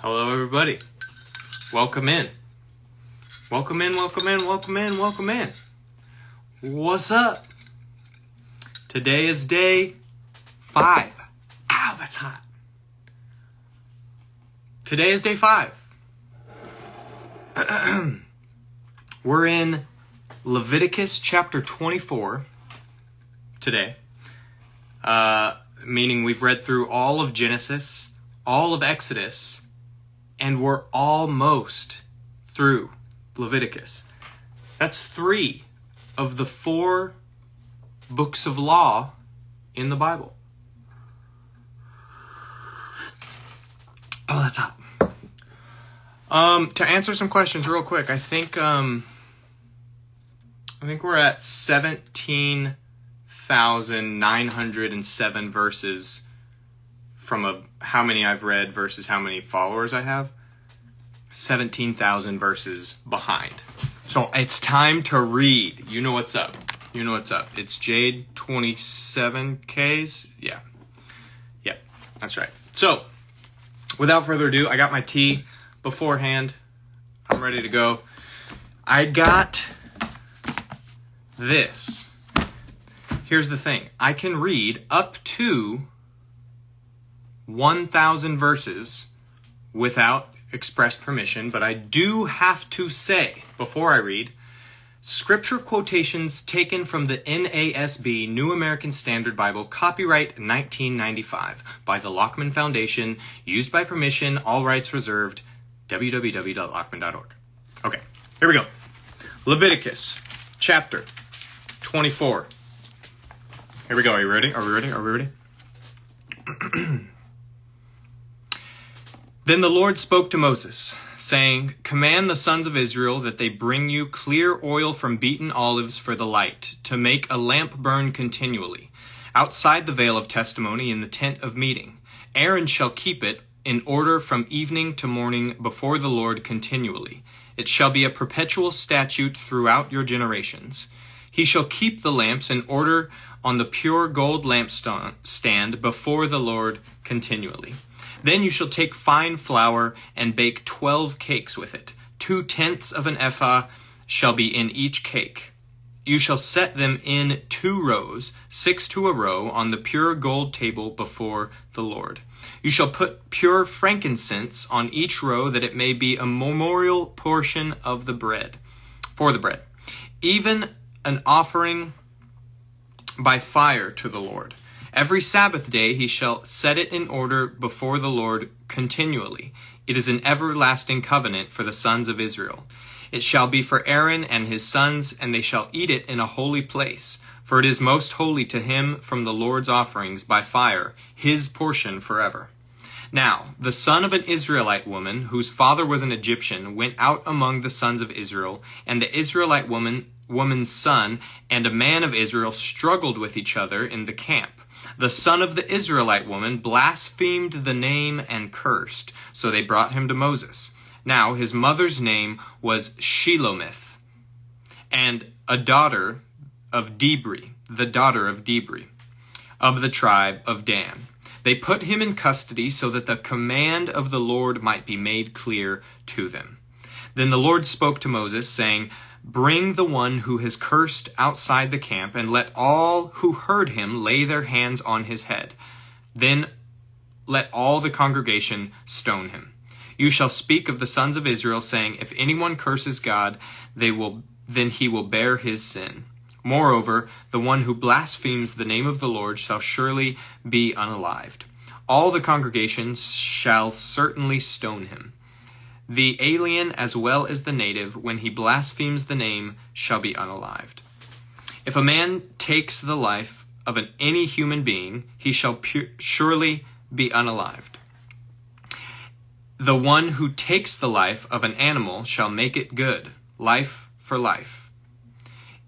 Hello, everybody. Welcome in. Welcome in, welcome in, welcome in, welcome in. What's up? Today is day 5. Ow, that's hot. Today is day 5. We're in Leviticus chapter 24 today. Meaning we've read through all of Genesis, all of Exodus, and we're almost through Leviticus. That's 3 of the 4 books of law in the Bible. Oh, that's hot. To answer some questions real quick, I think we're at 17,907 verses from how many I've read versus how many followers I have. 17,000 verses behind. So it's time to read. You know what's up. You know what's up. It's Jade 27Ks. Yeah. Yep. That's right. So without further ado, I got my tea beforehand. I'm ready to go. I got this. Here's the thing. I can read up to 1,000 verses without express permission, but I do have to say, before I read, scripture quotations taken from the NASB, New American Standard Bible, copyright 1995, by the Lockman Foundation, used by permission, all rights reserved, www.lockman.org. Okay, here we go. Leviticus, chapter 24. Here we go. Are you ready? Are we ready? Are we ready? Then the Lord spoke to Moses, saying, "Command the sons of Israel that they bring you clear oil from beaten olives for the light, to make a lamp burn continually, outside the veil of testimony in the tent of meeting. Aaron shall keep it in order from evening to morning before the Lord continually. It shall be a perpetual statute throughout your generations. He shall keep the lamps in order on the pure gold lampstand before the Lord continually. Then you shall take fine flour and bake 12 cakes with it. 2/10 of an ephah shall be in each cake. You shall set them in 2 rows, 6 to a row, on the pure gold table before the Lord. You shall put pure frankincense on each row, that it may be a memorial portion of the bread, for the bread, even an offering by fire to the Lord. Every Sabbath day he shall set it in order before the Lord continually. It is an everlasting covenant for the sons of Israel. It shall be for Aaron and his sons, and they shall eat it in a holy place. For it is most holy to him from the Lord's offerings by fire, his portion forever. Now, the son of an Israelite woman, whose father was an Egyptian, went out among the sons of Israel, and the Israelite woman's son and a man of Israel struggled with each other in the camp. The son of the Israelite woman blasphemed the name and cursed, so they brought him to Moses. Now his mother's name was Shelomith, and a daughter of Dibri, the daughter of Dibri, of the tribe of Dan. They put him in custody so that the command of the Lord might be made clear to them. Then the Lord spoke to Moses, saying, "Bring the one who has cursed outside the camp, and let all who heard him lay their hands on his head. Then let all the congregation stone him. You shall speak of the sons of Israel, saying, if anyone curses God, then he will bear his sin. Moreover, the one who blasphemes the name of the Lord shall surely be unalived. All the congregation shall certainly stone him. The alien as well as the native, when he blasphemes the name, shall be unalived. If a man takes the life of any human being, he shall surely be unalived. The one who takes the life of an animal shall make it good, life for life.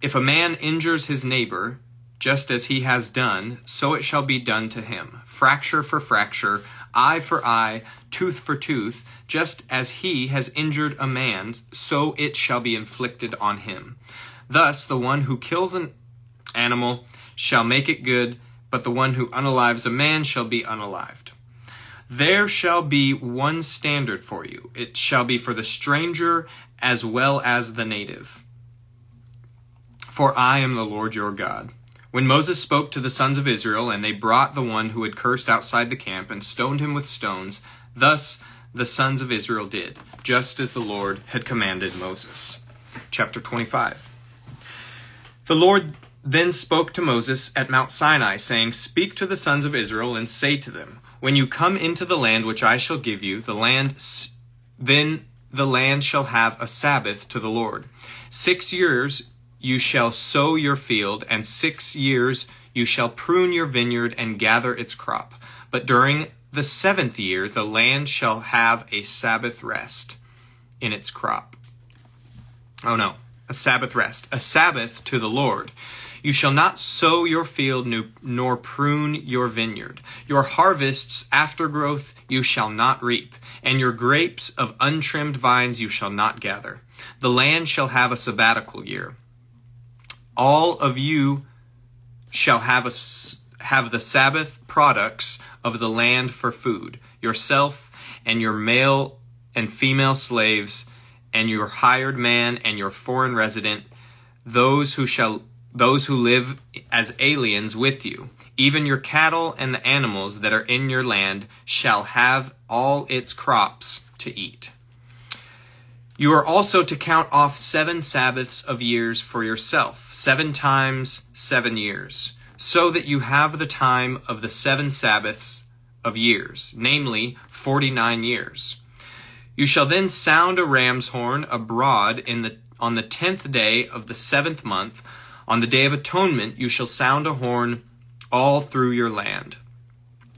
If a man injures his neighbor, just as he has done, so it shall be done to him. Fracture for fracture, eye for eye, tooth for tooth, just as he has injured a man, so it shall be inflicted on him. Thus the one who kills an animal shall make it good, but the one who unalives a man shall be unalived. There shall be one standard for you. It shall be for the stranger as well as the native. For I am the Lord your God. When Moses spoke to the sons of Israel, and they brought the one who had cursed outside the camp and stoned him with stones, thus the sons of Israel did, just as the Lord had commanded Moses. Chapter 25. The Lord then spoke to Moses at Mount Sinai, saying, Speak to the sons of Israel and say to them, When you come into the land which I shall give you, then the land shall have a Sabbath to the Lord. 6 years you shall sow your field, and 6 years you shall prune your vineyard and gather its crop. But during the 7th year the land shall have a Sabbath rest in its crop. A Sabbath rest, a Sabbath to the Lord. You shall not sow your field nor prune your vineyard. Your harvest's aftergrowth you shall not reap, and your grapes of untrimmed vines you shall not gather. The land shall have a sabbatical year. All of you shall have the Sabbath products of the land for food, yourself and your male and female slaves, and your hired man and your foreign resident, those who live as aliens with you. Even your cattle and the animals that are in your land shall have all its crops to eat. You are also to count off 7 Sabbaths of years for yourself, 7 times 7 years, so that you have the time of the 7 Sabbaths of years, namely 49 years. You shall then sound a ram's horn abroad on the 10th day of the 7th month. On the Day of Atonement you shall sound a horn all through your land.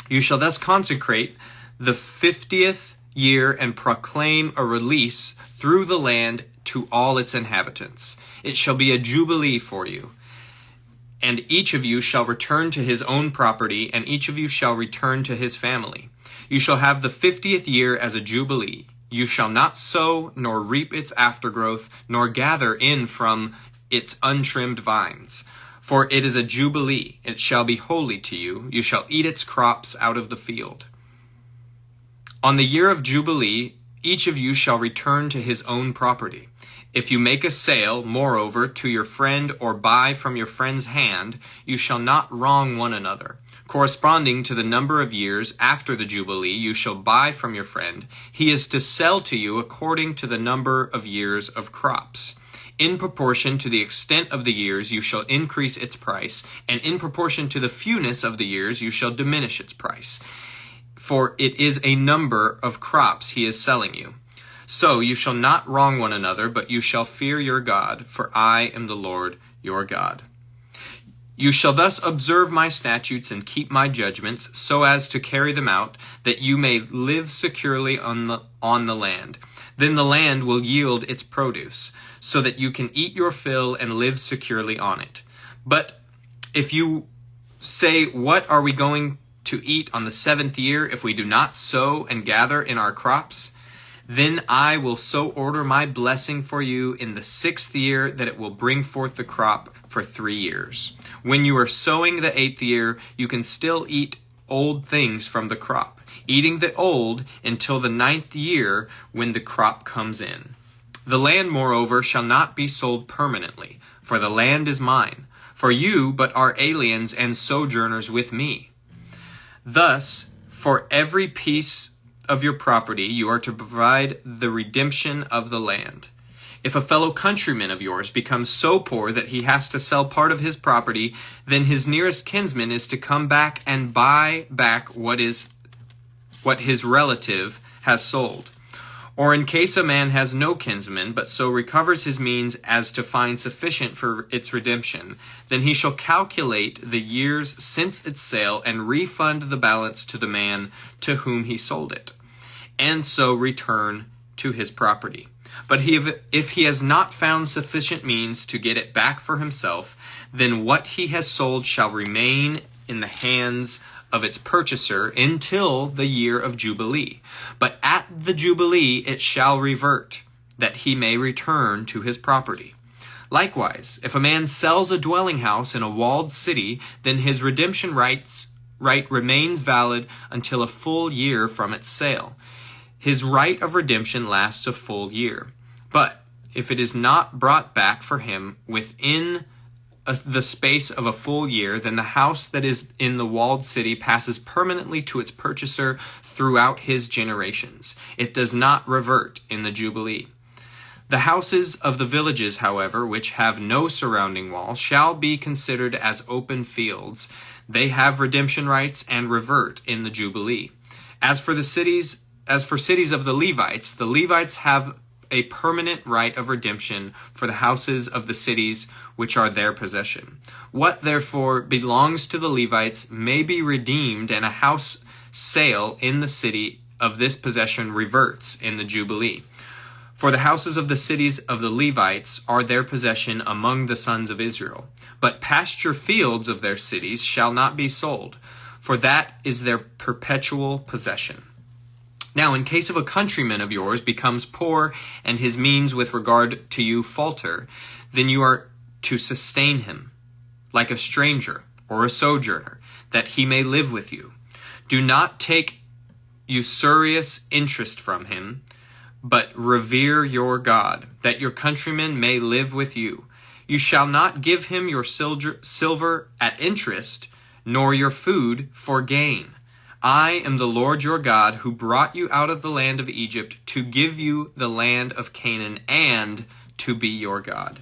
You shall thus consecrate the 50th year and proclaim a release through the land to all its inhabitants. It shall be a jubilee for you. And each of you shall return to his own property, and each of you shall return to his family. You shall have the 50th year as a jubilee. You shall not sow, nor reap its aftergrowth, nor gather in from its untrimmed vines. For it is a jubilee. It shall be holy to you. You shall eat its crops out of the field. On the year of Jubilee, each of you shall return to his own property. If you make a sale, moreover, to your friend or buy from your friend's hand, you shall not wrong one another. Corresponding to the number of years after the Jubilee, you shall buy from your friend. He is to sell to you according to the number of years of crops. In proportion to the extent of the years, you shall increase its price, and in proportion to the fewness of the years, you shall diminish its price. For it is a number of crops he is selling you. So you shall not wrong one another, but you shall fear your God, for I am the Lord your God. You shall thus observe my statutes and keep my judgments, so as to carry them out, that you may live securely on the land. Then the land will yield its produce, so that you can eat your fill and live securely on it. But if you say, What are we going to eat on the 7th year if we do not sow and gather in our crops? Then I will so order my blessing for you in the 6th year that it will bring forth the crop for 3 years. When you are sowing the 8th year, you can still eat old things from the crop, eating the old until the 9th year when the crop comes in. The land, moreover, shall not be sold permanently, for the land is mine, for you but are aliens and sojourners with me. Thus, for every piece of your property, you are to provide the redemption of the land. If a fellow countryman of yours becomes so poor that he has to sell part of his property, then his nearest kinsman is to come back and buy back what his relative has sold. Or in case a man has no kinsman, but so recovers his means as to find sufficient for its redemption, then he shall calculate the years since its sale and refund the balance to the man to whom he sold it, and so return to his property. But if he has not found sufficient means to get it back for himself, then what he has sold shall remain in the hands of its purchaser until the year of Jubilee. But at the Jubilee it shall revert, that he may return to his property. Likewise, if a man sells a dwelling house in a walled city, then his redemption rights right remains valid until a full year from its sale. His right of redemption lasts a full year. But if it is not brought back for him within the space of a full year, then the house that is in the walled city passes permanently to its purchaser throughout his generations. It does not revert in the Jubilee. The houses of the villages, however, which have no surrounding wall, shall be considered as open fields. They have redemption rights and revert in the Jubilee. As for cities of the Levites have a permanent right of redemption for the houses of the cities which are their possession. What therefore belongs to the Levites may be redeemed, and a house sale in the city of this possession reverts in the Jubilee. For the houses of the cities of the Levites are their possession among the sons of Israel. But pasture fields of their cities shall not be sold, for that is their perpetual possession. Now, in case of a countryman of yours becomes poor, and his means with regard to you falter, then you are to sustain him, like a stranger or a sojourner, that he may live with you. Do not take usurious interest from him, but revere your God, that your countrymen may live with you. You shall not give him your silver at interest, nor your food for gain. I am the Lord your God, who brought you out of the land of Egypt to give you the land of Canaan and to be your God.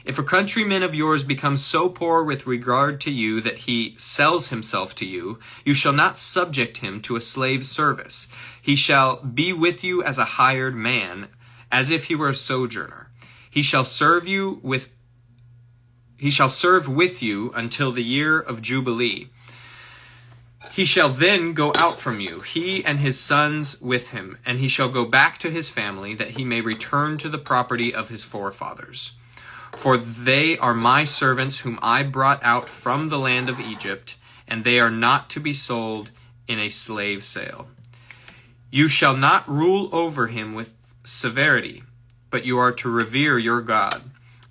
If a countryman of yours becomes so poor with regard to you that he sells himself to you, you shall not subject him to a slave's service. He shall be with you as a hired man, as if he were a sojourner. He shall serve with you until the year of Jubilee. He shall then go out from you, he and his sons with him, and he shall go back to his family, that he may return to the property of his forefathers. For they are my servants whom I brought out from the land of Egypt, and they are not to be sold in a slave sale. You shall not rule over him with severity, but you are to revere your God.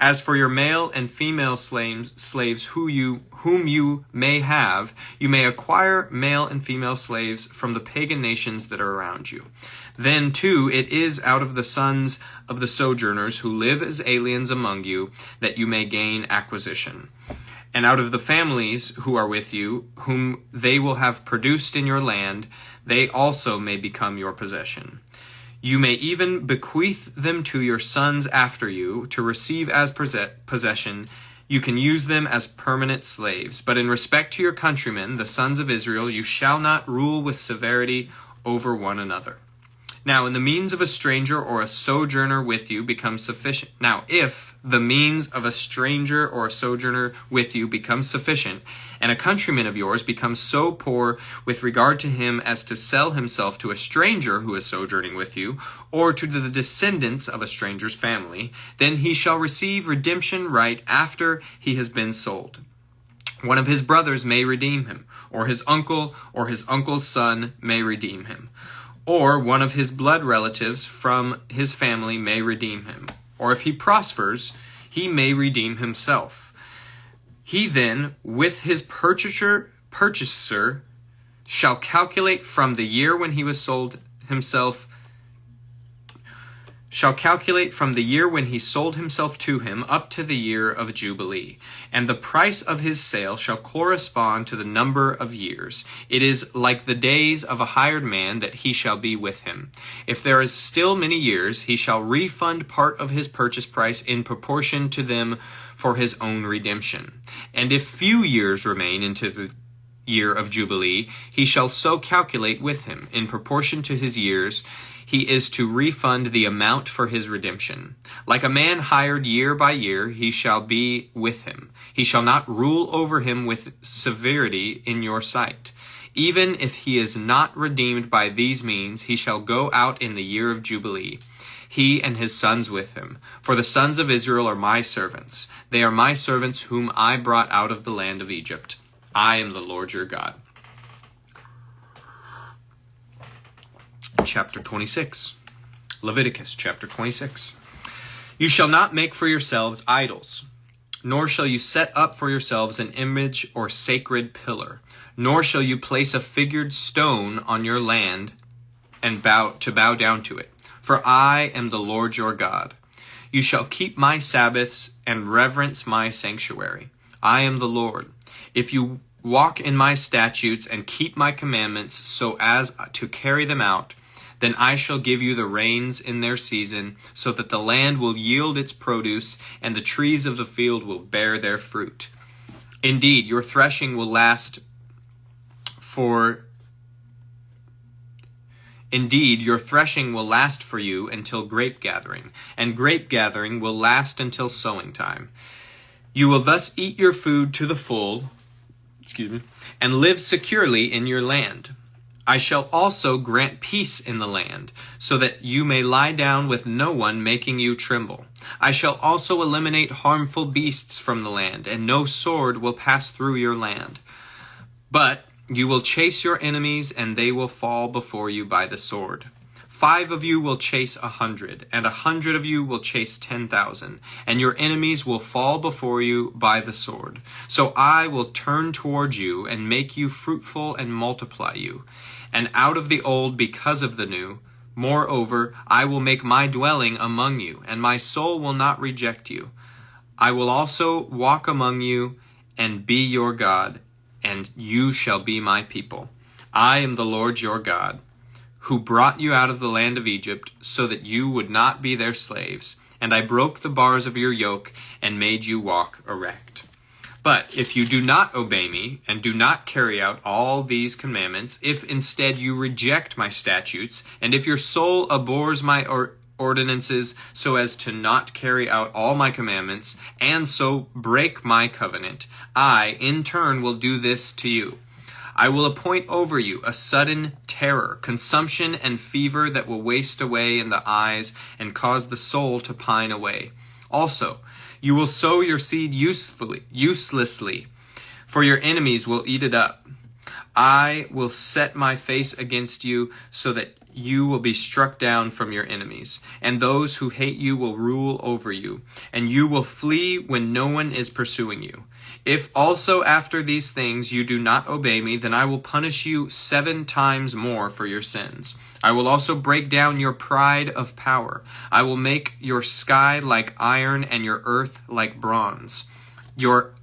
As for your male and female slaves whom you may have, you may acquire male and female slaves from the pagan nations that are around you. Then, too, it is out of the sons of the sojourners who live as aliens among you that you may gain acquisition. And out of the families who are with you, whom they will have produced in your land, they also may become your possession. You may even bequeath them to your sons after you to receive as possession. You can use them as permanent slaves. But in respect to your countrymen, the sons of Israel, you shall not rule with severity over one another. Now, in the means of a stranger or a sojourner with you becomes sufficient. Now, if the means of a stranger or a sojourner with you becomes sufficient, and a countryman of yours becomes so poor with regard to him as to sell himself to a stranger who is sojourning with you, or to the descendants of a stranger's family, then he shall receive redemption right after he has been sold. One of his brothers may redeem him, or his uncle's son may redeem him. Or one of his blood relatives from his family may redeem him. Or if he prospers, he may redeem himself. He then, with his purchaser, shall calculate from the year when he was sold himself to him up to the year of Jubilee, and the price of his sale shall correspond to the number of years. It is like the days of a hired man that he shall be with him. If there is still many years, he shall refund part of his purchase price in proportion to them for his own redemption. And if few years remain into the year of Jubilee, he shall so calculate with him, in proportion to his years. He is to refund the amount for his redemption. Like a man hired year by year, he shall be with him. He shall not rule over him with severity in your sight. Even if he is not redeemed by these means, he shall go out in the year of Jubilee, he and his sons with him. For the sons of Israel are my servants. They are my servants whom I brought out of the land of Egypt. I am the Lord your God. Chapter 26. Leviticus chapter 26. You shall not make for yourselves idols, Nor shall you set up for yourselves an image or sacred pillar, nor shall you place a figured stone on your land and bow down to it. For I am the Lord your God. You shall keep my Sabbaths and reverence my sanctuary. I am the Lord. If you walk in my statutes and keep my commandments so as to carry them out, then I shall give you the rains in their season, so that the land will yield its produce, and the trees of the field will bear their fruit. Indeed, your threshing will last for you until grape gathering, and grape gathering will last until sowing time. You will thus eat your food to the full, and live securely in your land. I shall also grant peace in the land, so that you may lie down with no one making you tremble. I shall also eliminate harmful beasts from the land, and no sword will pass through your land. But you will chase your enemies, and they will fall before you by the sword. 5 of you will chase 100, and 100 of you will chase 10,000, and your enemies will fall before you by the sword. So I will turn toward you and make you fruitful and multiply you, and out of the old because of the new. Moreover, I will make my dwelling among you, and my soul will not reject you. I will also walk among you and be your God, and you shall be my people. I am the Lord your God, who brought you out of the land of Egypt, so that you would not be their slaves. And I broke the bars of your yoke and made you walk erect. But if you do not obey me and do not carry out all these commandments, if instead you reject my statutes, and if your soul abhors my ordinances so as to not carry out all my commandments, and so break my covenant, I, in turn, will do this to you. I will appoint over you a sudden terror, consumption, and fever that will waste away in the eyes and cause the soul to pine away. Also, you will sow your seed uselessly, for your enemies will eat it up. I will set my face against you so that you will be struck down from your enemies, and those who hate you will rule over you, and you will flee when no one is pursuing you. If also after these things you do not obey me, then I will punish you 7 times more for your sins. I will also break down your pride of power. I will make your sky like iron and your earth like bronze. Your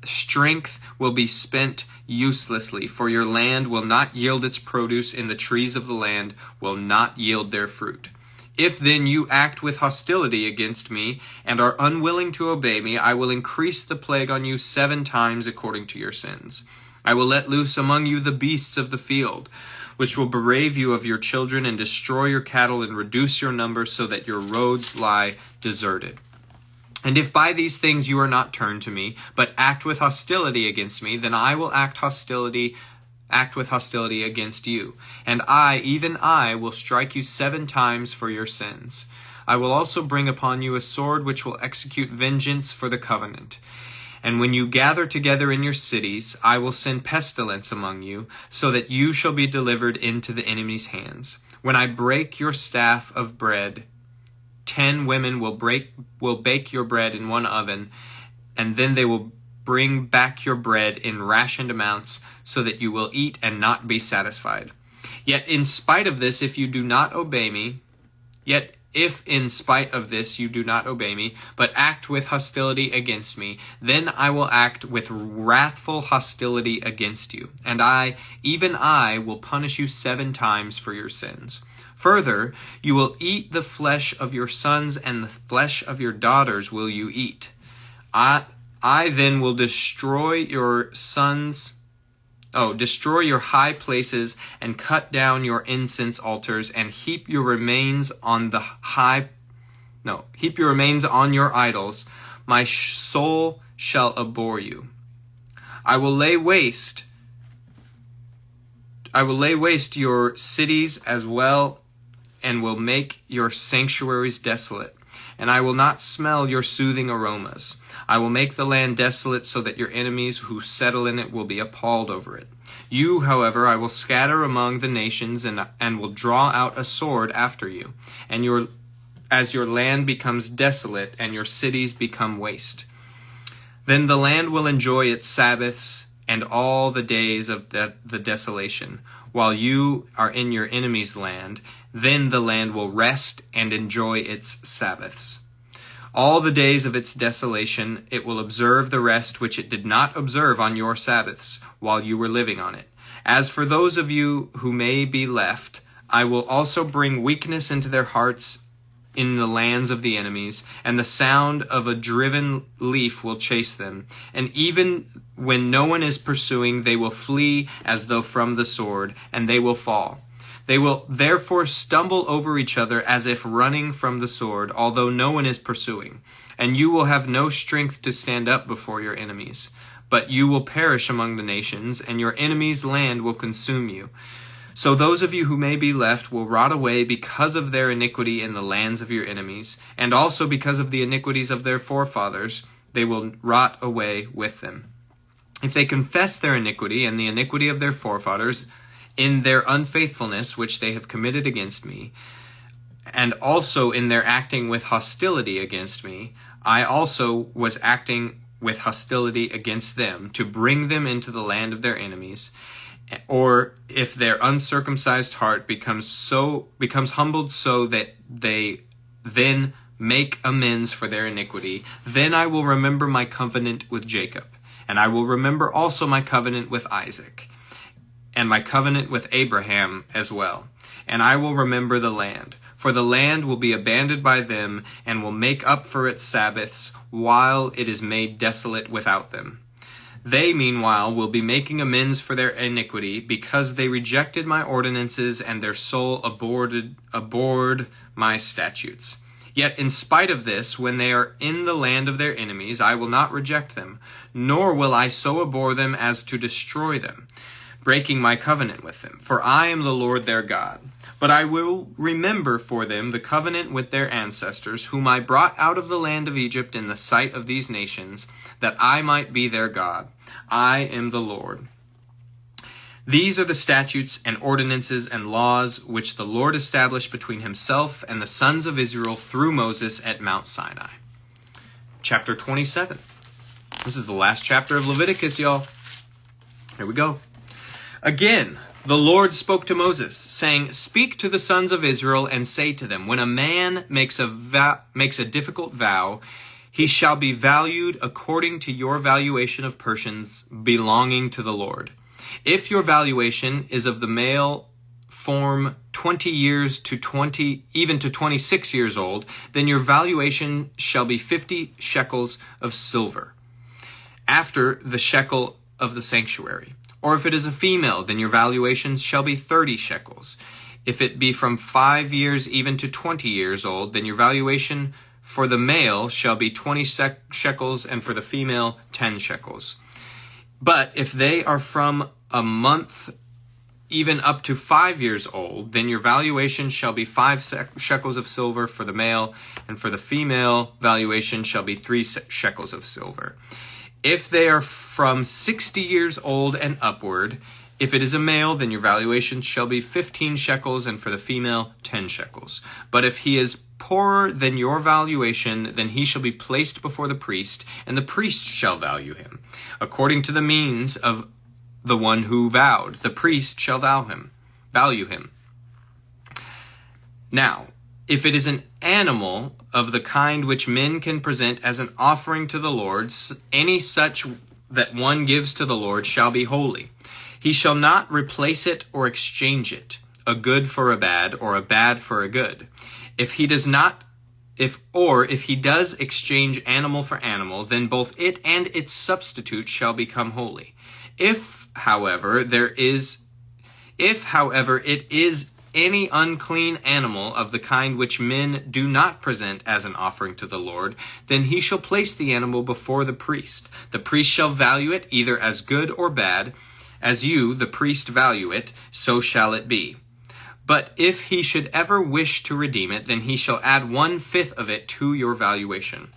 strength will be spent uselessly, for your land will not yield its produce, and the trees of the land will not yield their fruit. If then you act with hostility against me and are unwilling to obey me, I will increase the plague on you 7 times according to your sins. I will let loose among you the beasts of the field, which will berave you of your children and destroy your cattle and reduce your number so that your roads lie deserted. And if by these things you are not turned to me, but act with hostility against me, then I will act with hostility against you. And I, even I, will strike you 7 times for your sins. I will also bring upon you a sword which will execute vengeance for the covenant. And when you gather together in your cities, I will send pestilence among you, so that you shall be delivered into the enemy's hands. When I break your staff of bread, 10 women will bake your bread in one oven, and then they will bring back your bread in rationed amounts, so that you will eat and not be satisfied. Yet in spite of this, if in spite of this you do not obey me, but act with hostility against me, then I will act with wrathful hostility against you, and I, even I, will punish you 7 times for your sins. Further, you will eat the flesh of your sons, and the flesh of your daughters will you eat. I then will destroy your high places, and cut down your incense altars, and heap your remains on your idols. My soul shall abhor you. I will lay waste your cities as well, and will make your sanctuaries desolate. And I will not smell your soothing aromas. I will make the land desolate, so that your enemies who settle in it will be appalled over it. You, however, I will scatter among the nations, and will draw out a sword after you. And as your land becomes desolate, and your cities become waste. Then the land will enjoy its Sabbaths and all the days of the desolation, while you are in your enemy's land. Then the land will rest and enjoy its Sabbaths. All the days of its desolation it will observe the rest which it did not observe on your Sabbaths, while you were living on it. As for those of you who may be left, I will also bring weakness into their hearts in the lands of the enemies, and the sound of a driven leaf will chase them. And even when no one is pursuing, they will flee as though from the sword, and they will fall. They will therefore stumble over each other as if running from the sword, although no one is pursuing. And you will have no strength to stand up before your enemies. But you will perish among the nations, and your enemies' land will consume you. So those of you who may be left will rot away because of their iniquity in the lands of your enemies, and also because of the iniquities of their forefathers, they will rot away with them. If they confess their iniquity and the iniquity of their forefathers in their unfaithfulness which they have committed against me, and also in their acting with hostility against me, I also was acting with hostility against them to bring them into the land of their enemies. Or if their uncircumcised heart becomes humbled so that they then make amends for their iniquity, then I will remember my covenant with Jacob, and I will remember also my covenant with Isaac, and my covenant with Abraham as well. And I will remember the land, for the land will be abandoned by them, and will make up for its Sabbaths, while it is made desolate without them. They, meanwhile, will be making amends for their iniquity, because they rejected my ordinances, and their soul abhorred my statutes. Yet in spite of this, when they are in the land of their enemies, I will not reject them, nor will I so abhor them as to destroy them, breaking my covenant with them. For I am the Lord their God. But I will remember for them the covenant with their ancestors, whom I brought out of the land of Egypt in the sight of these nations, that I might be their God. I am the Lord. These are the statutes and ordinances and laws which the Lord established between himself and the sons of Israel through Moses at Mount Sinai. Chapter 27. This is the last chapter of Leviticus, y'all. Here we go. Again, the Lord spoke to Moses, saying, Speak to the sons of Israel and say to them, When a man makes a difficult vow, he shall be valued according to your valuation of persons belonging to the Lord. If your valuation is of the male form 20 years to 26 years old, then your valuation shall be 50 shekels of silver, after the shekel of the sanctuary. Or if it is a female, then your valuation shall be 30 shekels. If it be from 5 years even to 20 years old, then your valuation for the male shall be 20 shekels, and for the female 10 shekels. But if they are from a month even up to 5 years old, then your valuation shall be 5 shekels of silver for the male, and for the female valuation shall be 3 shekels of silver. If they are from 60 years old and upward, if it is a male, then your valuation shall be 15 shekels, and for the female, 10 shekels. But if he is poorer than your valuation, then he shall be placed before the priest, and the priest shall value him. According to the means of the one who vowed, the priest shall value him. Now, if it is an animal of the kind which men can present as an offering to the Lord, any such that one gives to the Lord shall be holy. He shall not replace it or exchange it, a good for a bad, or a bad for a good. If he does exchange animal for animal, then both it and its substitute shall become holy. If, however, it is any unclean animal of the kind which men do not present as an offering to the Lord, then he shall place the animal before the priest. The priest shall value it either as good or bad. As you, the priest, value it, so shall it be. But if he should ever wish to redeem it, then he shall add 1/5 of it to your valuation.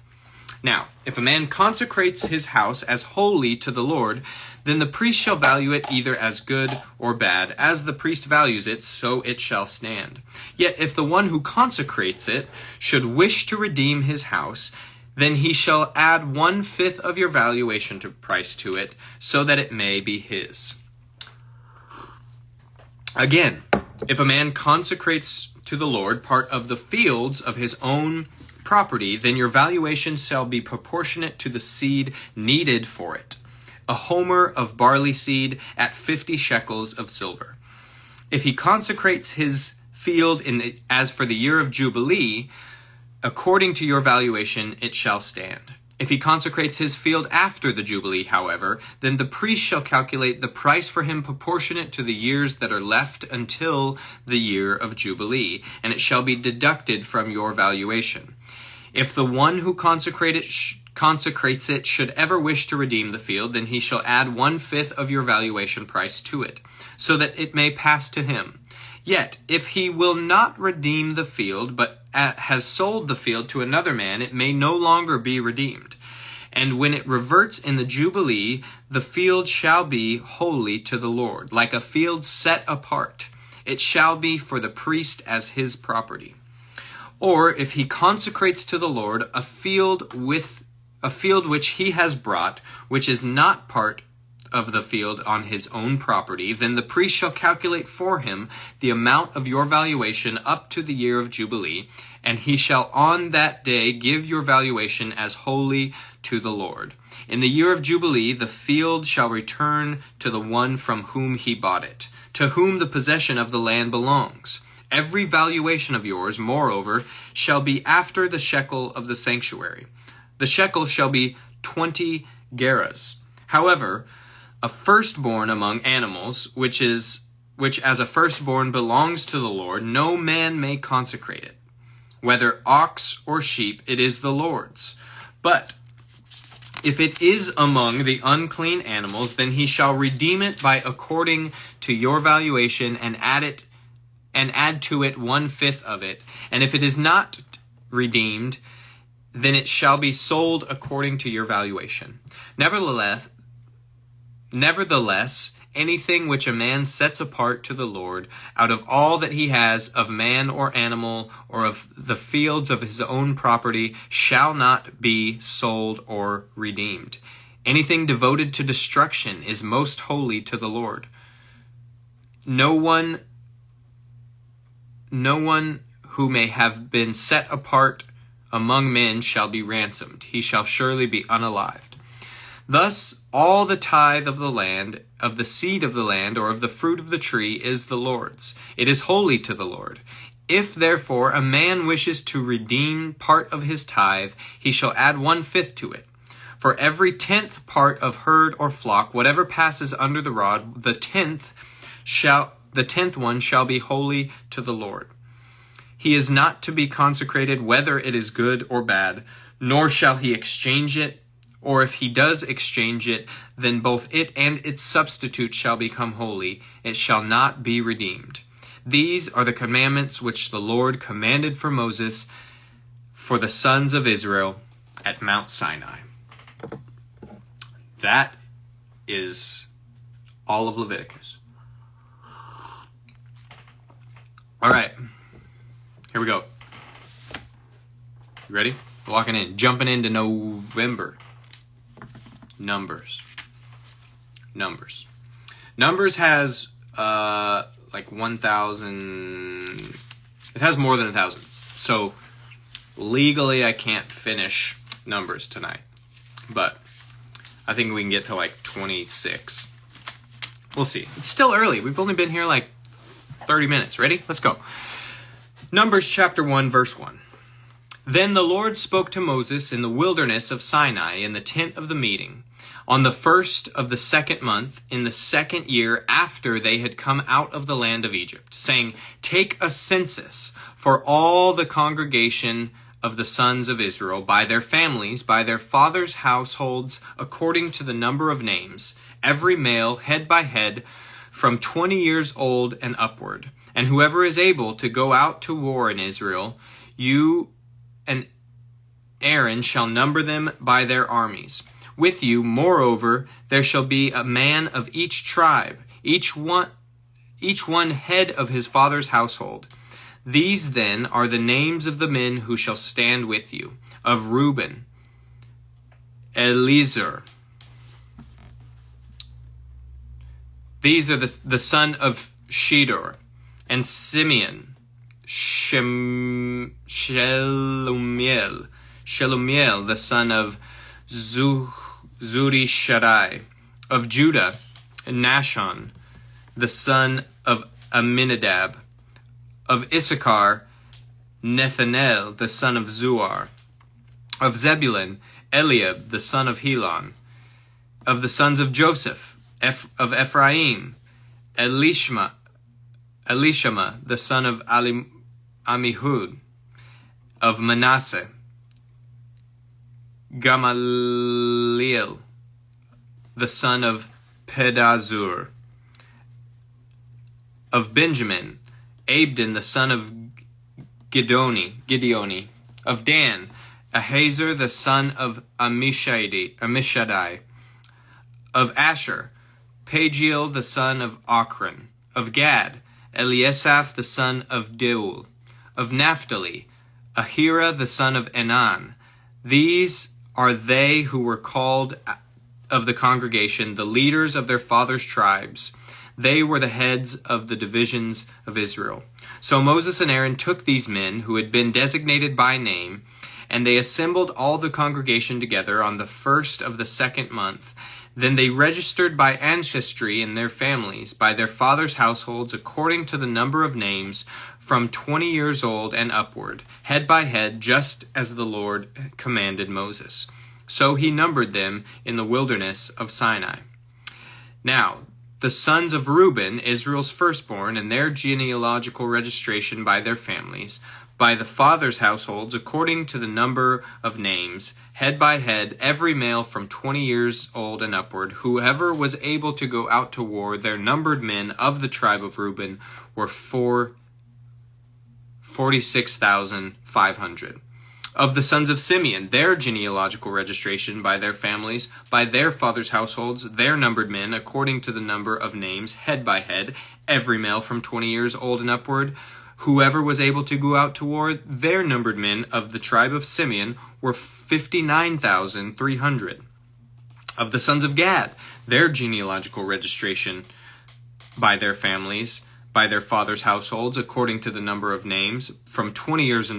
Now, if a man consecrates his house as holy to the Lord, then the priest shall value it either as good or bad. As the priest values it, so it shall stand. Yet if the one who consecrates it should wish to redeem his house, then he shall add 1/5 of your valuation price to it, so that it may be his. Again, if a man consecrates to the Lord part of the fields of his own property, then your valuation shall be proportionate to the seed needed for it. A homer of barley seed at 50 shekels of silver. If he consecrates his field as for the year of Jubilee, according to your valuation it shall stand. If he consecrates his field after the Jubilee, however, then the priest shall calculate the price for him proportionate to the years that are left until the year of Jubilee, and it shall be deducted from your valuation. If the one who consecrates it should ever wish to redeem the field, then he shall add 1/5 of your valuation price to it, so that it may pass to him. Yet, if he will not redeem the field, but has sold the field to another man, it may no longer be redeemed. And when it reverts in the Jubilee, the field shall be holy to the Lord, like a field set apart. It shall be for the priest as his property. Or if he consecrates to the Lord a field which he has brought, which is not part of the field on his own property, then the priest shall calculate for him the amount of your valuation up to the year of Jubilee, and he shall on that day give your valuation as holy to the Lord. In the year of Jubilee, the field shall return to the one from whom he bought it, to whom the possession of the land belongs. Every valuation of yours, moreover, shall be after the shekel of the sanctuary. The shekel shall be 20 gerahs. However, a firstborn among animals, which as a firstborn belongs to the Lord, no man may consecrate it. Whether ox or sheep, it is the Lord's. But if it is among the unclean animals, then he shall redeem it by according to your valuation, and add to it 1/5 of it. And if it is not redeemed, then it shall be sold according to your valuation. Nevertheless, anything which a man sets apart to the Lord out of all that he has of man or animal or of the fields of his own property shall not be sold or redeemed. Anything devoted to destruction is most holy to the Lord. No one who may have been set apart among men shall be ransomed. He shall surely be unalived. Thus, all the tithe of the land, of the seed of the land, or of the fruit of the tree is the Lord's. It is holy to the Lord. If, therefore, a man wishes to redeem part of his tithe, he shall add 1/5 to it. For every 10th part of herd or flock, whatever passes under the rod, the 10th one shall be holy to the Lord. He is not to be consecrated whether it is good or bad, nor shall he exchange it. Or if he does exchange it, then both it and its substitute shall become holy. It shall not be redeemed. These are the commandments which the Lord commanded for Moses for the sons of Israel at Mount Sinai. That is all of Leviticus. All right, here we go. You ready? Locking in, jumping into November. Numbers has like 1,000. It has more than 1,000. So legally I can't finish Numbers tonight, but I think we can get to like 26. We'll see. It's still early. We've only been here like 30 minutes. Ready? Let's go. Numbers chapter 1 verse 1. Then the Lord spoke to Moses in the wilderness of Sinai in the tent of the meeting, on the 1st of the 2nd month, in the 2nd year after they had come out of the land of Egypt, saying, Take a census for all the congregation of the sons of Israel, by their families, by their fathers' households, according to the number of names, every male, head by head, from 20 years old and upward. And whoever is able to go out to war in Israel, you and Aaron shall number them by their armies. With you, moreover, there shall be a man of each tribe, each one head of his father's household. These then are the names of the men who shall stand with you. Of Reuben, Eliezer. These are the son of Shedor. And Simeon, Shelumiel, the son of Zurishaddai. Of Judah, Nashon, the son of Aminadab. Of Issachar, Nethanel, the son of Zuar. Of Zebulun, Eliab, the son of Helon. Of the sons of Joseph, of Ephraim, Elishama, the son of Amihud. Of Manasseh, Gamaliel, the son of Pedazur. Of Benjamin, Abdon, the son of Gideoni. Of Dan, Ahazar, the son of Amishadai. Of Asher, Pagiel, the son of Ochran. Of Gad, Eliasaph, the son of Deuel. Of Naphtali, Ahira, the son of Enan. These are they who were called of the congregation, the leaders of their fathers' tribes. They were the heads of the divisions of Israel. So Moses and Aaron took these men who had been designated by name, and they assembled all the congregation together on the first of the second month. Then they registered by ancestry in their families, by their fathers' households, according to the number of names, from 20 years old and upward, head by head, just as the Lord commanded Moses. So he numbered them in the wilderness of Sinai. Now, the sons of Reuben, Israel's firstborn, and their genealogical registration by their families, by the fathers' households, according to the number of names, head by head, every male from 20 years old and upward, whoever was able to go out to war, their numbered men of the tribe of Reuben were 46,500. Of the sons of Simeon, their genealogical registration by their families, by their fathers' households, their numbered men, according to the number of names, head by head, every male from 20 years old and upward, whoever was able to go out to war, their numbered men of the tribe of Simeon were 59,300. Of the sons of Gad, their genealogical registration by their families, by their fathers' households, according to the number of names, from 20 years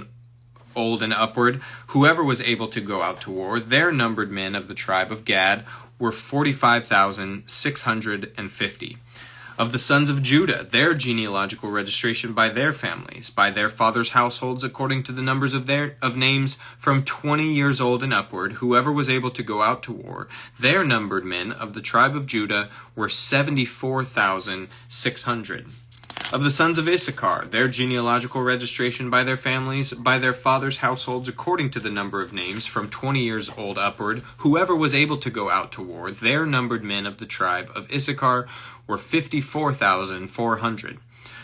old and upward, whoever was able to go out to war, their numbered men of the tribe of Gad were 45,650. Of the sons of Judah, their genealogical registration by their families, by their fathers' households, according to the numbers of names, from 20 years old and upward, whoever was able to go out to war, their numbered men of the tribe of Judah were 74,600. Of the sons of Issachar, their genealogical registration by their families, by their fathers' households, according to the number of names, from 20 years old upward, whoever was able to go out to war, their numbered men of the tribe of Issachar were 54,400.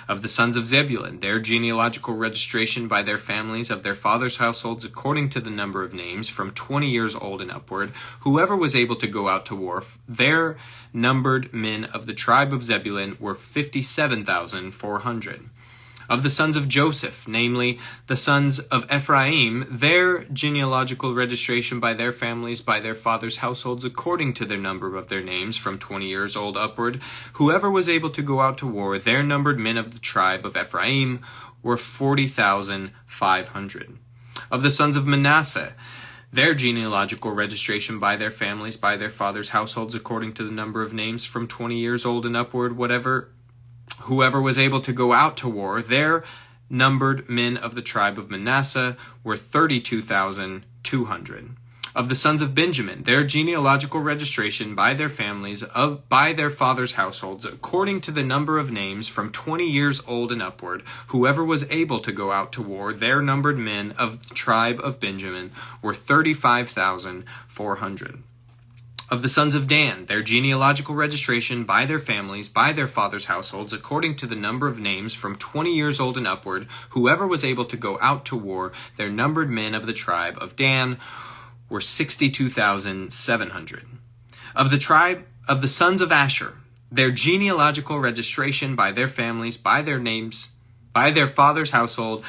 Of the sons of Zebulun, their genealogical registration by their families, of their fathers' households, according to the number of names, from 20 years old and upward, whoever was able to go out to war, their numbered men of the tribe of Zebulun were 57,400. Of the sons of Joseph, namely the sons of Ephraim, their genealogical registration by their families, by their fathers' households, according to their number of their names, from 20 years old upward, whoever was able to go out to war, their numbered men of the tribe of Ephraim were 40,500. Of the sons of Manasseh, their genealogical registration by their families, by their fathers' households, according to the number of names, from 20 years old and upward, whoever was able to go out to war, their numbered men of the tribe of Manasseh were 32,200. Of the sons of Benjamin, their genealogical registration by their families, by their fathers' households, according to the number of names, from 20 years old and upward, whoever was able to go out to war, their numbered men of the tribe of Benjamin were 35,400. Of the sons of Dan, their genealogical registration by their families, by their fathers' households, according to the number of names, from 20 years old and upward, whoever was able to go out to war, their numbered men of the tribe of Dan were 62,700. Of the sons of Asher, their genealogical registration by their families, by their names, by their father's household,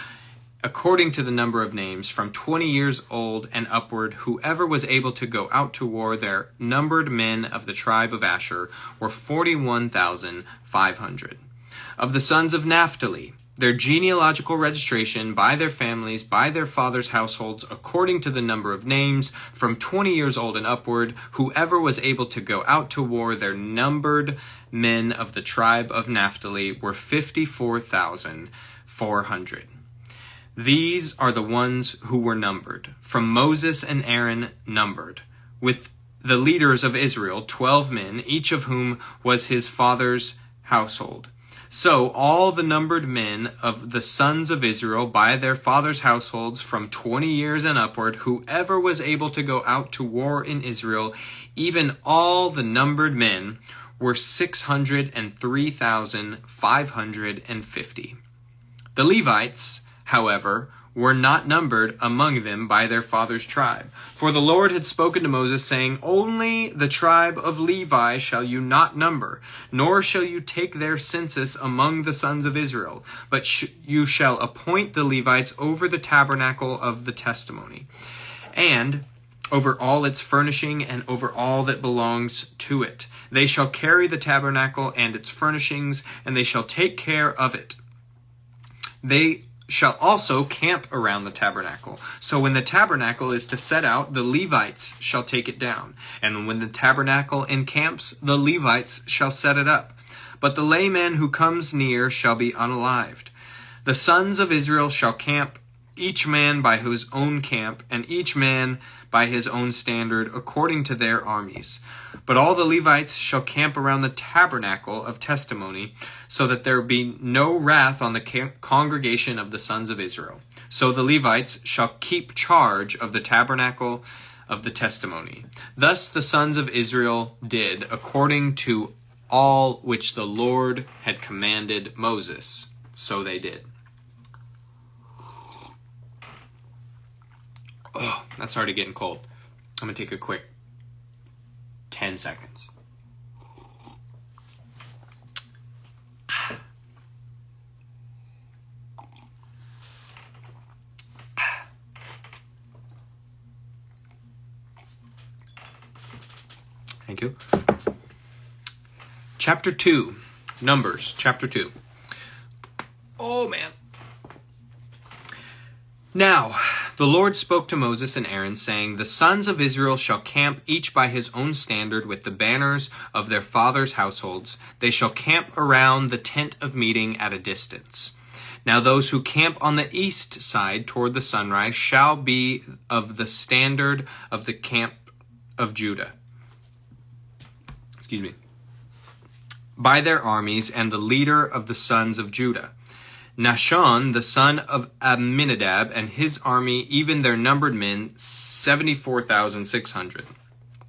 according to the number of names, from 20 years old and upward, whoever was able to go out to war, their numbered men of the tribe of Asher were 41,500. Of the sons of Naphtali, their genealogical registration by their families, by their fathers' households, according to the number of names, from 20 years old and upward, whoever was able to go out to war, their numbered men of the tribe of Naphtali were 54,400. These are the ones who were numbered, from Moses and Aaron numbered, with the leaders of Israel, 12 men, each of whom was his father's household. So all the numbered men of the sons of Israel by their fathers' households from 20 years and upward, whoever was able to go out to war in Israel, even all the numbered men, were 603,550. The Levites, however, were not numbered among them by their father's tribe. For the Lord had spoken to Moses, saying, Only the tribe of Levi shall you not number, nor shall you take their census among the sons of Israel, but you shall appoint the Levites over the tabernacle of the testimony, and over all its furnishing, and over all that belongs to it. They shall carry the tabernacle and its furnishings, and they shall take care of it. They shall also camp around the tabernacle. So when the tabernacle is to set out, the Levites shall take it down. And when the tabernacle encamps, the Levites shall set it up. But the layman who comes near shall be unalived. The sons of Israel shall camp, each man by his own camp, and each man by his own standard, according to their armies. But all the Levites shall camp around the tabernacle of testimony, so that there be no wrath on the congregation of the sons of Israel. So the Levites shall keep charge of the tabernacle of the testimony. Thus the sons of Israel did, according to all which the Lord had commanded Moses. So they did. Oh, that's already getting cold. I'm going to take a quick 10 seconds. Thank you. Chapter 2. Numbers, chapter 2. Oh, man. Now, the Lord spoke to Moses and Aaron, saying, The sons of Israel shall camp each by his own standard with the banners of their fathers' households. They shall camp around the tent of meeting at a distance. Now those who camp on the east side toward the sunrise shall be of the standard of the camp of Judah. By their armies, and the leader of the sons of Judah. Nahshon, the son of Amminadab, and his army, even their numbered men, 74,600.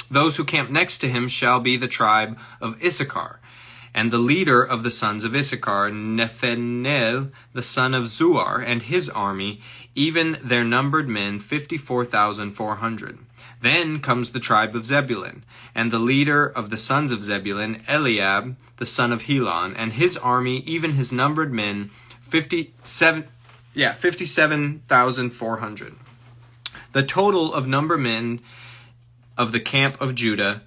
Those who camp next to him shall be the tribe of Issachar, and the leader of the sons of Issachar, Nethanel, the son of Zuar, and his army, even their numbered men, 54,400. Then comes the tribe of Zebulun, and the leader of the sons of Zebulun, Eliab, the son of Helon, and his army, even his numbered men, 57,400. The total of number men of the camp of Judah,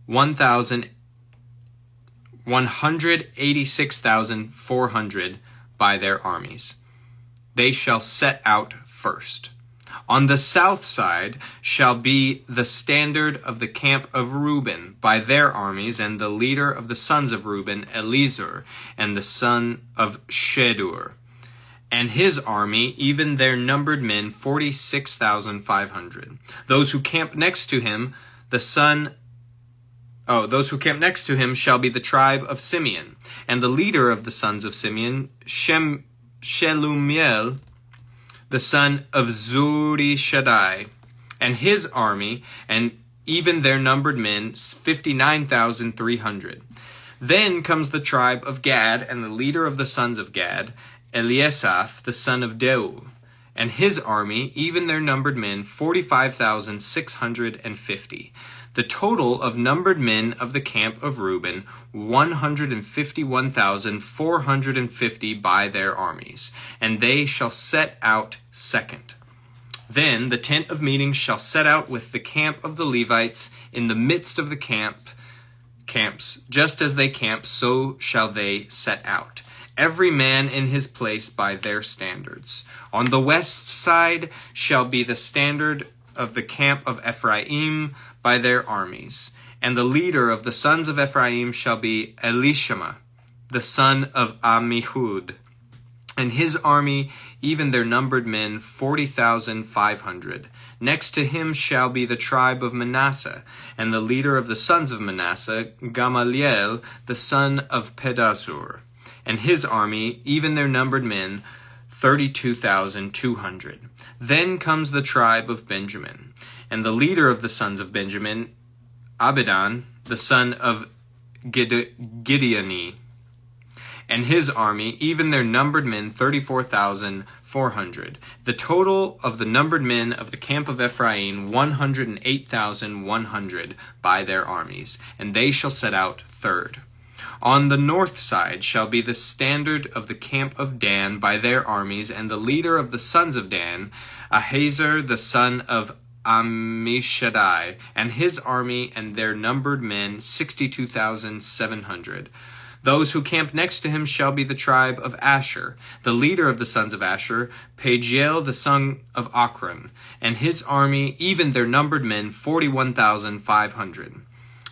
186,400 by their armies. They shall set out first. On the south side shall be the standard of the camp of Reuben by their armies, and the leader of the sons of Reuben, Elizur, and the son of Shedur, and his army, even their numbered men, 46,500. Those who camp next to him, those who camp next to him shall be the tribe of Simeon, and the leader of the sons of Simeon, Shelumiel, the son of Zurishaddai, and his army, and even their numbered men, 59,300. Then comes the tribe of Gad, and the leader of the sons of Gad, Eliasaph, the son of Deuel, and his army, even their numbered men, 45,650. The total of numbered men of the camp of Reuben, 151,450 by their armies, and they shall set out second. Then the tent of meeting shall set out with the camp of the Levites in the midst of the camps, just as they camp, so shall they set out, every man in his place by their standards. On the west side shall be the standard of the camp of Ephraim by their armies, and the leader of the sons of Ephraim shall be Elishama, the son of Ammihud, and his army, even their numbered men, 40,500. Next to him shall be the tribe of Manasseh, and the leader of the sons of Manasseh, Gamaliel, the son of Pedazur, and his army, even their numbered men, 32,200. Then comes the tribe of Benjamin, and the leader of the sons of Benjamin, Abidan, the son of Gideoni, and his army, even their numbered men, 34,400. The total of the numbered men of the camp of Ephraim, 108,100 by their armies, and they shall set out third. On the north side shall be the standard of the camp of Dan by their armies, and the leader of the sons of Dan, Ahiezer the son of Ammishaddai, and his army and their numbered men, 62,700. Those who camp next to him shall be the tribe of Asher, the leader of the sons of Asher, Pagiel the son of Ochran, and his army, even their numbered men, 41,500.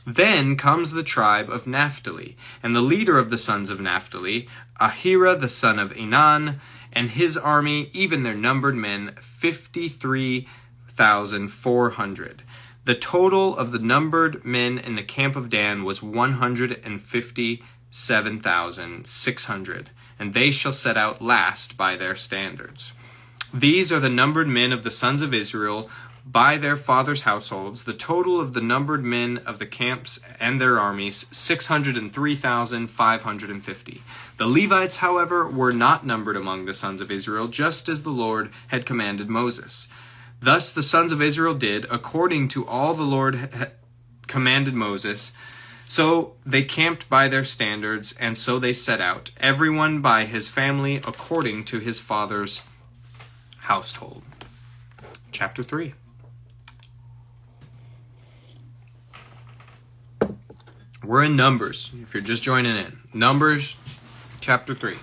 Then comes the tribe of Naphtali, and the leader of the sons of Naphtali, Ahira the son of Enan, and his army, even their numbered men, 53,400. The total of the numbered men in the camp of Dan was 157,600, and they shall set out last by their standards. These are the numbered men of the sons of Israel by their fathers' households. The total of the numbered men of the camps and their armies, 603,550. The Levites, however, were not numbered among the sons of Israel, just as the Lord had commanded Moses. Thus the sons of Israel did, according to all the Lord had commanded Moses. So they camped by their standards, and so they set out, everyone by his family, according to his father's household. Chapter 3. We're in Numbers, if you're just joining in. Numbers, chapter 3.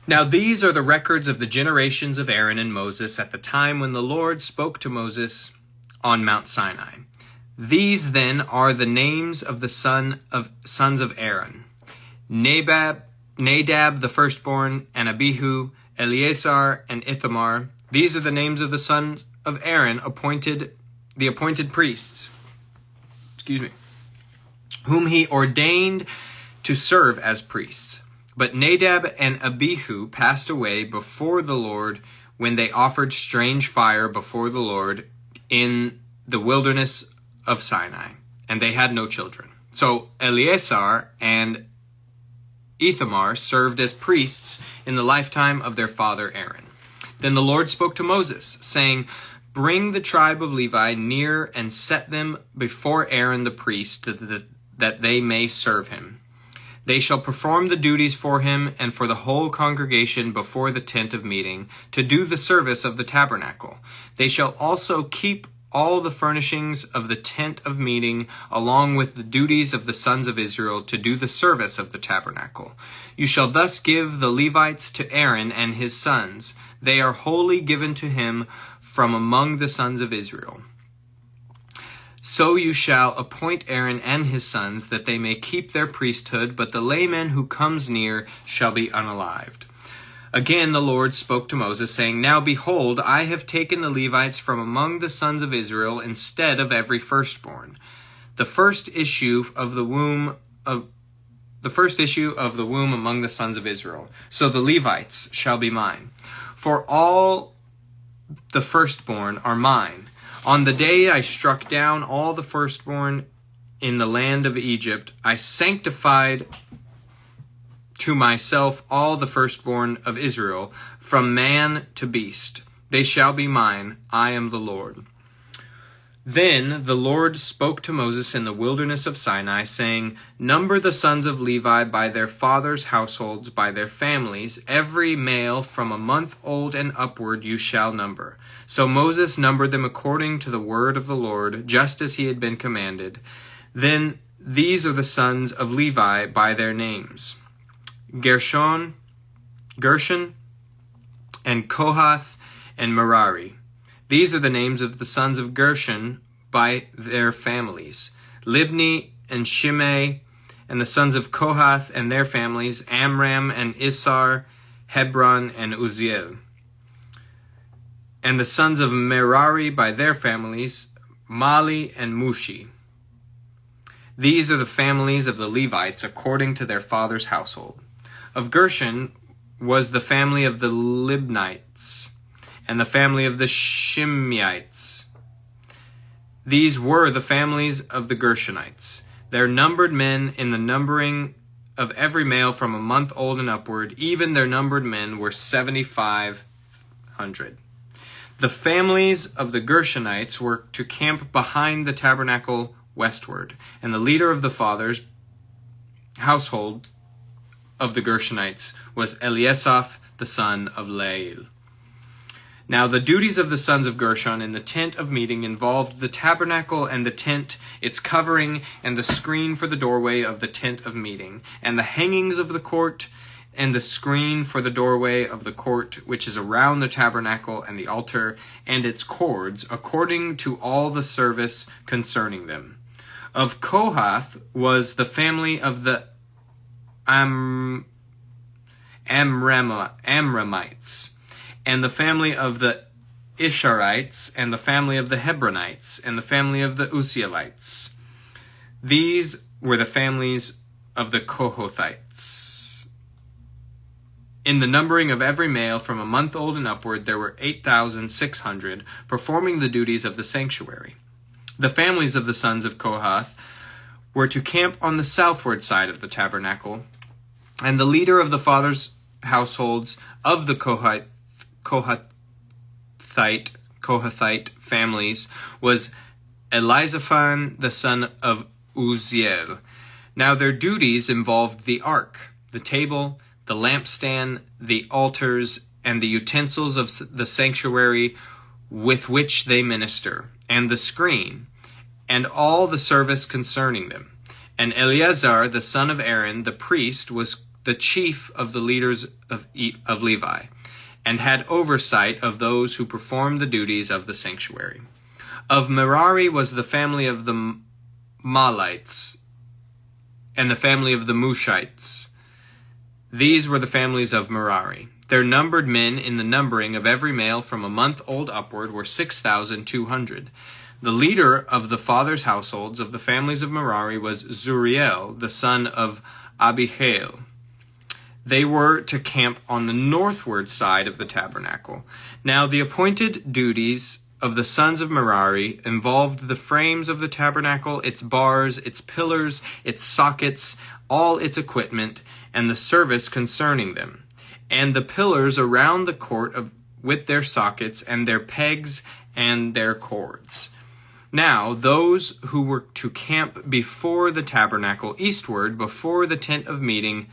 Now these are the records of the generations of Aaron and Moses at the time when the Lord spoke to Moses on Mount Sinai. These then are the names of the sons of Aaron: Nadab the firstborn, and Abihu, Eleazar, and Ithamar. These are the names of the sons of Aaron, the appointed priests. Whom he ordained to serve as priests. But Nadab and Abihu passed away before the Lord when they offered strange fire before the Lord in the wilderness of Sinai, and they had no children. So Eleazar and Ithamar served as priests in the lifetime of their father Aaron. Then the Lord spoke to Moses, saying, "Bring the tribe of Levi near and set them before Aaron the priest, that they may serve him. They shall perform the duties for him and for the whole congregation before the tent of meeting, to do the service of the tabernacle. They shall also keep all the furnishings of the tent of meeting, along with the duties of the sons of Israel, to do the service of the tabernacle. You shall thus give the Levites to Aaron and his sons. They are wholly given to him from among the sons of Israel. So you shall appoint Aaron and his sons, that they may keep their priesthood, but the layman who comes near shall be unalived." Again the Lord spoke to Moses, saying, "Now behold, I have taken the Levites from among the sons of Israel instead of every firstborn, the first issue of the womb among the sons of Israel. So the Levites shall be mine. For all the firstborn are mine. On the day I struck down all the firstborn in the land of Egypt, I sanctified to myself all the firstborn of Israel, from man to beast. They shall be mine. I am the Lord. Then the Lord spoke to Moses in the wilderness of Sinai, saying, Number the sons of Levi by their fathers' households, by their families, every male from a month old and upward you shall number. So Moses numbered them according to the word of the Lord, just as he had been commanded. Then these are the sons of Levi by their names: Gershon, and Kohath, and Merari. These are the names of the sons of Gershon by their families: Libni and Shimei, and the sons of Kohath and their families: Amram and Issar, Hebron and Uzziel. And the sons of Merari by their families: Mali and Mushi. These are the families of the Levites according to their father's household. Of Gershon was the family of the Libnites, and the family of the Shimeites. These were the families of the Gershonites. Their numbered men in the numbering of every male from a month old and upward, even their numbered men were 7,500. The families of the Gershonites were to camp behind the tabernacle westward, and the leader of the father's household of the Gershonites was Eliasaph, the son of Lael. Now the duties of the sons of Gershon in the tent of meeting involved the tabernacle and the tent, its covering, and the screen for the doorway of the tent of meeting, and the hangings of the court, and the screen for the doorway of the court, which is around the tabernacle and the altar, and its cords, according to all the service concerning them. Of Kohath was the family of the Amramites, and the family of the Isharites, and the family of the Hebronites, and the family of the Uzzielites. These were the families of the Kohathites. In the numbering of every male from a month old and upward, there were 8,600, performing the duties of the sanctuary. The families of the sons of Kohath were to camp on the southward side of the tabernacle, and the leader of the fathers' households of the Kohathite families was Elizaphan, the son of Uzziel. Now their duties involved the ark, the table, the lampstand, the altars, and the utensils of the sanctuary with which they minister, and the screen, and all the service concerning them. And Eleazar, the son of Aaron, the priest, was the chief of the leaders of Levi, and had oversight of those who performed the duties of the sanctuary. Of Merari was the family of the Malites, and the family of the Mushites. These were the families of Merari. Their numbered men in the numbering of every male from a month old upward were 6,200. The leader of the fathers' households of the families of Merari was Zuriel, the son of Abihail. They were to camp on the northward side of the tabernacle. Now the appointed duties of the sons of Merari involved the frames of the tabernacle, its bars, its pillars, its sockets, all its equipment, and the service concerning them, and the pillars around the court with their sockets and their pegs and their cords. Now those who were to camp before the tabernacle eastward, before the tent of meeting,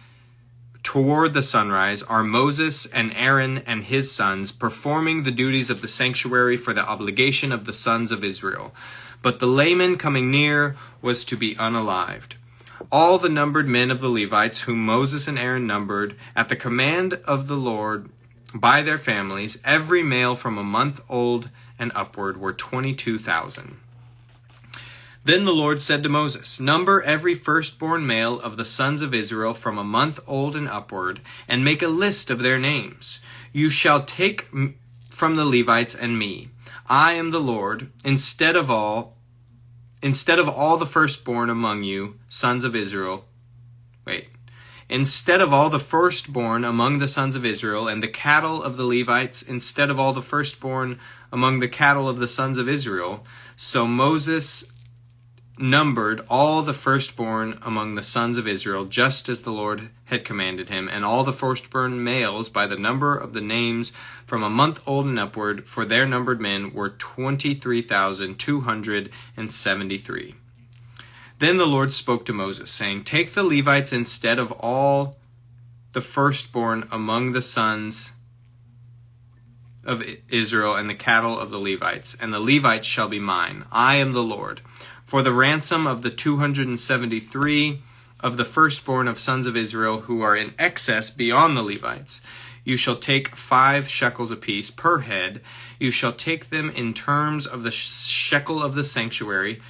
toward the sunrise, are Moses and Aaron and his sons, performing the duties of the sanctuary for the obligation of the sons of Israel. But the layman coming near was to be unalived. All the numbered men of the Levites, whom Moses and Aaron numbered, at the command of the Lord, by their families, every male from a month old and upward, were 22,000. Then the Lord said to Moses, Number every firstborn male of the sons of Israel from a month old and upward, and make a list of their names. You shall take from the Levites and me. I am the Lord, instead of all the firstborn among you, sons of Israel. Instead of all the firstborn among the sons of Israel, and the cattle of the Levites, instead of all the firstborn among the cattle of the sons of Israel. So Moses numbered all the firstborn among the sons of Israel, just as the Lord had commanded him, and all the firstborn males by the number of the names from a month old and upward, for their numbered men were 23,273. Then the Lord spoke to Moses, saying, Take the Levites instead of all the firstborn among the sons of Israel and the cattle of the Levites, and the Levites shall be mine. I am the Lord. For the ransom of the 273 of the firstborn of sons of Israel who are in excess beyond the Levites, you shall take 5 shekels apiece per head. You shall take them in terms of the shekel of the sanctuary.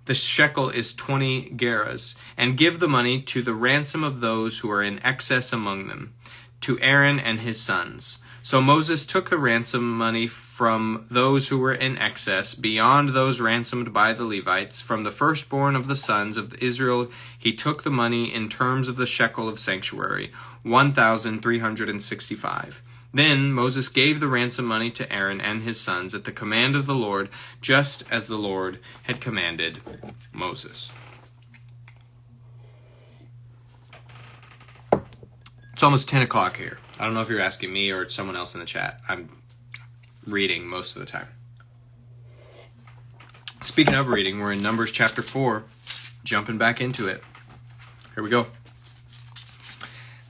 The shekel is 20 gerahs, and give the money to the ransom of those who are in excess among them, to Aaron and his sons. So Moses took the ransom money from those who were in excess, beyond those ransomed by the Levites. From the firstborn of the sons of Israel he took the money in terms of the shekel of sanctuary, 1,365. Then Moses gave the ransom money to Aaron and his sons at the command of the Lord, just as the Lord had commanded Moses. It's almost 10 o'clock here. I don't know if you're asking me or someone else in the chat. I'm reading most of the time. Speaking of reading, we're in Numbers chapter 4, jumping back into it. Here we go.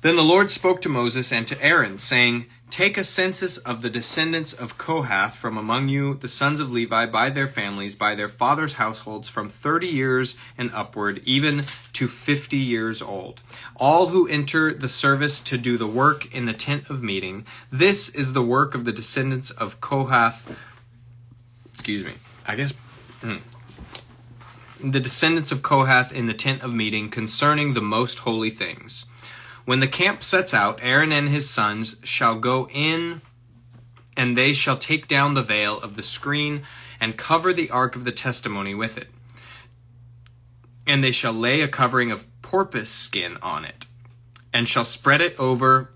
Then the Lord spoke to Moses and to Aaron, saying, Take a census of the descendants of Kohath from among you, the sons of Levi, by their families, by their fathers' households, from 30 years and upward, even to 50 years old. All who enter the service to do the work in the tent of meeting. This is the work of the descendants of Kohath. The descendants of Kohath in the tent of meeting concerning the most holy things. When the camp sets out, Aaron and his sons shall go in, and they shall take down the veil of the screen and cover the ark of the testimony with it. And they shall lay a covering of porpoise skin on it, and shall spread over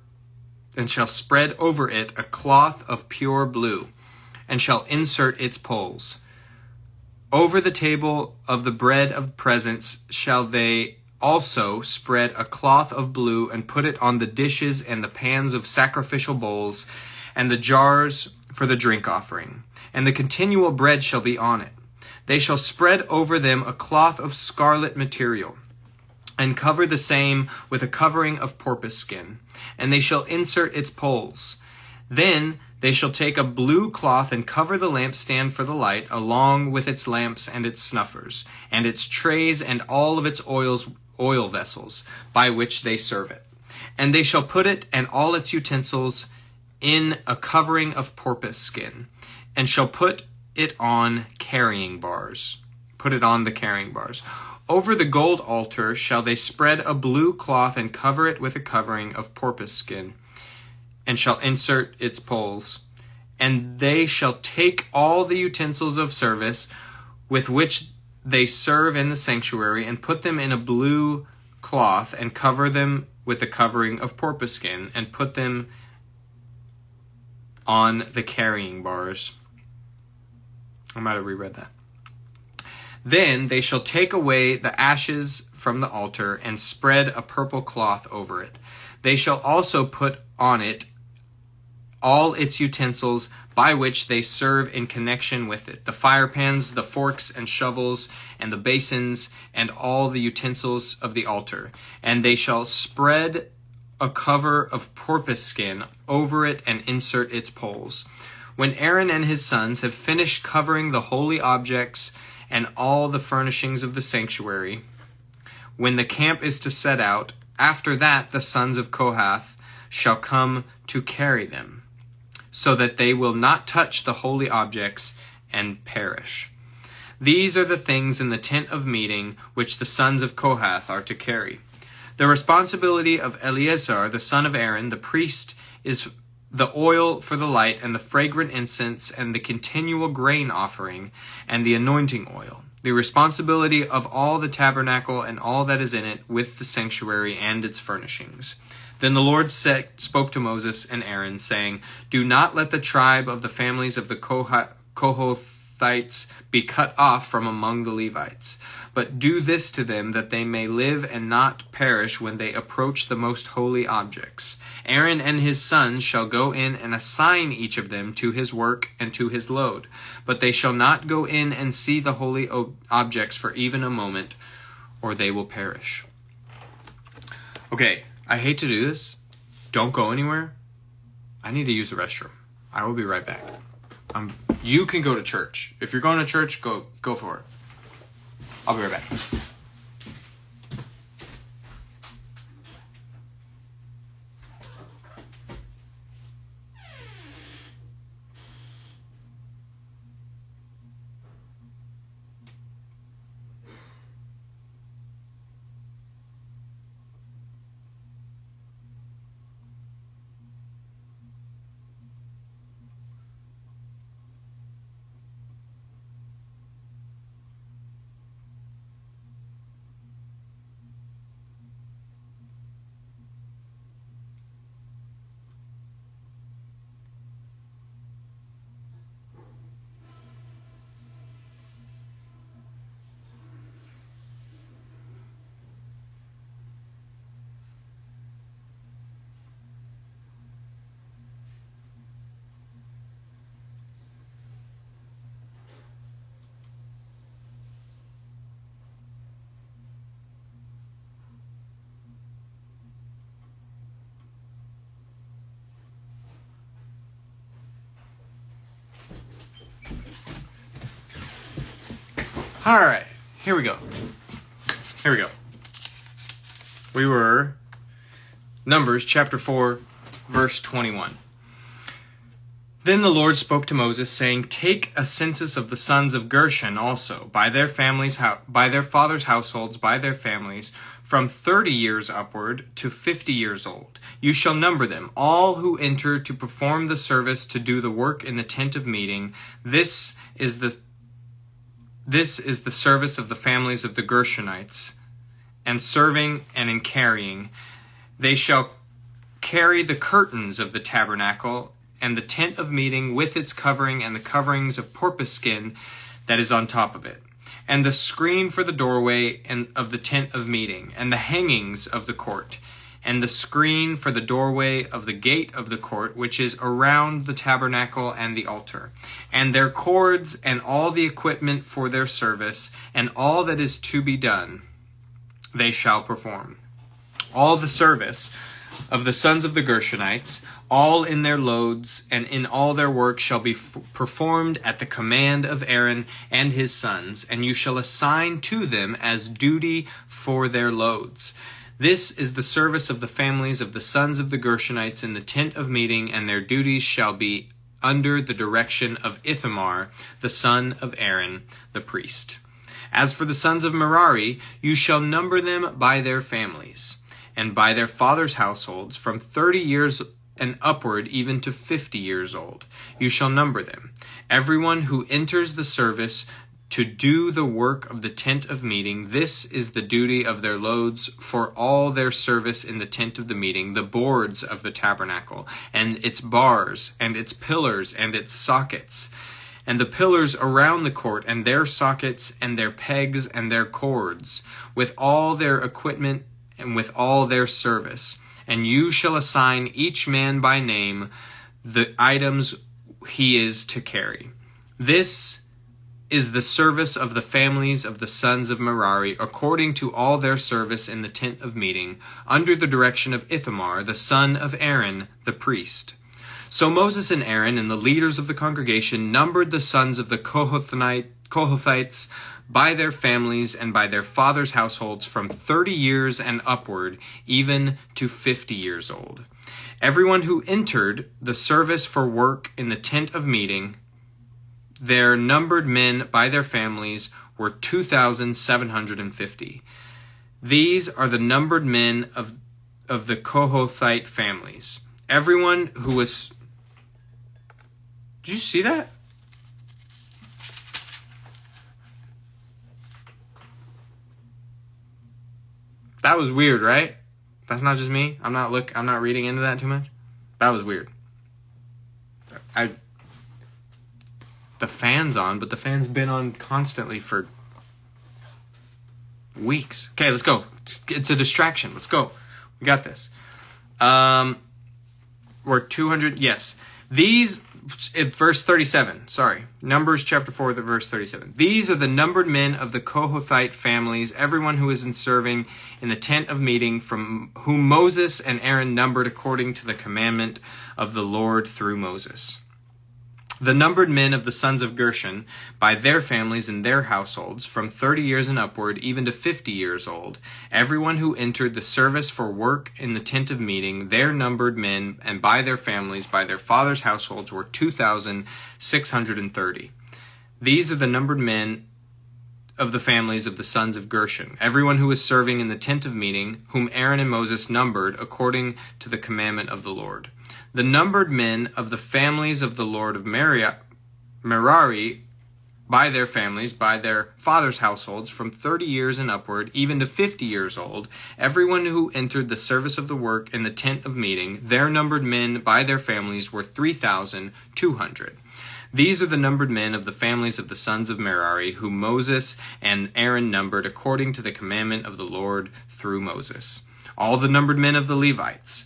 it a cloth of pure blue, and shall insert its poles. Over the table of the bread of presence shall they also spread a cloth of blue, and put it on the dishes and the pans of sacrificial bowls, and the jars for the drink offering. And the continual bread shall be on it. They shall spread over them a cloth of scarlet material, and cover the same with a covering of porpoise skin, and they shall insert its poles. Then they shall take a blue cloth and cover the lampstand for the light, along with its lamps and its snuffers, and its trays and all of its oil vessels, by which they serve it. And they shall put it and all its utensils in a covering of porpoise skin, and shall put it on the carrying bars. Over the gold altar shall they spread a blue cloth and cover it with a covering of porpoise skin, and shall insert its poles. And they shall take all the utensils of service with which they serve in the sanctuary, and put them in a blue cloth, and cover them with a covering of porpoise skin, and put them on the carrying bars. I might have reread that. Then they shall take away the ashes from the altar, and spread a purple cloth over it. They shall also put on it all its utensils by which they serve in connection with it, the fire pans, the forks and shovels, and the basins, and all the utensils of the altar. And they shall spread a cover of porpoise skin over it, and insert its poles. When Aaron and his sons have finished covering the holy objects and all the furnishings of the sanctuary, when the camp is to set out, after that the sons of Kohath shall come to carry them, so that they will not touch the holy objects and perish. These are the things in the tent of meeting which the sons of Kohath are to carry. The responsibility of Eleazar, the son of Aaron, the priest, is the oil for the light, and the fragrant incense, and the continual grain offering, and the anointing oil. The responsibility of all the tabernacle and all that is in it, with the sanctuary and its furnishings. Then the Lord spoke to Moses and Aaron, saying, Do not let the tribe of the families of the Kohathites be cut off from among the Levites, But do this to them, that they may live and not perish when they approach the most holy objects. Aaron and his sons shall go in and assign each of them to his work and to his load. But they shall not go in and see the holy objects for even a moment, or they will perish. Okay, I hate to do this. Don't go anywhere. I need to use the restroom. I will be right back. You can go to church. If you're going to church, go for it. I'll be right back. All right, here we go. We were Numbers chapter 4, verse 21. Then the Lord spoke to Moses, saying, Take a census of the sons of Gershon also, by their families, by their fathers' households, by their families, from 30 years upward to 50 years old. You shall number them, all who enter to perform the service to do the work in the tent of meeting. This is the service of the families of the Gershonites, and serving and in carrying. They shall carry the curtains of the tabernacle, and the tent of meeting with its covering, and the coverings of porpoise skin that is on top of it, and the screen for the doorway and of the tent of meeting, and the hangings of the court, and the screen for the doorway of the gate of the court, which is around the tabernacle and the altar, and their cords, and all the equipment for their service, and all that is to be done, they shall perform. All the service of the sons of the Gershonites, all in their loads, and in all their work shall be performed at the command of Aaron and his sons, and you shall assign to them as duty for their loads. This is the service of the families of the sons of the Gershonites in the tent of meeting, and their duties shall be under the direction of Ithamar, the son of Aaron, the priest. As for the sons of Merari, you shall number them by their families, and by their fathers' households, from 30 years and upward even to 50 years old. You shall number them. Everyone who enters the service to do the work of the tent of meeting, this is the duty of their loads for all their service in the tent of the meeting, the boards of the tabernacle, and its bars, and its pillars, and its sockets, and the pillars around the court, and their sockets, and their pegs, and their cords, with all their equipment, and with all their service. And you shall assign each man by name the items he is to carry. This is the service of the families of the sons of Merari, according to all their service in the tent of meeting, under the direction of Ithamar, the son of Aaron, the priest. So Moses and Aaron and the leaders of the congregation numbered the sons of the Kohathites by their families and by their fathers' households, from 30 years and upward, even to 50 years old. Everyone who entered the service for work in the tent of meeting, their numbered men by their families were 2,750. These are the numbered men of the Kohathite families. Everyone who was... Did you see that? That was weird, right? That's not just me. I'm not reading into that too much. That was weird. The fan's on, but the fan's been on constantly for Weeks. Okay, let's go. It's a distraction. Let's go. We got this. We're 200. Yes. These, verse 37. Sorry. Numbers chapter 4, verse 37. These are the numbered men of the Kohathite families, everyone who is in serving in the tent of meeting, from whom Moses and Aaron numbered according to the commandment of the Lord through Moses. The numbered men of the sons of Gershon, by their families and their households, from 30 years and upward, even to 50 years old, everyone who entered the service for work in the tent of meeting, their numbered men, and by their families, by their fathers' households, were 2,630. These are the numbered men of the families of the sons of Gershon, everyone who was serving in the tent of meeting, whom Aaron and Moses numbered according to the commandment of the Lord. The numbered men of the families of the Lord of Merari, by their families, by their fathers' households, from 30 years and upward, even to 50 years old, everyone who entered the service of the work in the tent of meeting, their numbered men by their families were 3,200. These are the numbered men of the families of the sons of Merari, whom Moses and Aaron numbered according to the commandment of the Lord through Moses. All the numbered men of the Levites,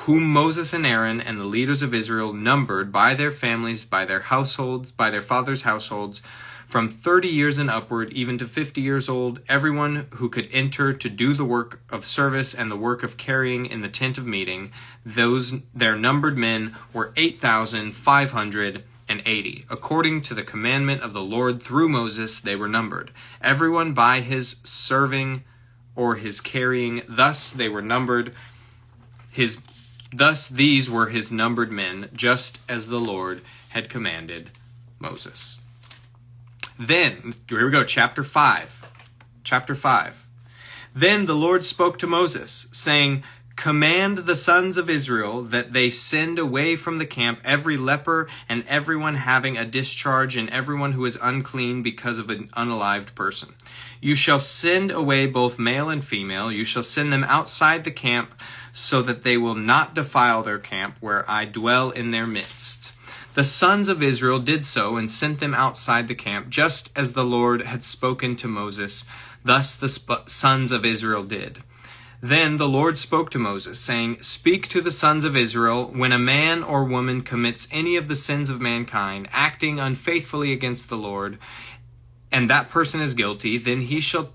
whom Moses and Aaron and the leaders of Israel numbered by their families, by their households, by their fathers' households, from 30 years and upward, even to 50 years old, everyone who could enter to do the work of service and the work of carrying in the tent of meeting, their numbered men were 8,580. According to the commandment of the Lord through Moses, they were numbered, everyone by his serving or his carrying. Thus they were numbered. Thus these were his numbered men, just as the Lord had commanded Moses. Then, here we go, chapter 5. Chapter 5. Then the Lord spoke to Moses, saying, Command the sons of Israel that they send away from the camp every leper and everyone having a discharge and everyone who is unclean because of an unalived person. You shall send away both male and female. You shall send them outside the camp so that they will not defile their camp where I dwell in their midst. The sons of Israel did so and sent them outside the camp, just as the Lord had spoken to Moses. Thus the sons of Israel did. Then the Lord spoke to Moses, saying, Speak to the sons of Israel, when a man or woman commits any of the sins of mankind, acting unfaithfully against the Lord, and that person is guilty, then he shall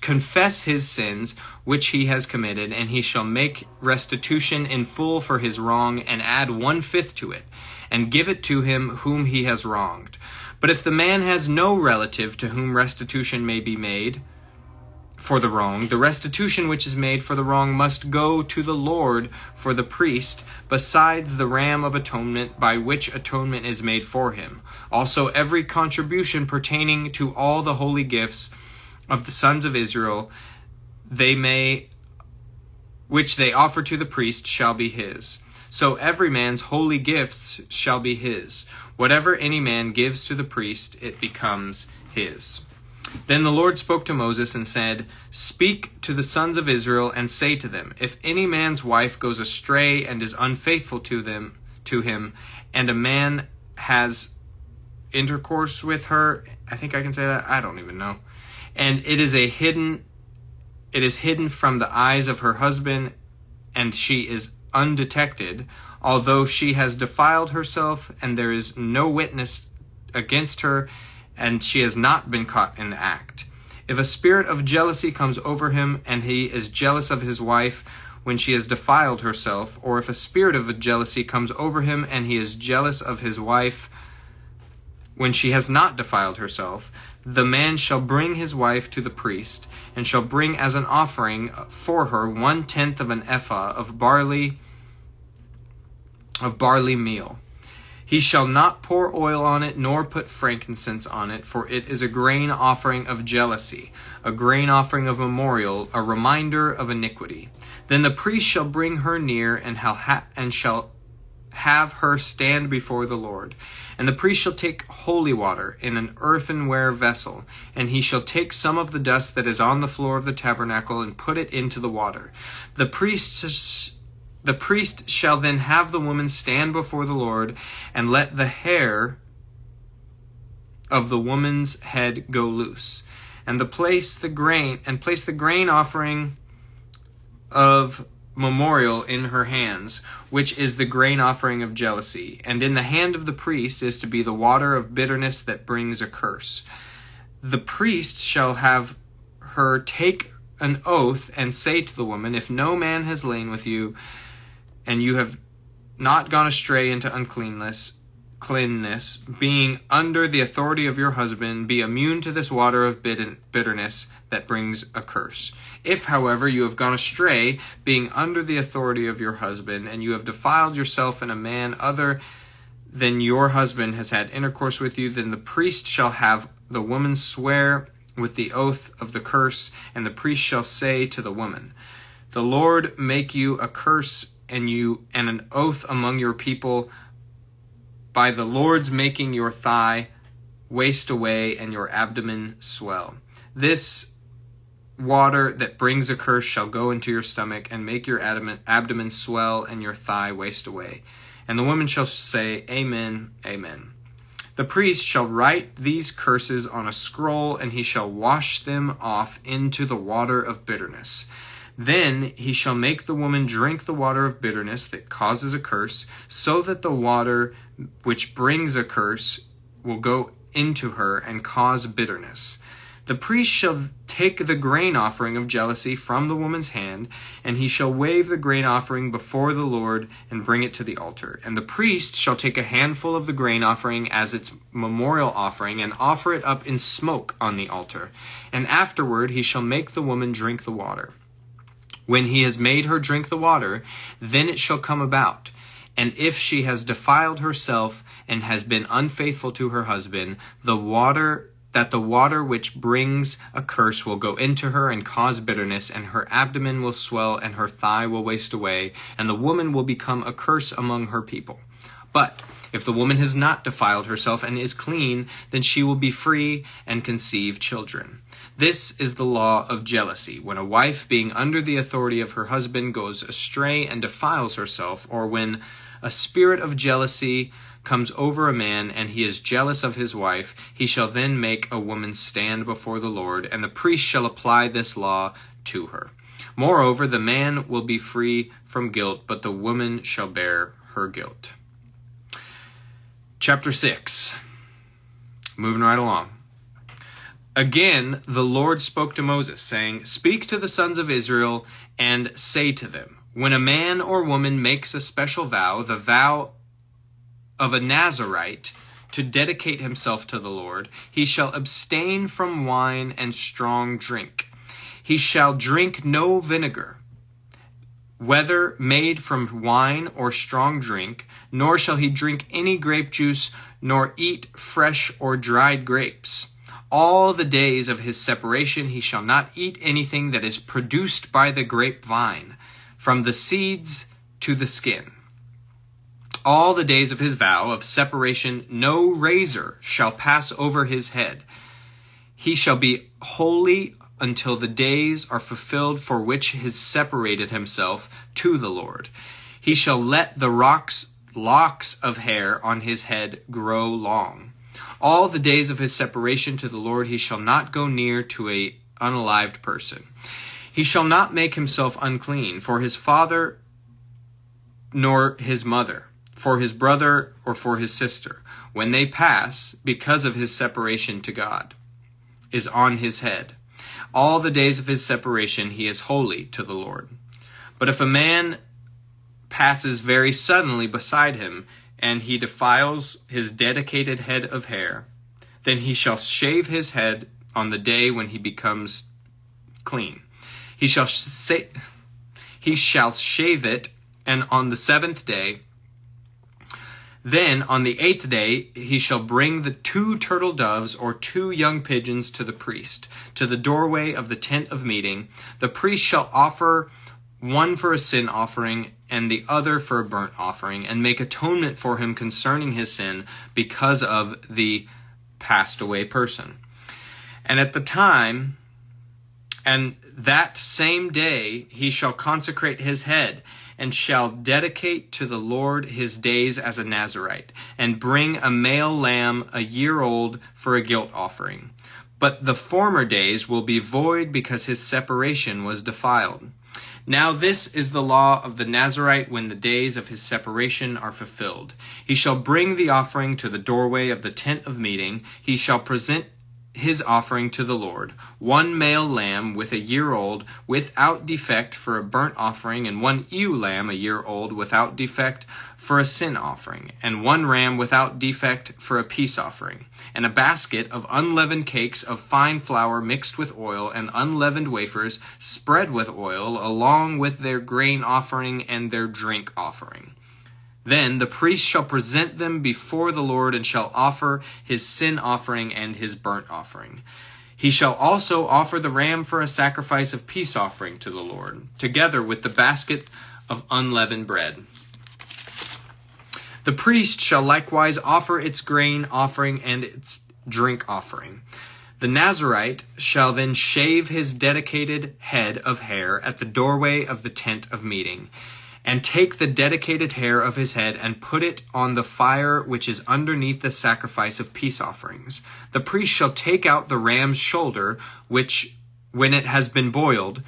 confess his sins which he has committed, and he shall make restitution in full for his wrong, and add 1/5 to it, and give it to him whom he has wronged. But if the man has no relative to whom restitution may be made for the wrong, the restitution which is made for the wrong must go to the Lord for the priest, besides the ram of atonement by which atonement is made for him. Also every contribution pertaining to all the holy gifts of the sons of Israel, which they offer to the priest, shall be his. So every man's holy gifts shall be his. Whatever any man gives to the priest, it becomes his. Then the Lord spoke to Moses and said, Speak to the sons of Israel and say to them, If any man's wife goes astray and is unfaithful to him, and a man has intercourse with her, I think I can say that, I don't even know, and it is hidden from the eyes of her husband, and she is undetected, although she has defiled herself, and there is no witness against her, and she has not been caught in the act. If a spirit of jealousy comes over him, and he is jealous of his wife when she has defiled herself, or if a spirit of jealousy comes over him, and he is jealous of his wife when she has not defiled herself, the man shall bring his wife to the priest, and shall bring as an offering for her 1/10 of an ephah of barley meal. He shall not pour oil on it, nor put frankincense on it, for it is a grain offering of jealousy, a grain offering of memorial, a reminder of iniquity. Then the priest shall bring her near, and shall have her stand before the Lord. And the priest shall take holy water in an earthenware vessel, and he shall take some of the dust that is on the floor of the tabernacle and put it into the water. The priest shall then have the woman stand before the Lord, and let the hair of the woman's head go loose. and place the grain offering of memorial in her hands, which is the grain offering of jealousy. And in the hand of the priest is to be the water of bitterness that brings a curse. The priest shall have her take an oath and say to the woman, if no man has lain with you, and you have not gone astray into uncleanness, being under the authority of your husband, be immune to this water of bitterness that brings a curse. If, however, you have gone astray, being under the authority of your husband, and you have defiled yourself, and a man other than your husband has had intercourse with you, then the priest shall have the woman swear with the oath of the curse, and the priest shall say to the woman, the Lord make you a curse and an oath among your people, by the Lord's making your thigh waste away and your abdomen swell. This water that brings a curse shall go into your stomach and make your abdomen swell and your thigh waste away. And the woman shall say, Amen, Amen. The priest shall write these curses on a scroll, and he shall wash them off into the water of bitterness. Then he shall make the woman drink the water of bitterness that causes a curse, so that the water which brings a curse will go into her and cause bitterness. The priest shall take the grain offering of jealousy from the woman's hand, and he shall wave the grain offering before the Lord and bring it to the altar. And the priest shall take a handful of the grain offering as its memorial offering and offer it up in smoke on the altar. And afterward he shall make the woman drink the water. When he has made her drink the water, then it shall come about. And if she has defiled herself and has been unfaithful to her husband, the water which brings a curse will go into her and cause bitterness, and her abdomen will swell and her thigh will waste away, and the woman will become a curse among her people. But if the woman has not defiled herself and is clean, then she will be free and conceive children. This is the law of jealousy. When a wife, being under the authority of her husband, goes astray and defiles herself, or when a spirit of jealousy comes over a man and he is jealous of his wife, he shall then make a woman stand before the Lord, and the priest shall apply this law to her. Moreover, the man will be free from guilt, but the woman shall bear her guilt. Chapter 6. Moving right along. Again, the Lord spoke to Moses, saying, Speak to the sons of Israel and say to them, when a man or woman makes a special vow, the vow of a Nazirite, to dedicate himself to the Lord, he shall abstain from wine and strong drink. He shall drink no vinegar, whether made from wine or strong drink, nor shall he drink any grape juice, nor eat fresh or dried grapes. All the days of his separation he shall not eat anything that is produced by the grapevine, from the seeds to the skin. All the days of his vow of separation no razor shall pass over his head. He shall be holy until the days are fulfilled for which he separated himself to the Lord. He shall let the locks of hair on his head grow long. All the days of his separation to the Lord he shall not go near to an unalived person. He shall not make himself unclean for his father nor his mother, for his brother or for his sister, when they pass, because of his separation to God, is on his head. All the days of his separation he is holy to the Lord. But if a man passes very suddenly beside him, and he defiles his dedicated head of hair, then he shall shave his head on the day when he becomes clean. He shall shave it, and on the 7th day, then on the 8th day he shall bring the 2 turtle doves or 2 young pigeons to the priest, to the doorway of the tent of meeting. The priest shall offer one for a sin offering and the other for a burnt offering, and make atonement for him concerning his sin because of the passed away person. And that same day he shall consecrate his head, and shall dedicate to the Lord his days as a Nazirite, and bring a male lamb a year old for a guilt offering. but the former days will be void because his separation was defiled. Now this is the law of the Nazirite when the days of his separation are fulfilled. He shall bring the offering to the doorway of the tent of meeting. He shall present his offering to the Lord, 1 male lamb with a year old without defect for a burnt offering, and 1 ewe lamb a year old without defect for a sin offering, and 1 ram without defect for a peace offering, and a basket of unleavened cakes of fine flour mixed with oil, and unleavened wafers spread with oil, along with their grain offering and their drink offering. Then the priest shall present them before the Lord, and shall offer his sin offering and his burnt offering. He shall also offer the ram for a sacrifice of peace offering to the Lord, together with the basket of unleavened bread. The priest shall likewise offer its grain offering and its drink offering. The Nazirite shall then shave his dedicated head of hair at the doorway of the tent of meeting, and take the dedicated hair of his head and put it on the fire which is underneath the sacrifice of peace offerings. The priest shall take out the ram's shoulder, which, when it has been boiled,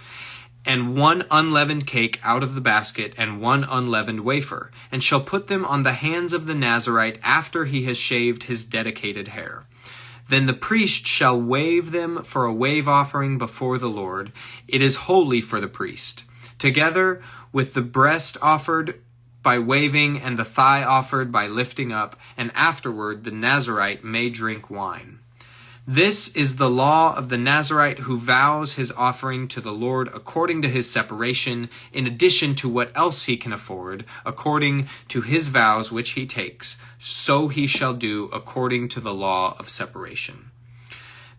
and 1 unleavened cake out of the basket, and 1 unleavened wafer, and shall put them on the hands of the Nazirite after he has shaved his dedicated hair. Then the priest shall wave them for a wave offering before the Lord. It is holy for the priest. Together with the breast offered by waving and the thigh offered by lifting up, and afterward the Nazirite may drink wine. This is the law of the Nazirite who vows his offering to the Lord according to his separation, in addition to what else he can afford, according to his vows which he takes. So he shall do according to the law of separation.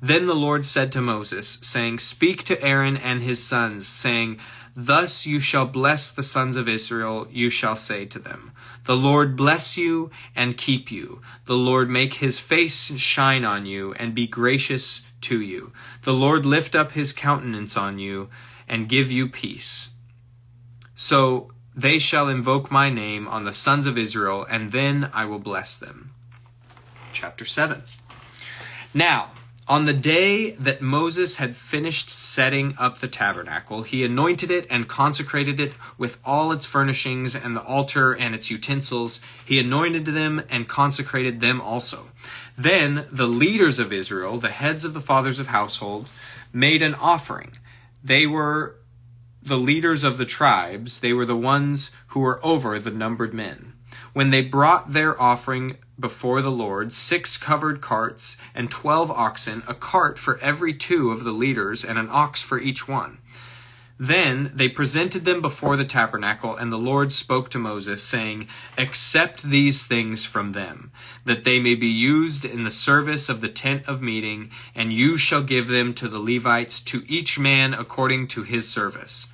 Then the Lord said to Moses, saying, Speak to Aaron and his sons, saying, Thus you shall bless the sons of Israel. You shall say to them, The Lord bless you and keep you. The Lord make his face shine on you and be gracious to you. The Lord lift up his countenance on you and give you peace. So they shall invoke my name on the sons of Israel, and then I will bless them. Chapter 7. Now, on the day that Moses had finished setting up the tabernacle, he anointed it and consecrated it with all its furnishings and the altar and its utensils. He anointed them and consecrated them also. Then the leaders of Israel, the heads of the fathers of household, made an offering. They were the leaders of the tribes. They were the ones who were over the numbered men. When they brought their offering before the Lord, 6 covered carts and 12 oxen, a cart for every 2 of the leaders, and an ox for each one. Then they presented them before the tabernacle, and the Lord spoke to Moses, saying, Accept these things from them, that they may be used in the service of the tent of meeting, and you shall give them to the Levites, to each man according to his service.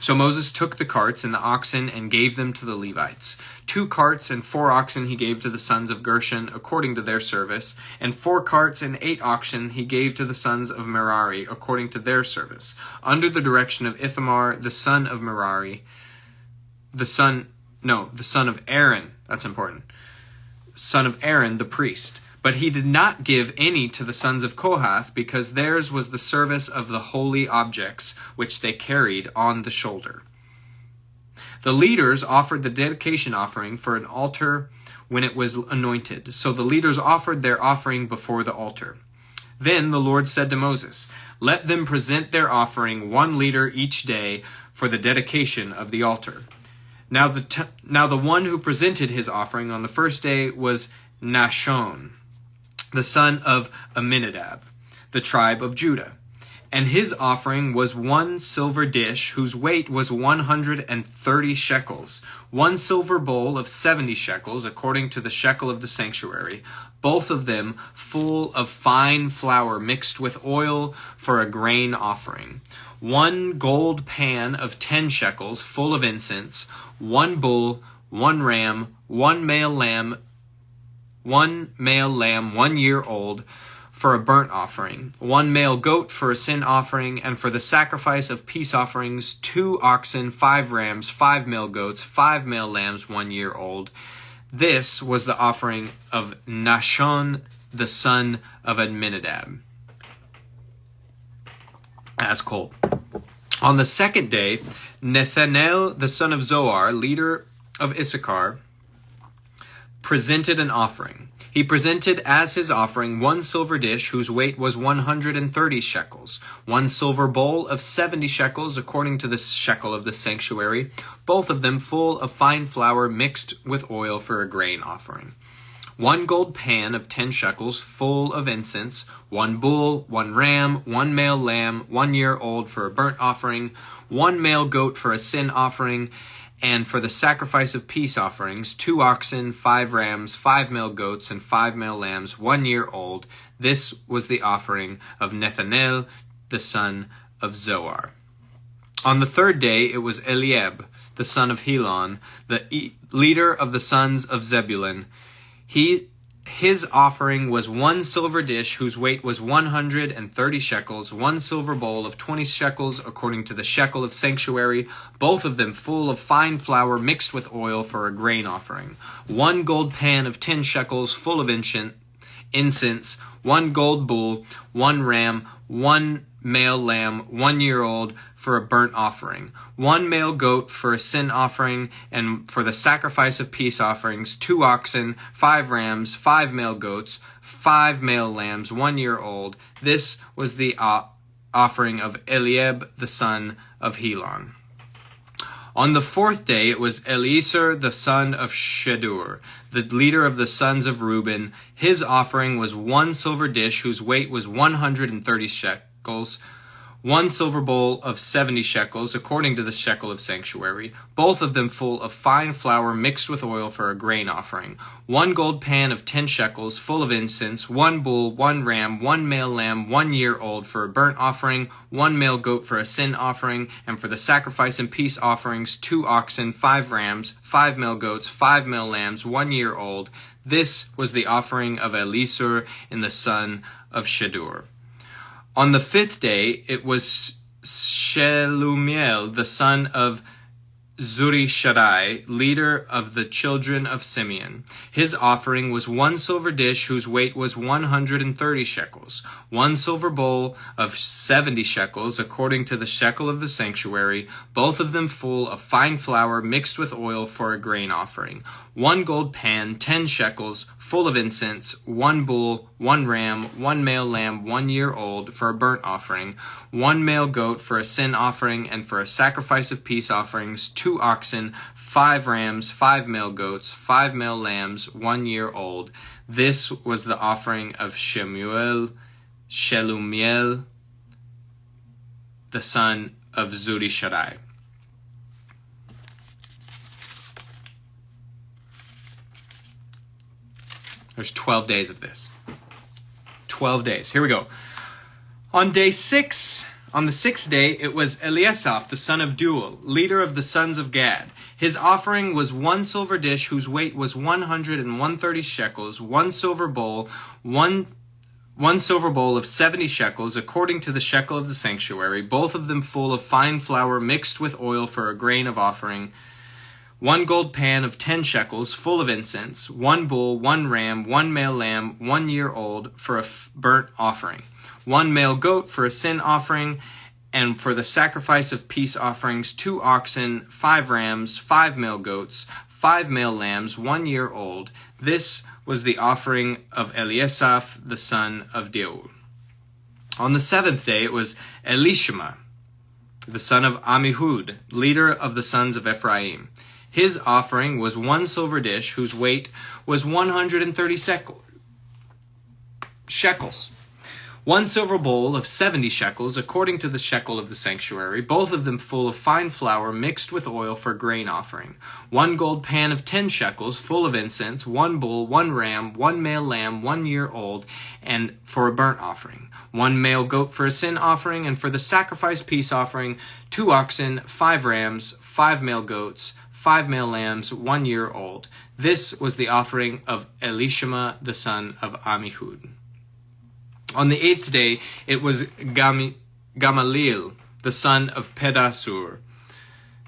So Moses took the carts and the oxen and gave them to the Levites. 2 carts and 4 oxen he gave to the sons of Gershon according to their service, and 4 carts and 8 oxen he gave to the sons of Merari according to their service, under the direction of Ithamar, the son of Merari, the son of Aaron, that's important, son of Aaron the priest. But he did not give any to the sons of Kohath, because theirs was the service of the holy objects, which they carried on the shoulder. The leaders offered the dedication offering for an altar when it was anointed. So the leaders offered their offering before the altar. Then the Lord said to Moses, Let them present their offering 1 liter each day for the dedication of the altar. Now the one who presented his offering on the first day was Nahshon, the son of Amminadab, the tribe of Judah. And his offering was 1 silver dish, whose weight was 130 shekels, 1 silver bowl of 70 shekels, according to the shekel of the sanctuary, both of them full of fine flour mixed with oil for a grain offering, 1 gold pan of 10 shekels, full of incense, 1 bull, 1 ram, 1 male lamb, 1 year old, for a burnt offering, 1 male goat for a sin offering, and for the sacrifice of peace offerings, 2 oxen, 5 rams, 5 male goats, 5 male lambs 1 year old. This was the offering of Nahshon, the son of Amminadab. That's cold. On the second day, Nethanel, the son of Zoar, leader of Issachar, presented an offering. He presented as his offering 1 silver dish whose weight was 130 shekels, 1 silver bowl of 70 shekels according to the shekel of the sanctuary, both of them full of fine flour mixed with oil for a grain offering. 1 gold pan of 10 shekels full of incense, 1 bull, 1 ram, 1 male lamb, 1 year old for a burnt offering, 1 male goat for a sin offering, and for the sacrifice of peace offerings, 2 oxen, 5 rams, 5 male goats, and 5 male lambs, 1 year old. This was the offering of Nethanel, the son of Zoar. On the third day it was Eliab, the son of Helon, the leader of the sons of Zebulun. His offering was 1 silver dish whose weight was 130 shekels, 1 silver bowl of 20 shekels according to the shekel of sanctuary, both of them full of fine flour mixed with oil for a grain offering. 1 gold pan of 10 shekels full of incense, 1 gold bull, 1 ram, 1 male lamb, 1 year old for a burnt offering, 1 male goat for a sin offering, and for the sacrifice of peace offerings, 2 oxen, 5 rams, 5 male goats, 5 male lambs, 1 year old. This was the offering of Eliab, the son of Helon. On the fourth day it was Eliezer, the son of Shedur, the leader of the sons of Reuben. His offering was 1 silver dish whose weight was 130 shekels, 1 silver bowl of 70 shekels, according to the shekel of sanctuary, both of them full of fine flour mixed with oil for a grain offering. 1 gold pan of 10 shekels, full of incense, 1 bull, 1 ram, 1 male lamb, 1 year old for a burnt offering, 1 male goat for a sin offering, and for the sacrifice and peace offerings, 2 oxen, 5 rams, 5 male goats, 5 male lambs, 1 year old. This was the offering of Eliezer in the son of Shedur. On the 5th day, it was Shelumiel, the son of Zurishaddai, leader of the children of Simeon. His offering was 1 silver dish whose weight was 130 shekels, 1 silver bowl of 70 shekels, according to the shekel of the sanctuary, both of them full of fine flour mixed with oil for a grain offering. 1 gold pan, 10 shekels, full of incense, 1 bull, 1 ram, 1 male lamb, 1 year old for a burnt offering, 1 male goat for a sin offering, and for a sacrifice of peace offerings, 2 oxen, 5 rams, 5 male goats, 5 male lambs, 1 year old. This was the offering of Shelumiel, the son of Zurishaddai. There's 12 days of this. 12 days. Here we go. On the 6th day, it was Eliasaph, the son of Deuel, leader of the sons of Gad. His offering was 1 silver dish whose weight was 130 shekels, 1 silver bowl, 1 silver bowl of 70 shekels, according to the shekel of the sanctuary, both of them full of fine flour mixed with oil for a grain of offering. 1 gold pan of 10 shekels, full of incense, 1 bull, 1 ram, 1 male lamb, 1 year old for a burnt offering, 1 male goat for a sin offering, and for the sacrifice of peace offerings, 2 oxen, 5 rams, 5 male goats, 5 male lambs, 1 year old. This was the offering of Eliasaph, the son of Deuel. On the 7th day it was Elishama, the son of Ammihud, leader of the sons of Ephraim. His offering was 1 silver dish whose weight was 130 shekels. 1 silver bowl of 70 shekels, according to the shekel of the sanctuary, both of them full of fine flour mixed with oil for grain offering. 1 gold pan of 10 shekels, full of incense, 1 bull, 1 ram, 1 male lamb, 1 year old, and for a burnt offering. 1 male goat for a sin offering, and for the sacrifice peace offering, 2 oxen, 5 rams, 5 male goats, 5 male lambs, 1 year old. This was the offering of Elishama, the son of Ammihud. On the 8th day, it was Gamaliel, the son of Pedasur,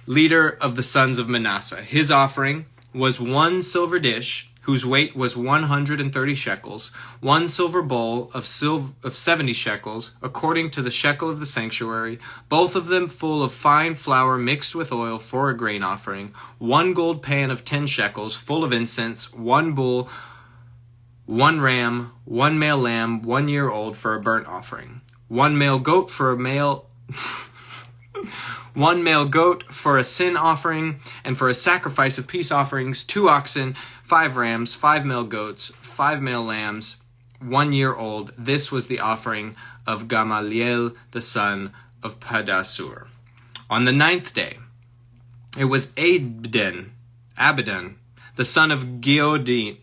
leader of the sons of Manasseh. His offering was 1 silver dish whose weight was 130 shekels, 1 silver bowl of 70 shekels, according to the shekel of the sanctuary, both of them full of fine flour mixed with oil for a grain offering, 1 gold pan of 10 shekels, full of incense, 1 bull, 1 ram, 1 male lamb, 1 year old for a burnt offering, 1 male goat for a male... 1 male goat for a sin offering, and for a sacrifice of peace offerings, 2 oxen, 5 rams, 5 male goats, 5 male lambs, 1 year old. This was the offering of Gamaliel, the son of Pedasur. On the 9th day, it was Abidan, the son of Gideoni,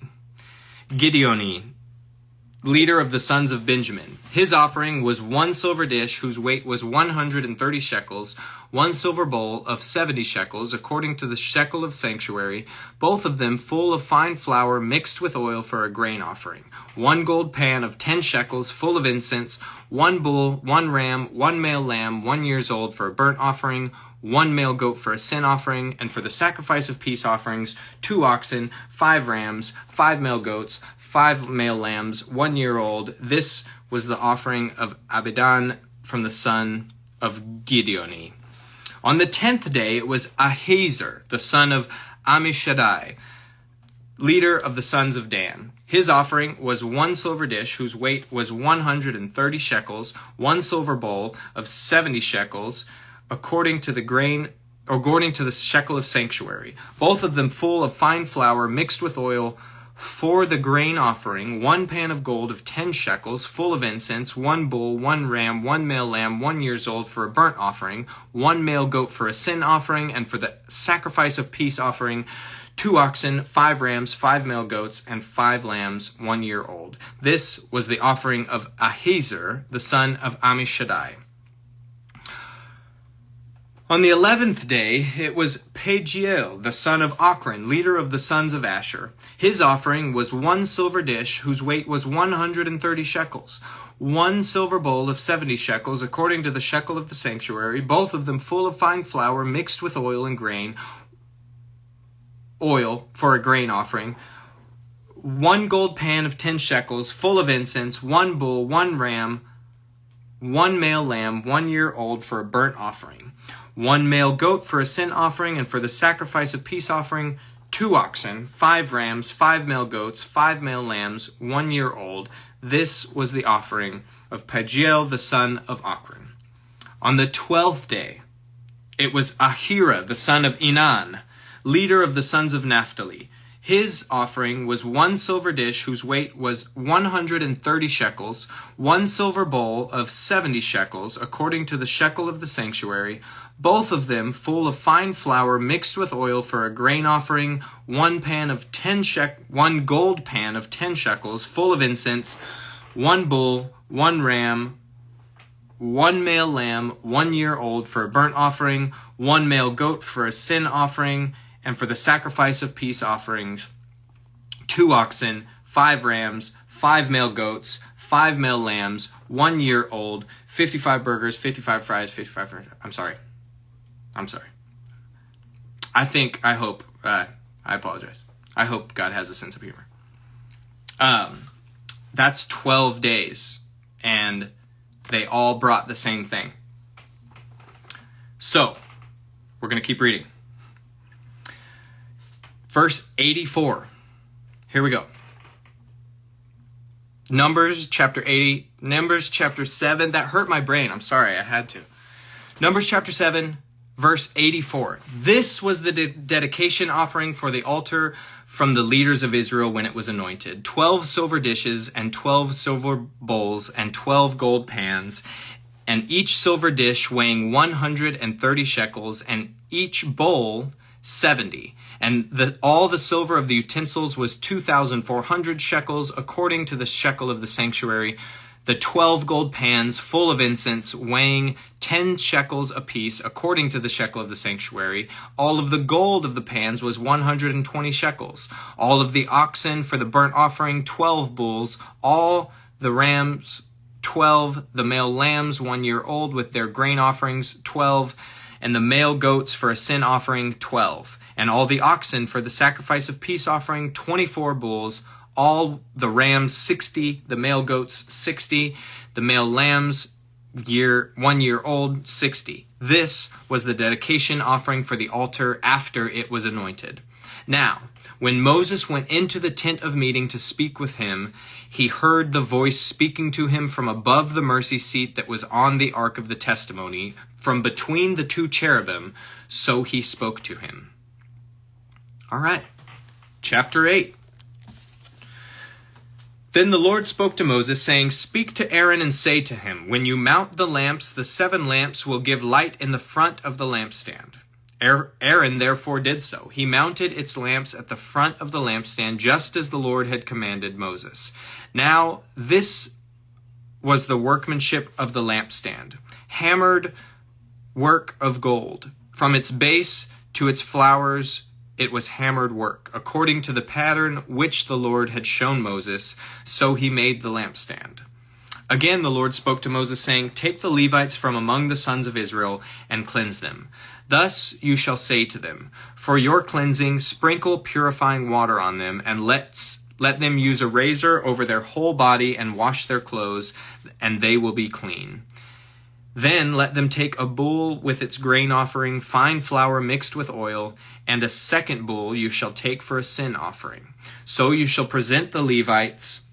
leader of the sons of Benjamin. His offering was 1 silver dish, whose weight was 130 shekels, 1 silver bowl of 70 shekels, according to the shekel of sanctuary, both of them full of fine flour mixed with oil for a grain offering, 1 gold pan of 10 shekels, full of incense, 1 bull, 1 ram, 1 male lamb, 1 year old for a burnt offering, 1 male goat for a sin offering, and for the sacrifice of peace offerings, 2 oxen, 5 rams, 5 male goats, 5 male lambs, 1 year old. This was the offering of Abidan from the son of Gideoni. On the 10th day, it was Ahiezer, the son of Ammishaddai, leader of the sons of Dan. His offering was 1 silver dish, whose weight was 130 shekels, 1 silver bowl of 70 shekels, according to the shekel of sanctuary, both of them full of fine flour mixed with oil for the grain offering, 1 pan of gold of 10 shekels, full of incense, 1 bull, 1 ram, 1 male lamb, 1 year old for a burnt offering, 1 male goat for a sin offering, and for the sacrifice of peace offering, 2 oxen, 5 rams, 5 male goats, and 5 lambs, 1 year old. This was the offering of Ahiezer, the son of Ammishaddai. On the 11th day, it was Pagiel, the son of Ochran, leader of the sons of Asher. His offering was 1 silver dish, whose weight was 130 shekels, 1 silver bowl of 70 shekels, according to the shekel of the sanctuary, both of them full of fine flour mixed with oil for a grain offering, 1 gold pan of 10 shekels, full of incense, 1 bull, 1 ram, 1 male lamb, 1 year old for a burnt offering, 1 male goat for a sin offering, and for the sacrifice of peace offering, 2 oxen, 5 rams, 5 male goats, 5 male lambs, 1 year old. This was the offering of Pagiel, the son of Ochran. On the 12th day, it was Ahira, the son of Enan, leader of the sons of Naphtali. His offering was 1 silver dish, whose weight was 130 shekels, 1 silver bowl of 70 shekels, according to the shekel of the sanctuary, both of them full of fine flour mixed with oil for a grain offering, 1 gold pan of 10 shekels, full of incense, 1 bull, 1 ram, 1 male lamb, 1 year old for a burnt offering, 1 male goat for a sin offering, and for the sacrifice of peace offerings, 2 oxen, 5 rams, 5 male goats, 5 male lambs, 1 year old, 55 burgers, 55 fries, 55 fries. I'm sorry. I apologize. I hope God has a sense of humor. That's 12 days, and they all brought the same thing. So, we're going to keep reading. Verse 84. Here we go. Numbers chapter 7. That hurt my brain. I'm sorry, I had to. Numbers chapter 7, verse 84. This was the dedication offering for the altar from the leaders of Israel when it was anointed. 12 silver dishes and 12 silver bowls and 12 gold pans, and each silver dish weighing 130 shekels, and each bowl 70. And all the silver of the utensils was 2,400 shekels, according to the shekel of the sanctuary. The 12 gold pans full of incense, weighing 10 shekels apiece, according to the shekel of the sanctuary. All of the gold of the pans was 120 shekels. All of the oxen for the burnt offering, 12 bulls. All the rams, 12. The male lambs, 1 year old, with their grain offerings, 12. And the male goats for a sin offering, 12. And all the oxen for the sacrifice of peace offering, 24 bulls, all the rams 60, the male goats 60, the male lambs 1 year old 60. This was the dedication offering for the altar after it was anointed. Now, when Moses went into the tent of meeting to speak with him, he heard the voice speaking to him from above the mercy seat that was on the ark of the testimony, from between the two cherubim, so he spoke to him. All right, chapter 8. Then the Lord spoke to Moses, saying, Speak to Aaron and say to him, When you mount the lamps, the 7 lamps will give light in the front of the lampstand. Aaron therefore did so. He mounted its lamps at the front of the lampstand, just as the Lord had commanded Moses. Now this was the workmanship of the lampstand, hammered work of gold. From its base to its flowers it was hammered work, according to the pattern which the Lord had shown Moses, so he made the lampstand. Again the Lord spoke to Moses, saying, Take the Levites from among the sons of Israel and cleanse them. Thus you shall say to them, For your cleansing, sprinkle purifying water on them, and let them use a razor over their whole body and wash their clothes, and they will be clean. Then let them take a bull with its grain offering, fine flour mixed with oil, and a second bull you shall take for a sin offering. So you shall present the Levites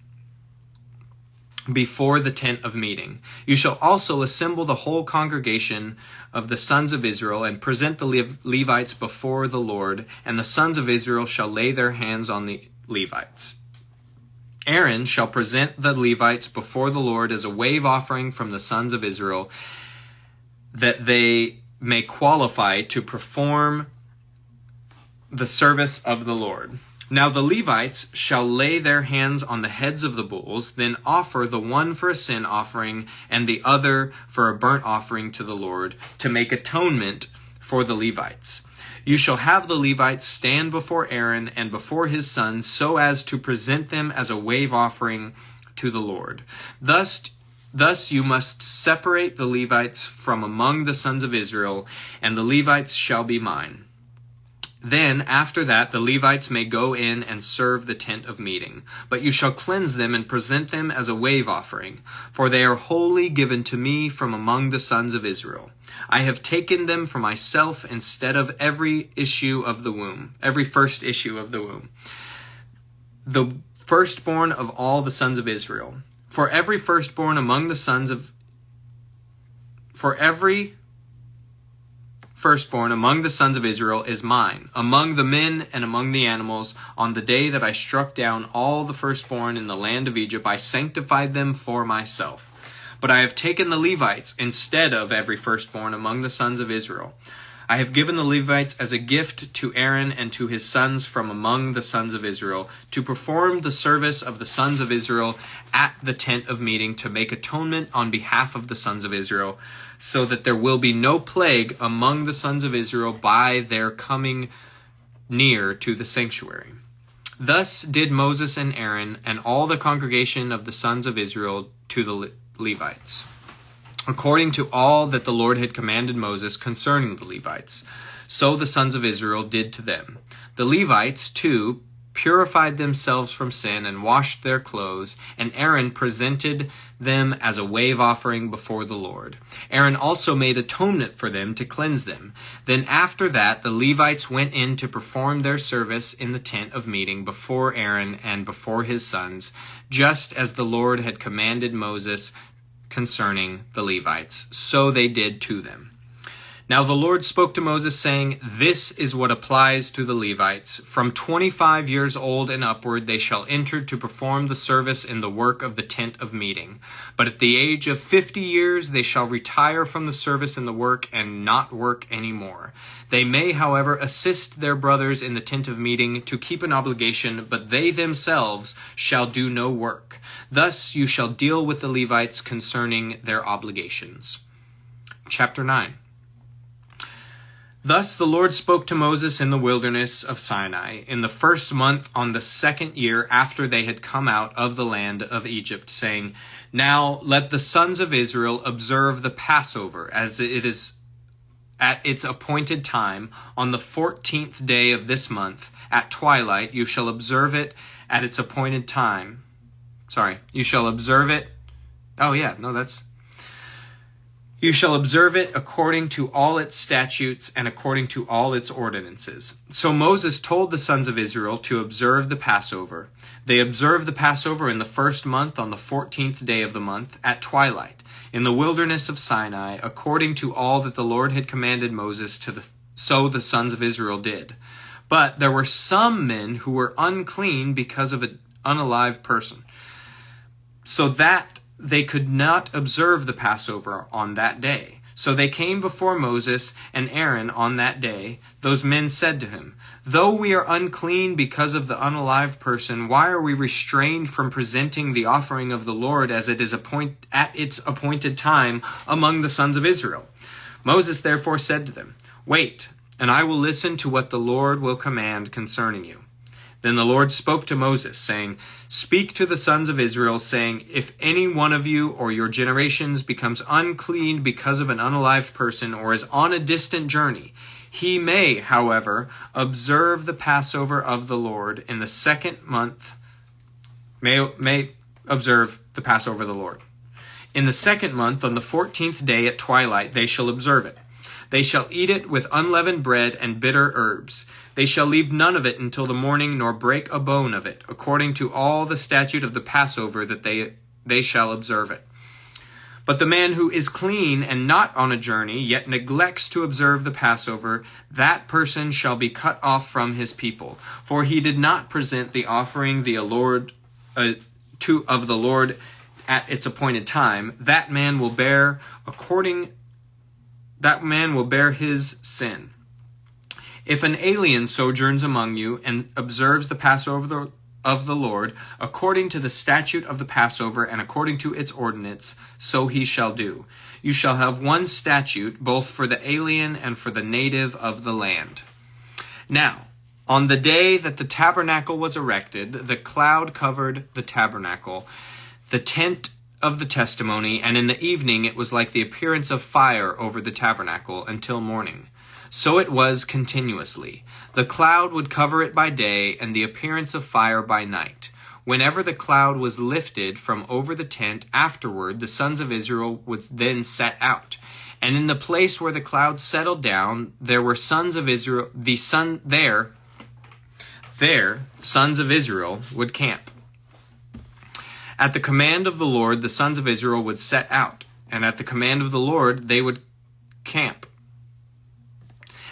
before the tent of meeting. You shall also assemble the whole congregation of the sons of Israel and present the Levites before the Lord, and the sons of Israel shall lay their hands on the Levites. Aaron shall present the Levites before the Lord as a wave offering from the sons of Israel, that they may qualify to perform the service of the Lord. Now the Levites shall lay their hands on the heads of the bulls, then offer the one for a sin offering and the other for a burnt offering to the Lord, to make atonement for the Levites. You shall have the Levites stand before Aaron and before his sons, so as to present them as a wave offering to the Lord. Thus you must separate the Levites from among the sons of Israel, and the Levites shall be mine. Then, after that, the Levites may go in and serve the tent of meeting. But you shall cleanse them and present them as a wave offering, for they are wholly given to me from among the sons of Israel. I have taken them for myself instead of every first issue of the womb. The firstborn of all the sons of Israel. For every firstborn among the sons of Israel is mine, among the men and among the animals. On the day that I struck down all the firstborn in the land of Egypt, I sanctified them for myself. But I have taken the Levites instead of every firstborn among the sons of Israel. I have given the Levites as a gift to Aaron and to his sons from among the sons of Israel, to perform the service of the sons of Israel at the tent of meeting, to make atonement on behalf of the sons of Israel, so that there will be no plague among the sons of Israel by their coming near to the sanctuary. Thus did Moses and Aaron and all the congregation of the sons of Israel to the Levites, according to all that the Lord had commanded Moses concerning the Levites. So the sons of Israel did to them. The Levites, too, purified themselves from sin and washed their clothes, and Aaron presented them as a wave offering before the Lord. Aaron also made atonement for them to cleanse them. Then after that the Levites went in to perform their service in the tent of meeting before Aaron and before his sons, just as the Lord had commanded Moses concerning the Levites. So they did to them. Now the Lord spoke to Moses, saying, This is what applies to the Levites. From 25 years old and upward they shall enter to perform the service in the work of the tent of meeting. But at the age of 50 years they shall retire from the service in the work and not work any more. They may, however, assist their brothers in the tent of meeting to keep an obligation, but they themselves shall do no work. Thus you shall deal with the Levites concerning their obligations. Chapter 9. Thus the Lord spoke to Moses in the wilderness of Sinai, in the first month on the 2nd year after they had come out of the land of Egypt, saying, Now let the sons of Israel observe the Passover, as it is at its appointed time, on the 14th day of this month, at twilight, you shall observe it at its appointed time. You shall observe it. You shall observe it according to all its statutes and according to all its ordinances. So Moses told the sons of Israel to observe the Passover. They observed the Passover in the first month on the 14th day of the month at twilight, in the wilderness of Sinai, according to all that the Lord had commanded Moses, so the sons of Israel did. But there were some men who were unclean because of an unalive person, so that they could not observe the Passover on that day. So they came before Moses and Aaron on that day. Those men said to him, "Though we are unclean because of the unalived person, why are we restrained from presenting the offering of the Lord as it is at its appointed time among the sons of Israel?" Moses therefore said to them, "Wait, and I will listen to what the Lord will command concerning you." Then the Lord spoke to Moses, saying, "Speak to the sons of Israel, saying, if any one of you or your generations becomes unclean because of an unalived person or is on a distant journey, he may, however, observe the Passover of the Lord in the second month, may observe the Passover of the Lord. In the second month, on the 14th day at twilight, they shall observe it. They shall eat it with unleavened bread and bitter herbs. They shall leave none of it until the morning, nor break a bone of it, according to all the statute of the Passover, that they shall observe it. But the man who is clean and not on a journey, yet neglects to observe the Passover, that person shall be cut off from his people. For he did not present the offering of the Lord at its appointed time. That man will bear his sin. If an alien sojourns among you and observes the Passover of the Lord, according to the statute of the Passover and according to its ordinance, so he shall do. You shall have one statute, both for the alien and for the native of the land. Now, on the day that the tabernacle was erected, the cloud covered the tabernacle, the tent of the testimony, and in the evening it was like the appearance of fire over the tabernacle until morning. So it was continuously. The cloud would cover it by day, and the appearance of fire by night. Whenever the cloud was lifted from over the tent, afterward the sons of Israel would then set out. And in the place where the cloud settled down, there were sons of Israel. Sons of Israel would camp. At the command of the Lord, the sons of Israel would set out, and at the command of the Lord, they would camp.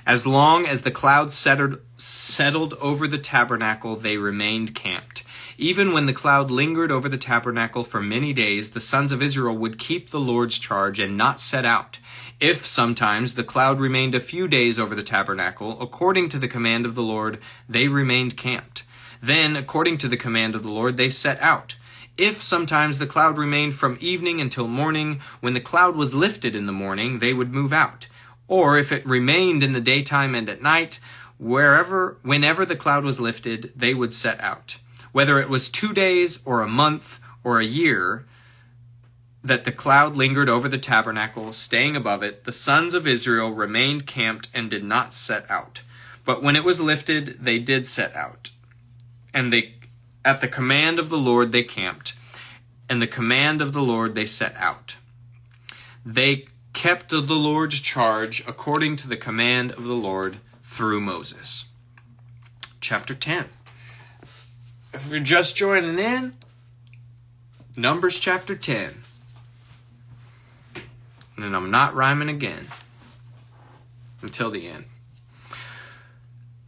As long as the cloud settled over the tabernacle, they remained camped. Even when the cloud lingered over the tabernacle for many days, the sons of Israel would keep the Lord's charge and not set out. If sometimes the cloud remained a few days over the tabernacle, according to the command of the Lord, they remained camped. Then, according to the command of the Lord, they set out. If sometimes the cloud remained from evening until morning, when the cloud was lifted in the morning, they would move out. Or if it remained in the daytime and at night, whenever the cloud was lifted, they would set out. Whether it was 2 days or a month or a year that the cloud lingered over the tabernacle, staying above it, the sons of Israel remained camped and did not set out. But when it was lifted, they did set out. And at the command of the Lord they camped, and the command of the Lord they set out. They kept the Lord's charge according to the command of the Lord through Moses. Chapter 10. If you're just joining in, Numbers chapter 10. And I'm not rhyming again until the end.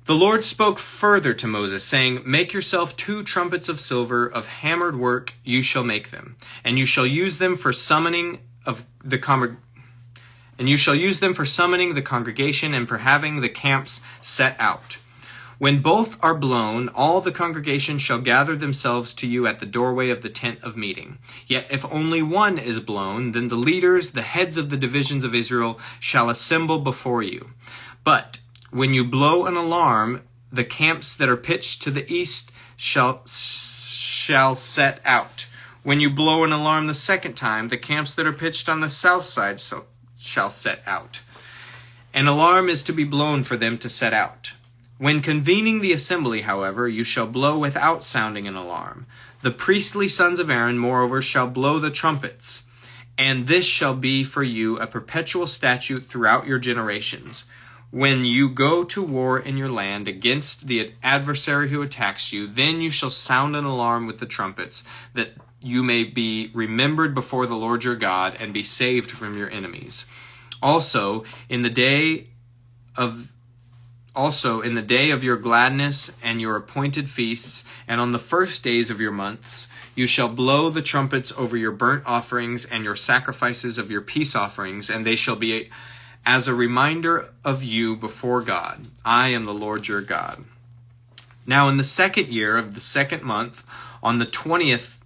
The Lord spoke further to Moses, saying, "Make yourself 2 trumpets of silver, of hammered work you shall make them, and you shall use them for summoning the congregation and for having the camps set out. When both are blown, all the congregation shall gather themselves to you at the doorway of the tent of meeting. Yet if only one is blown, then the leaders, the heads of the divisions of Israel, shall assemble before you. But when you blow an alarm, the camps that are pitched to the east shall set out. When you blow an alarm the second time, the camps that are pitched on the south side shall set out. An alarm is to be blown for them to set out. When convening the assembly, however, you shall blow without sounding an alarm. The priestly sons of Aaron, moreover, shall blow the trumpets. And this shall be for you a perpetual statute throughout your generations. When you go to war in your land against the adversary who attacks you, then you shall sound an alarm with the trumpets, that you may be remembered before the Lord your God and be saved from your enemies. Also, in the day of your gladness and your appointed feasts, and on the first days of your months, you shall blow the trumpets over your burnt offerings and your sacrifices of your peace offerings, and they shall be as a reminder of you before God. I am the Lord your God. Now in the 2nd year of the 2nd month, on the 20th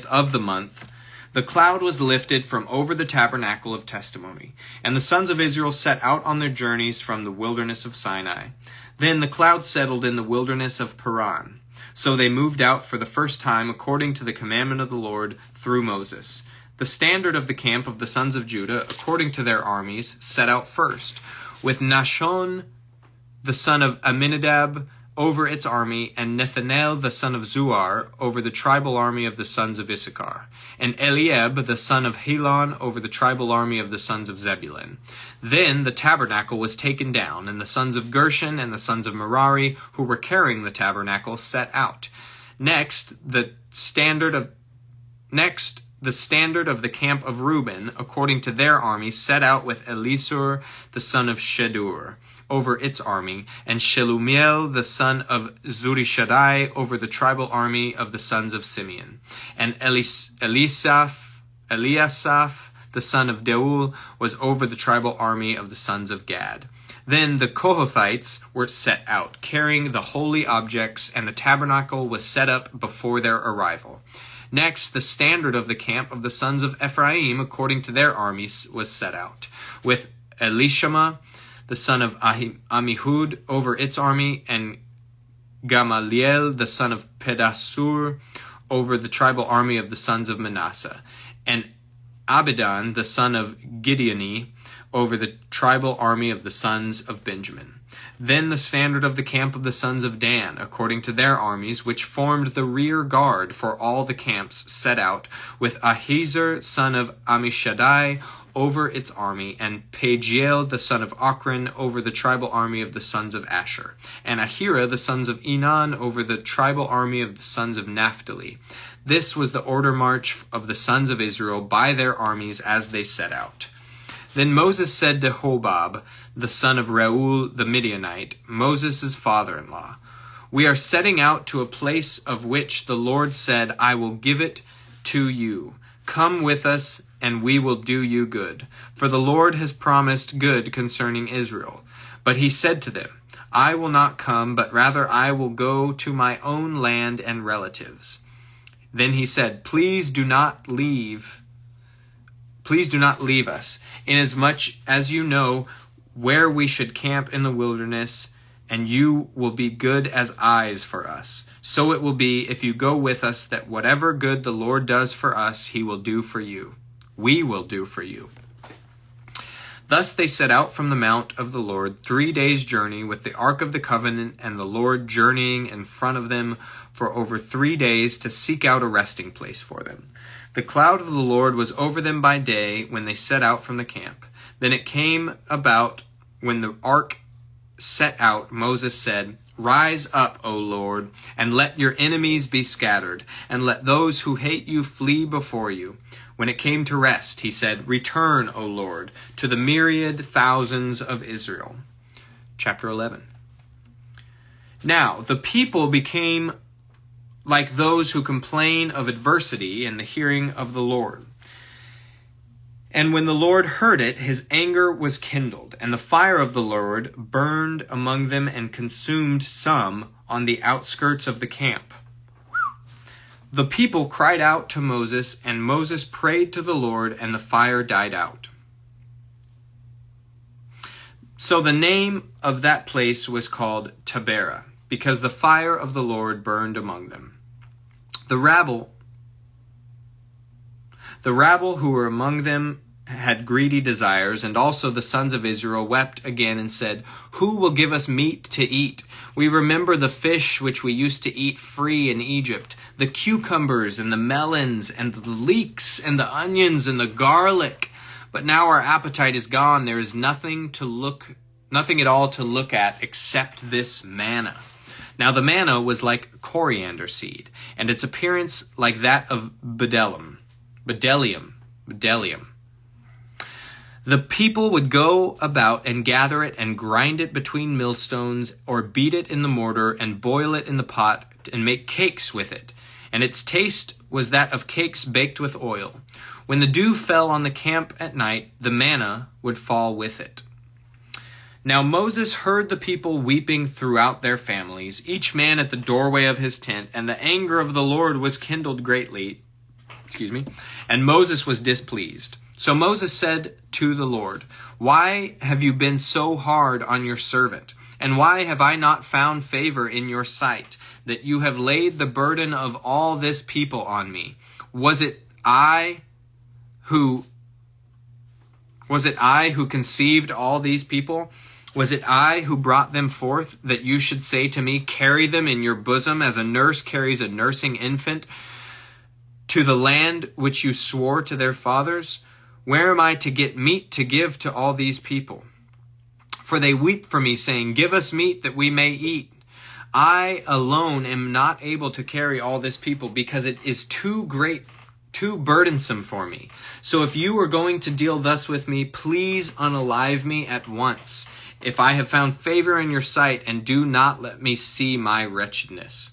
of the month, the cloud was lifted from over the tabernacle of testimony, and the sons of Israel set out on their journeys from the wilderness of Sinai. Then the cloud settled in the wilderness of Paran. So they moved out for the first time according to the commandment of the Lord through Moses. The standard of the camp of the sons of Judah, according to their armies, set out first, with Nahshon the son of Amminadab over its army, and Nethanel the son of Zuar over the tribal army of the sons of Issachar, and Eliab the son of Helon over the tribal army of the sons of Zebulun. Then the tabernacle was taken down, and the sons of Gershon and the sons of Merari, who were carrying the tabernacle, set out. Next, the standard of the camp of Reuben, according to their army, set out with Elisur the son of Shedur over its army, and Shelumiel the son of Zurishaddai over the tribal army of the sons of Simeon. And Eliasaph the son of Deuel was over the tribal army of the sons of Gad. Then the Kohathites were set out, carrying the holy objects, and the tabernacle was set up before their arrival. Next, the standard of the camp of the sons of Ephraim, according to their armies, was set out, with Elishama the son of Amihud over its army, and Gamaliel the son of Pedasur over the tribal army of the sons of Manasseh, and Abidan the son of Gideoni over the tribal army of the sons of Benjamin. Then the standard of the camp of the sons of Dan, according to their armies, which formed the rear guard for all the camps, set out, with Ahiezer son of Ammishaddai over its army, and Pagiel the son of Ochran over the tribal army of the sons of Asher, and Ahira the sons of Enan over the tribal army of the sons of Naphtali. This was the order march of the sons of Israel by their armies as they set out. Then Moses said to Hobab, the son of Reuel the Midianite, Moses' father-in-law, "We are setting out to a place of which the Lord said, I will give it to you. Come with us, and we will do you good. For the Lord has promised good concerning Israel." But he said to them, "I will not come, but rather I will go to my own land and relatives." Then he said, Please do not leave us, inasmuch as you know where we should camp in the wilderness, and you will be good as eyes for us. So it will be, if you go with us, that whatever good the Lord does for us, he will do for you. We will do for you. Thus they set out from the mount of the Lord, 3 days' journey, with the ark of the covenant and the Lord journeying in front of them for over 3 days to seek out a resting place for them. The cloud of the Lord was over them by day when they set out from the camp. Then it came about when the ark set out, Moses said, Rise up, O Lord, and let your enemies be scattered, and let those who hate you flee before you. When it came to rest, he said, Return, O Lord, to the myriad thousands of Israel. Chapter 11. Now the people became like those who complain of adversity in the hearing of the Lord. And when the Lord heard it, his anger was kindled, and the fire of the Lord burned among them and consumed some on the outskirts of the camp. The people cried out to Moses, and Moses prayed to the Lord, and the fire died out. So the name of that place was called Taberah, because the fire of the Lord burned among them. The rabble who were among them had greedy desires, and also the sons of Israel wept again and said, "Who will give us meat to eat? We remember the fish which we used to eat free in Egypt, the cucumbers and the melons and the leeks and the onions and the garlic. But now our appetite is gone. There is nothing at all to look at except this manna." Now the manna was like coriander seed, and its appearance like that of bdellium. The people would go about and gather it and grind it between millstones, or beat it in the mortar and boil it in the pot and make cakes with it. And its taste was that of cakes baked with oil. When the dew fell on the camp at night, the manna would fall with it. Now Moses heard the people weeping throughout their families, each man at the doorway of his tent, and the anger of the Lord was kindled greatly. And Moses was displeased. So Moses said to the Lord, "Why have you been so hard on your servant? And why have I not found favor in your sight, that you have laid the burden of all this people on me? Was it I who conceived all these people? Was it I who brought them forth, that you should say to me, 'Carry them in your bosom as a nurse carries a nursing infant to the land which you swore to their fathers'? Where am I to get meat to give to all these people? For they weep for me, saying, 'Give us meat that we may eat.' I alone am not able to carry all this people, because it is too burdensome for me. So if you are going to deal thus with me, please unalive me at once, if I have found favor in your sight, and do not let me see my wretchedness."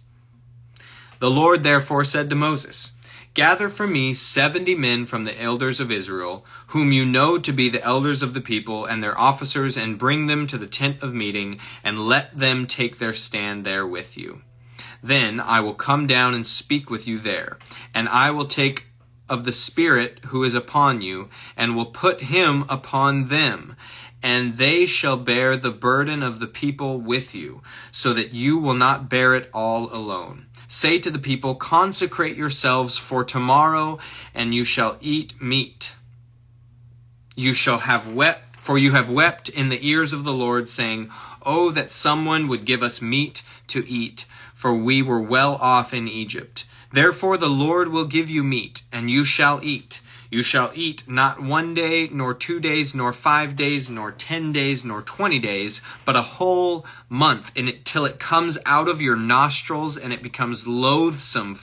The Lord therefore said to Moses, "Gather for me 70 men from the elders of Israel, whom you know to be the elders of the people and their officers, and bring them to the tent of meeting, and let them take their stand there with you. Then I will come down and speak with you there, and I will take of the Spirit who is upon you, and will put him upon them, and they shall bear the burden of the people with you, so that you will not bear it all alone. Say to the people, 'Consecrate yourselves for tomorrow, and you shall eat meat. You have wept in the ears of the Lord, saying, Oh, that someone would give us meat to eat, for we were well off in Egypt. Therefore the Lord will give you meat, and you shall eat. You shall eat not 1 day, nor 2 days, nor 5 days, nor 10 days, nor 20 days, but a whole month, till it comes out of your nostrils, and it becomes loathsome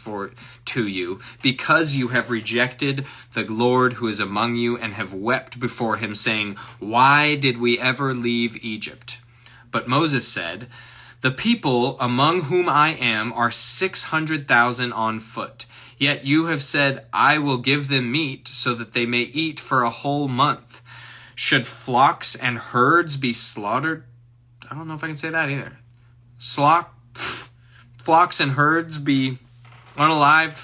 to you, because you have rejected the Lord who is among you, and have wept before him, saying, Why did we ever leave Egypt?' But Moses said, The people among whom I am are 600,000 on foot. Yet you have said, I will give them meat, so that they may eat for a whole month. Should flocks and herds be slaughtered?" I don't know if I can say that either. Flocks and herds be unalived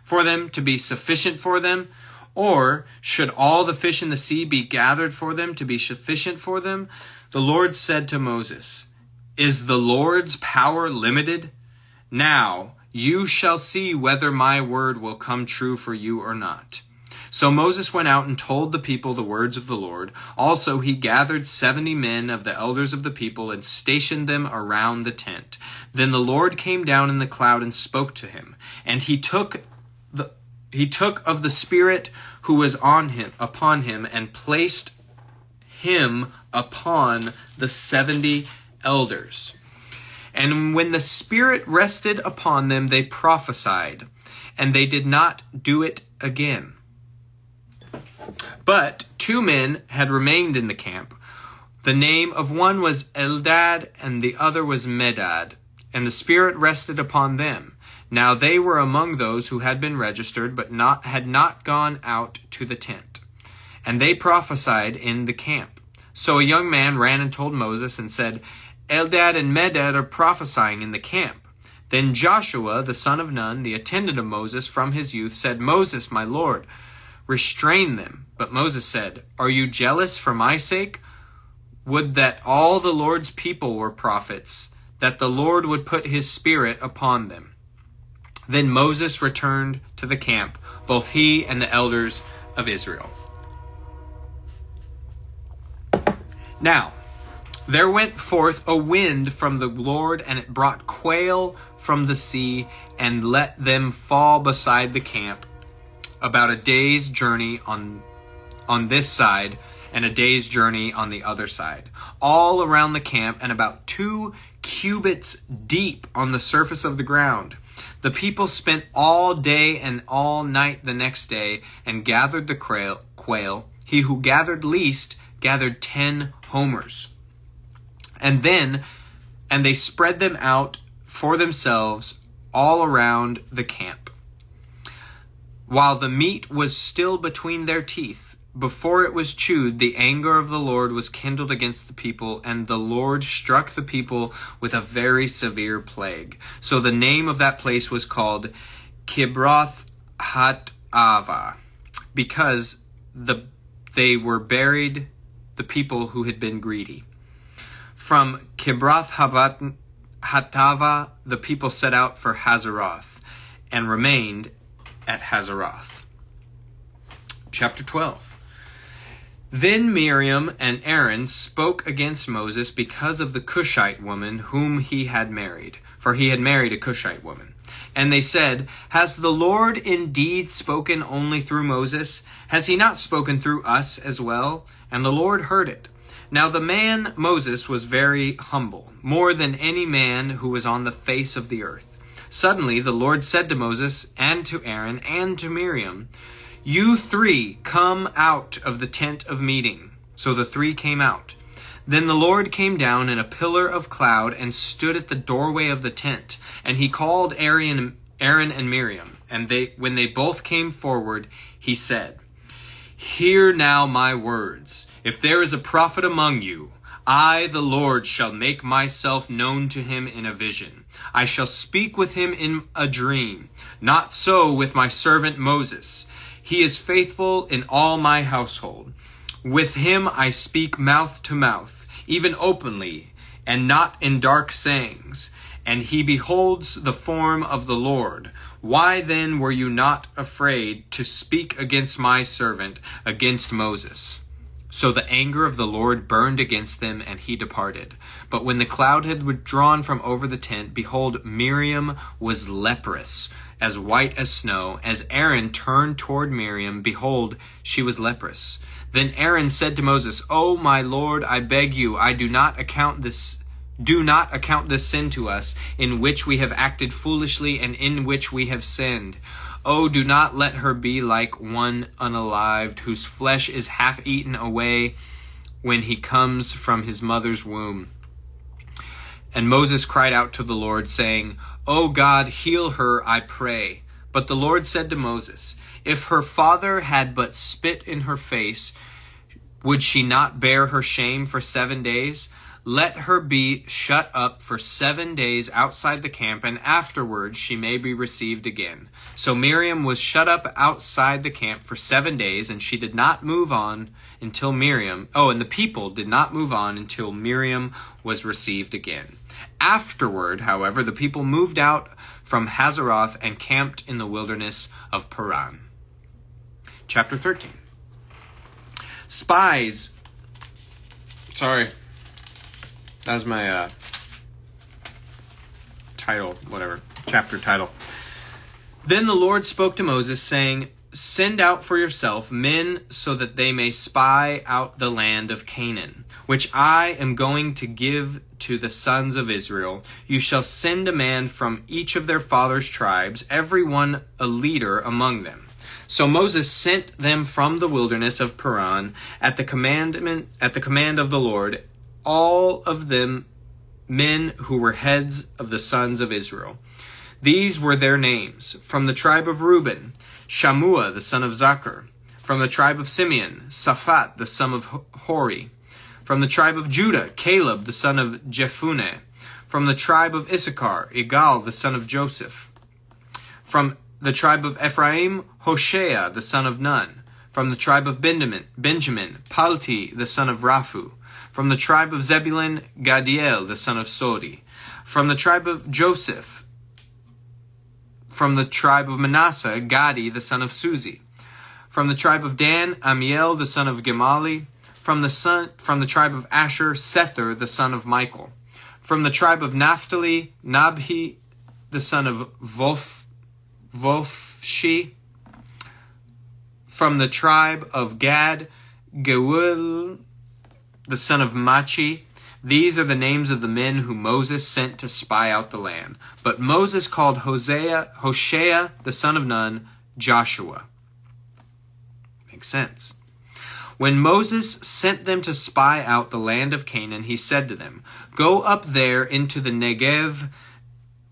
for them to be sufficient for them? Or should all the fish in the sea be gathered for them to be sufficient for them? The Lord said to Moses, Is the Lord's power limited? Now you shall see whether my word will come true for you or not. So Moses went out and told the people the words of the Lord. Also he gathered 70 men of the elders of the people and stationed them around the tent. Then the Lord came down in the cloud and spoke to him. And he took of the Spirit who was upon him, and placed him upon the 70 elders. And when the Spirit rested upon them, they prophesied, and they did not do it again. But 2 men had remained in the camp. The name of one was Eldad, and the other was Medad, and the Spirit rested upon them. Now they were among those who had been registered, but had not gone out to the tent. And they prophesied in the camp. So a young man ran and told Moses and said, Eldad and Medad are prophesying in the camp. Then Joshua, the son of Nun, the attendant of Moses from his youth, said, Moses, my Lord, restrain them. But Moses said, Are you jealous for my sake? Would that all the Lord's people were prophets, that the Lord would put his Spirit upon them. Then Moses returned to the camp, both he and the elders of Israel. Now, there went forth a wind from the Lord, and it brought quail from the sea, and let them fall beside the camp, about a day's journey on this side, and a day's journey on the other side, all around the camp, and about 2 cubits deep on the surface of the ground. The people spent all day and all night the next day, and gathered the quail. He who gathered least gathered 10 homers. And they spread them out for themselves all around the camp. While the meat was still between their teeth, before it was chewed, the anger of the Lord was kindled against the people, and the Lord struck the people with a very severe plague. So the name of that place was called Kibroth Hatava, because they were buried the people who had been greedy. From Kibroth Hatava, the people set out for Hazeroth, and remained at Hazeroth. Chapter 12. Then Miriam and Aaron spoke against Moses because of the Cushite woman whom he had married, for he had married a Cushite woman. And they said, "Has the Lord indeed spoken only through Moses? Has he not spoken through us as well?" And the Lord heard it. Now the man Moses was very humble, more than any man who was on the face of the earth. Suddenly the Lord said to Moses and to Aaron and to Miriam, "You 3 come out of the tent of meeting." So the 3 came out. Then the Lord came down in a pillar of cloud and stood at the doorway of the tent. And he called Aaron and Miriam. And when they both came forward, he said, "Hear now my words. If there is a prophet among you, I, the Lord, shall make myself known to him in a vision. I shall speak with him in a dream. Not so with my servant Moses. He is faithful in all my household. With him I speak mouth to mouth, even openly, and not in dark sayings. And he beholds the form of the Lord. Why then were you not afraid to speak against my servant, against Moses?" So the anger of the Lord burned against them, and he departed. But when the cloud had withdrawn from over the tent, behold, Miriam was leprous, as white as snow. As Aaron turned toward Miriam, behold, she was leprous. Then Aaron said to Moses, "O my Lord, I beg you, do not account this sin to us, in which we have acted foolishly and in which we have sinned. Oh, do not let her be like one unalived, whose flesh is half eaten away when he comes from his mother's womb." And Moses cried out to the Lord, saying, "O God, heal her, I pray." But the Lord said to Moses, "If her father had but spit in her face, would she not bear her shame for 7 days? Let her be shut up for 7 days outside the camp, and afterwards she may be received again." So Miriam was shut up outside the camp for 7 days, and she did not move on until and the people did not move on until Miriam was received again. Afterward, however, the people moved out from Hazeroth and camped in the wilderness of Paran. Chapter 13. Spies. Sorry. That was my chapter title. Then the Lord spoke to Moses, saying, "Send out for yourself men so that they may spy out the land of Canaan, which I am going to give to the sons of Israel. You shall send a man from each of their fathers' tribes, every one a leader among them." So Moses sent them from the wilderness of Paran at the command of the Lord, all of them men who were heads of the sons of Israel. These were their names: from the tribe of Reuben, Shammua the son of Zachar; from the tribe of Simeon, Saphat the son of Hori; from the tribe of Judah, Caleb the son of Jephunneh; from the tribe of Issachar, Igal the son of Joseph; from the tribe of Ephraim, Hoshea the son of Nun; from the tribe of Benjamin, Palti the son of Raphu; from the tribe of Zebulun, Gadiel the son of Sodi; from the tribe of Joseph; from the tribe of Manasseh, Gadi the son of Suzi; from the tribe of Dan, Amiel the son of Gemali; From the tribe of Asher, Sether, the son of Michael. From the tribe of Naphtali, Nabhi, the son of Vophshi. From the tribe of Gad, Geuel, the son of Machi. These are the names of the men whom Moses sent to spy out the land. But Moses called Hoshea, the son of Nun, Joshua. Makes sense. When Moses sent them to spy out the land of Canaan, he said to them, "Go up there into the Negev,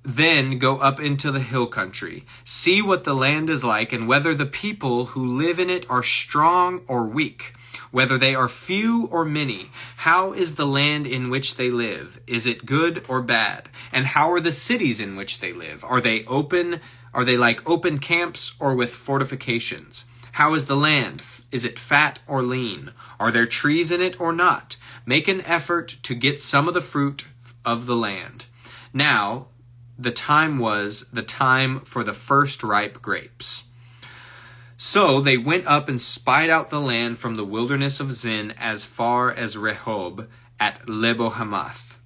then go up into the hill country. See what the land is like, and whether the people who live in it are strong or weak, whether they are few or many. How is the land in which they live? Is it good or bad? And how are the cities in which they live? Are they open? Are they like open camps or with fortifications? How is the land? Is it fat or lean? Are there trees in it or not? Make an effort to get some of the fruit of the land." Now, the time was the time for the first ripe grapes. So they went up and spied out the land from the wilderness of Zin as far as Rehob at Lebo-Hamath.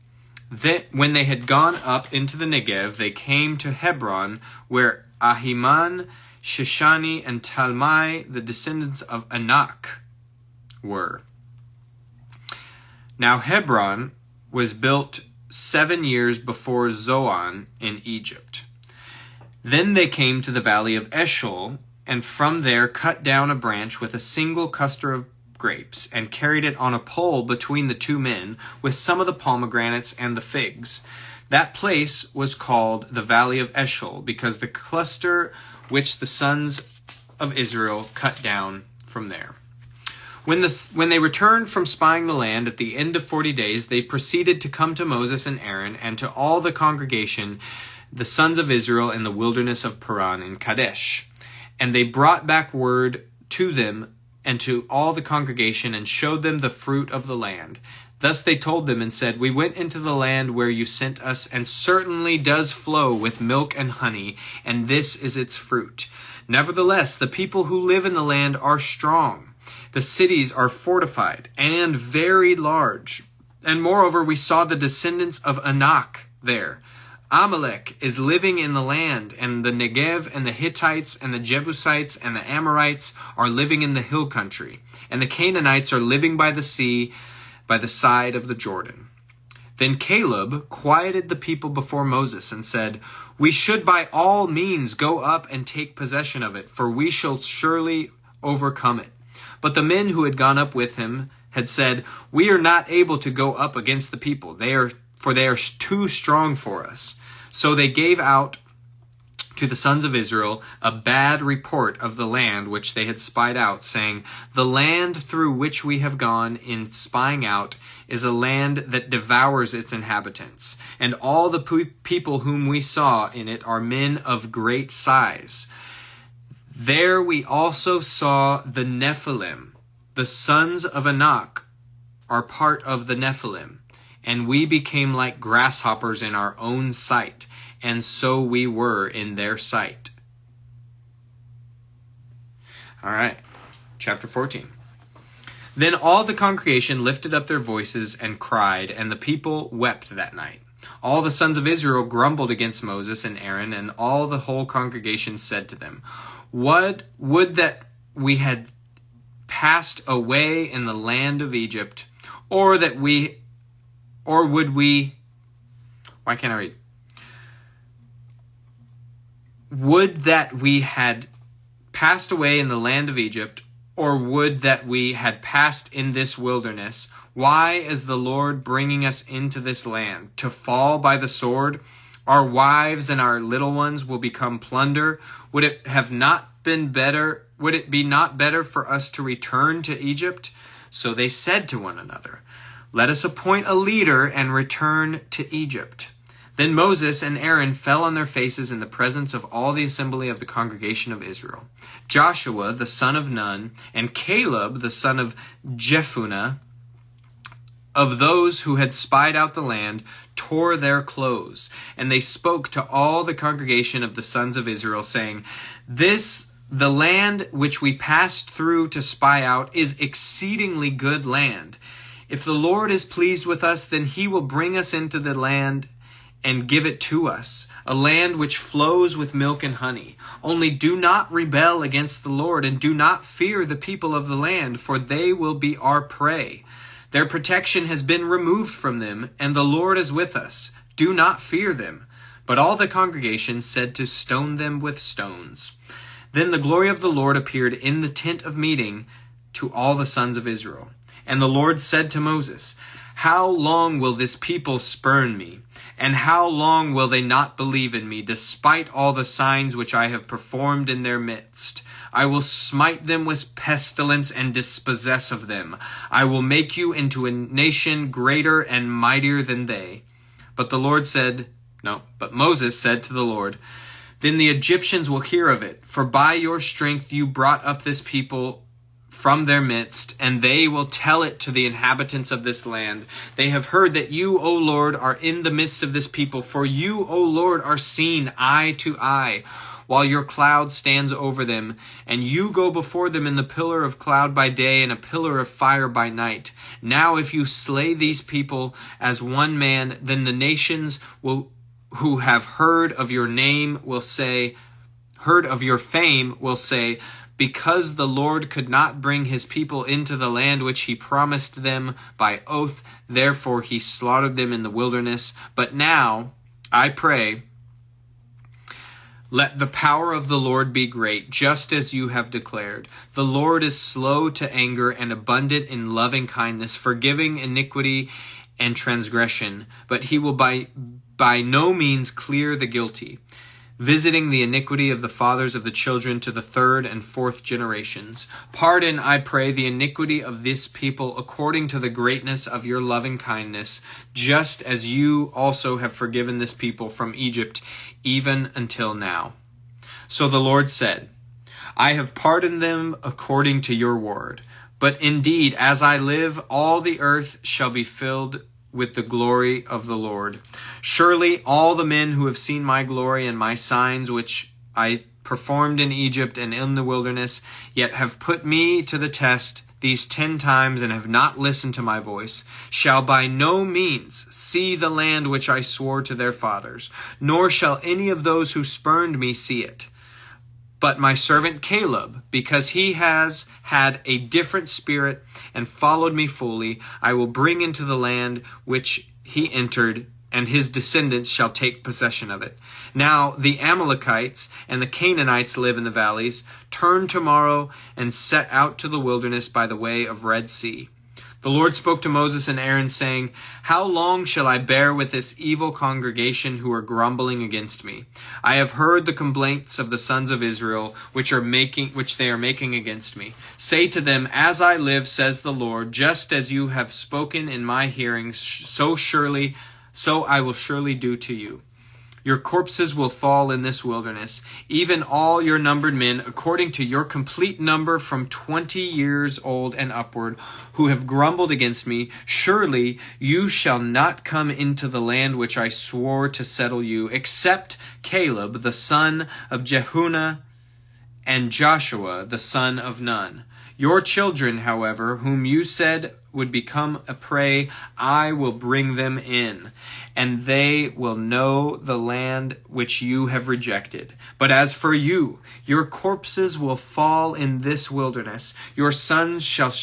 Then, when they had gone up into the Negev, they came to Hebron, where Ahiman, Shishani, and Talmai, the descendants of Anak, were. Now Hebron was built 7 years before Zoan in Egypt. Then they came to the valley of Eshcol, and from there cut down a branch with a single cluster of grapes, and carried it on a pole between the two men, with some of the pomegranates and the figs. That place was called the valley of Eshcol, because the cluster which the sons of Israel cut down from there. When they returned from spying the land at the end of 40 days, they proceeded to come to Moses and Aaron and to all the congregation, the sons of Israel, in the wilderness of Paran in Kadesh. And they brought back word to them and to all the congregation, and showed them the fruit of the land. Thus they told them and said, "We went into the land where you sent us, and certainly does flow with milk and honey, and this is its fruit. Nevertheless, the people who live in the land are strong. The cities are fortified and very large. And moreover, we saw the descendants of Anak there. Amalek is living in the land, and the Negev and the Hittites and the Jebusites and the Amorites are living in the hill country, and the Canaanites are living by the sea, by the side of the Jordan." Then Caleb quieted the people before Moses and said, "We should by all means go up and take possession of it, for we shall surely overcome it." But the men who had gone up with him had said, "We are not able to go up against the people, for they are too strong for us." So they gave out to the sons of Israel a bad report of the land which they had spied out, saying, "The land through which we have gone in spying out is a land that devours its inhabitants, and all the people whom we saw in it are men of great size. There we also saw the Nephilim. The sons of Anak are part of the Nephilim, and we became like grasshoppers in our own sight, and so we were in their sight." All right, chapter 14. Then all the congregation lifted up their voices and cried, and the people wept that night. All the sons of Israel grumbled against Moses and Aaron, and all the whole congregation said to them, "Would that we had passed away in the land of Egypt, or would we, why can't I read? Would that we had passed away in the land of Egypt, or would that we had passed in this wilderness. Why is the Lord bringing us into this land, to fall by the sword? Our wives and our little ones will become plunder. Would it be not better for us to return to Egypt?" So they said to one another, "Let us appoint a leader and return to Egypt." Then Moses and Aaron fell on their faces in the presence of all the assembly of the congregation of Israel. Joshua, the son of Nun, and Caleb, the son of Jephunneh, of those who had spied out the land, tore their clothes. And they spoke to all the congregation of the sons of Israel, saying, "This The land which we passed through to spy out is exceedingly good land. If the Lord is pleased with us, then he will bring us into the land and give it to us, a land which flows with milk and honey. Only do not rebel against the Lord, and do not fear the people of the land, for they will be our prey. Their protection has been removed from them, and the Lord is with us. Do not fear them. But all the congregation said to stone them with stones. Then the glory of the Lord appeared in the tent of meeting to all the sons of Israel. And the Lord said to Moses, How long will this people spurn me? And how long will they not believe in me, despite all the signs which I have performed in their midst? I will smite them with pestilence and dispossess of them. I will make you into a nation greater and mightier than they. But Moses said to the Lord, Then the Egyptians will hear of it, for by your strength you brought up this people from their midst, and they will tell it to the inhabitants of this land. They have heard that you, O Lord, are in the midst of this people, for you, O Lord, are seen eye to eye, while your cloud stands over them, and you go before them in the pillar of cloud by day and a pillar of fire by night. Now if you slay these people as one man, then the nations who have heard of your fame will say, Because the Lord could not bring his people into the land which he promised them by oath, therefore he slaughtered them in the wilderness. But now, I pray, let the power of the Lord be great, just as you have declared. The Lord is slow to anger and abundant in loving kindness, forgiving iniquity and transgression, but he will by no means clear the guilty, visiting the iniquity of the fathers of the children to the third and fourth generations. Pardon, I pray, the iniquity of this people according to the greatness of your loving kindness, just as you also have forgiven this people from Egypt, even until now. So the Lord said, I have pardoned them according to your word. But indeed, as I live, all the earth shall be filled with the glory of the Lord. Surely all the men who have seen my glory and my signs which I performed in Egypt and in the wilderness, yet have put me to the test these 10 times and have not listened to my voice, shall by no means see the land which I swore to their fathers, nor shall any of those who spurned me see it. But my servant Caleb, because he has had a different spirit and followed me fully, I will bring into the land which he entered, and his descendants shall take possession of it. Now the Amalekites and the Canaanites live in the valleys. Turn tomorrow and set out to the wilderness by the way of Red Sea. The Lord spoke to Moses and Aaron, saying, How long shall I bear with this evil congregation who are grumbling against me? I have heard the complaints of the sons of Israel, which they are making against me. Say to them, As I live, says the Lord, just as you have spoken in my hearing, so I will surely do to you. Your corpses will fall in this wilderness, even all your numbered men, according to your complete number from 20 years old and upward, who have grumbled against me. Surely you shall not come into the land which I swore to settle you, except Caleb the son of Jephunneh and Joshua the son of Nun. Your children, however, whom you said would become a prey, I will bring them in, and they will know the land which you have rejected. But as for you, your corpses will fall in this wilderness. Your sons shall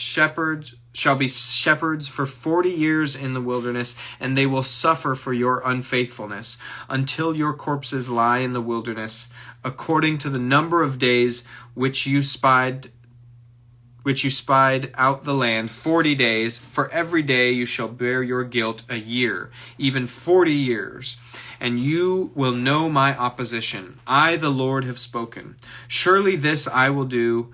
be shepherds for 40 years in the wilderness, and they will suffer for your unfaithfulness, until your corpses lie in the wilderness, according to the number of days which you spied out the land, 40 days. For every day you shall bear your guilt a year, even 40 years. And you will know my opposition. I, the Lord, have spoken. Surely this I will do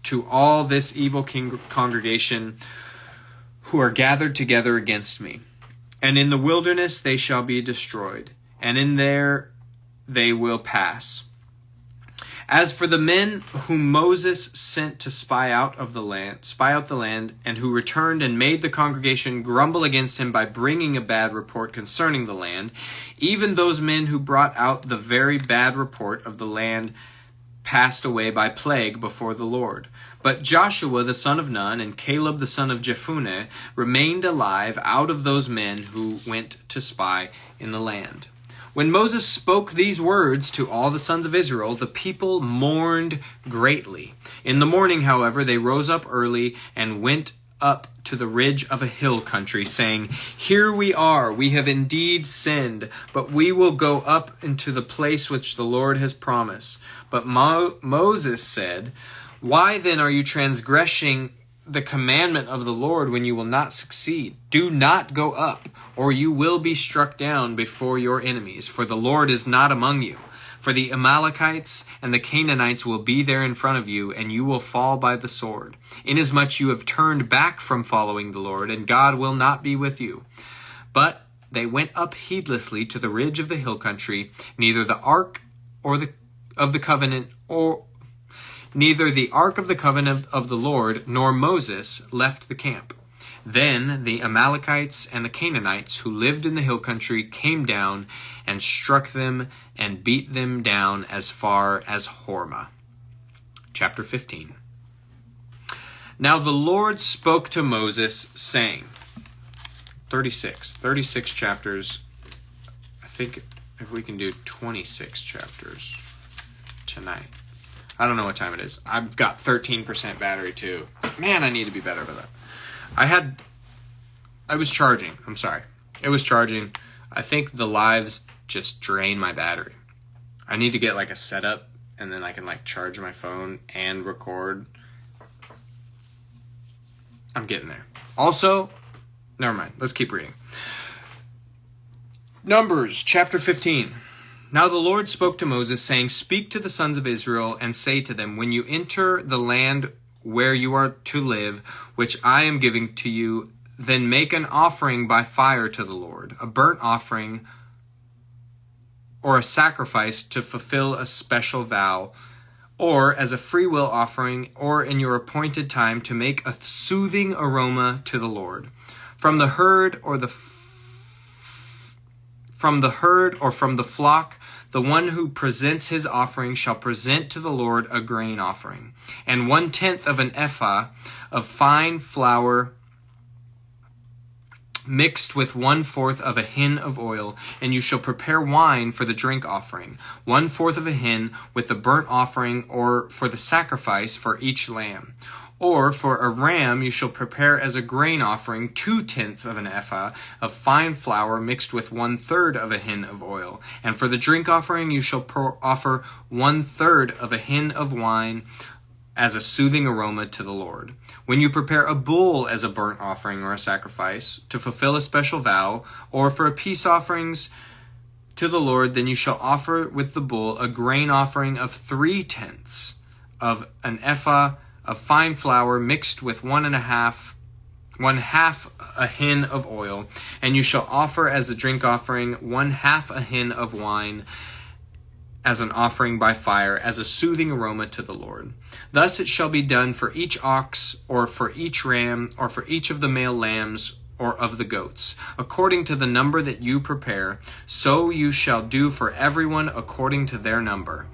to all this evil congregation who are gathered together against me. And in the wilderness they shall be destroyed, and in there they will pass. As for the men whom Moses sent to spy out the land, and who returned and made the congregation grumble against him by bringing a bad report concerning the land, even those men who brought out the very bad report of the land passed away by plague before the Lord. But Joshua the son of Nun and Caleb the son of Jephunneh remained alive out of those men who went to spy in the land. When Moses spoke these words to all the sons of Israel, the people mourned greatly. In the morning, however, they rose up early and went up to the ridge of a hill country, saying, "Here we are, we have indeed sinned, but we will go up into the place which the Lord has promised." But Moses said, "Why then are you transgressing the commandment of the Lord when you will not succeed? Do not go up, or you will be struck down before your enemies, for the Lord is not among you. For the Amalekites and the Canaanites will be there in front of you, and you will fall by the sword, inasmuch you have turned back from following the Lord, and God will not be with you." But they went up heedlessly to the ridge of the hill country, neither the ark of the covenant of the Lord nor Moses left the camp. Then the Amalekites and the Canaanites who lived in the hill country came down and struck them and beat them down as far as Hormah. Chapter 15. Now the Lord spoke to Moses, saying, 36 chapters. I think if we can do 26 chapters tonight. I don't know what time it is. I've got 13% battery too. Man, I need to be better with that. I was charging. I'm sorry. It was charging. I think the lives just drain my battery. I need to get like a setup, and then I can like charge my phone and record. I'm getting there. Also, never mind. Let's keep reading. Numbers chapter 15. Now the Lord spoke to Moses, saying, "Speak to the sons of Israel and say to them, when you enter the land where you are to live, which I am giving to you, then make an offering by fire to the Lord, a burnt offering or a sacrifice to fulfill a special vow, or as a freewill offering, or in your appointed time to make a soothing aroma to the Lord. From the herd or from the flock, the one who presents his offering shall present to the Lord a grain offering, and 1/10 of an ephah of fine flour mixed with 1/4 of a hin of oil, and you shall prepare wine for the drink offering, 1/4 of a hin with the burnt offering, or for the sacrifice for each lamb. Or for a ram you shall prepare as a grain offering 2/10 of an ephah of fine flour mixed with 1/3 of a hin of oil. And for the drink offering you shall offer 1/3 of a hin of wine as a soothing aroma to the Lord. When you prepare a bull as a burnt offering or a sacrifice to fulfill a special vow, or for a peace offerings to the Lord, then you shall offer with the bull a grain offering of 3/10 of an ephah of fine flour mixed with 1/2 a hin of oil, and you shall offer as a drink offering 1/2 a hin of wine as an offering by fire, as a soothing aroma to the Lord. Thus it shall be done for each ox, or for each ram, or for each of the male lambs, or of the goats, according to the number that you prepare, so you shall do for everyone according to their number.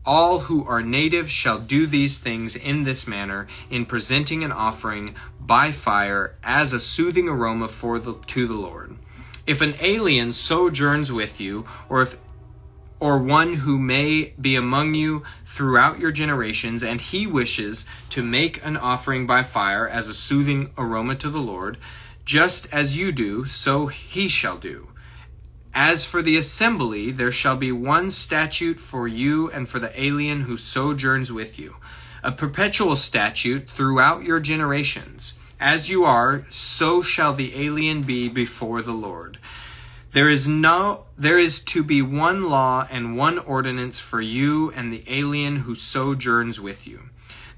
All who are native shall do these things in this manner, in presenting an offering by fire as a soothing aroma to the Lord. If an alien sojourns with you, or one who may be among you throughout your generations, and he wishes to make an offering by fire as a soothing aroma to the Lord, just as you do, so he shall do. As for the assembly, there shall be one statute for you and for the alien who sojourns with you, a perpetual statute throughout your generations. As you are, so shall the alien be before the Lord. There is to be one law and one ordinance for you and the alien who sojourns with you.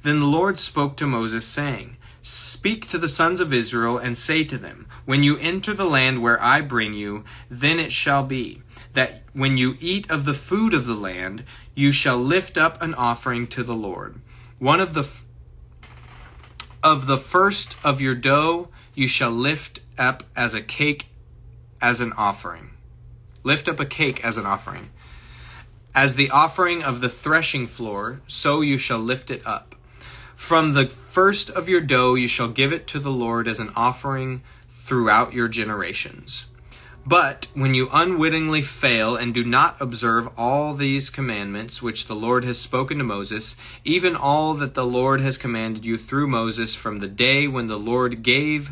Then the Lord spoke to Moses, saying, "Speak to the sons of Israel and say to them, when you enter the land where I bring you, then it shall be that when you eat of the food of the land, you shall lift up an offering to the Lord. One of the first of your dough you shall lift up as a cake as an offering. Lift up a cake as an offering. As the offering of the threshing floor, so you shall lift it up. From the first of your dough you shall give it to the Lord as an offering throughout your generations. But when you unwittingly fail and do not observe all these commandments which the Lord has spoken to Moses, even all that the Lord has commanded you through Moses from the day when the Lord gave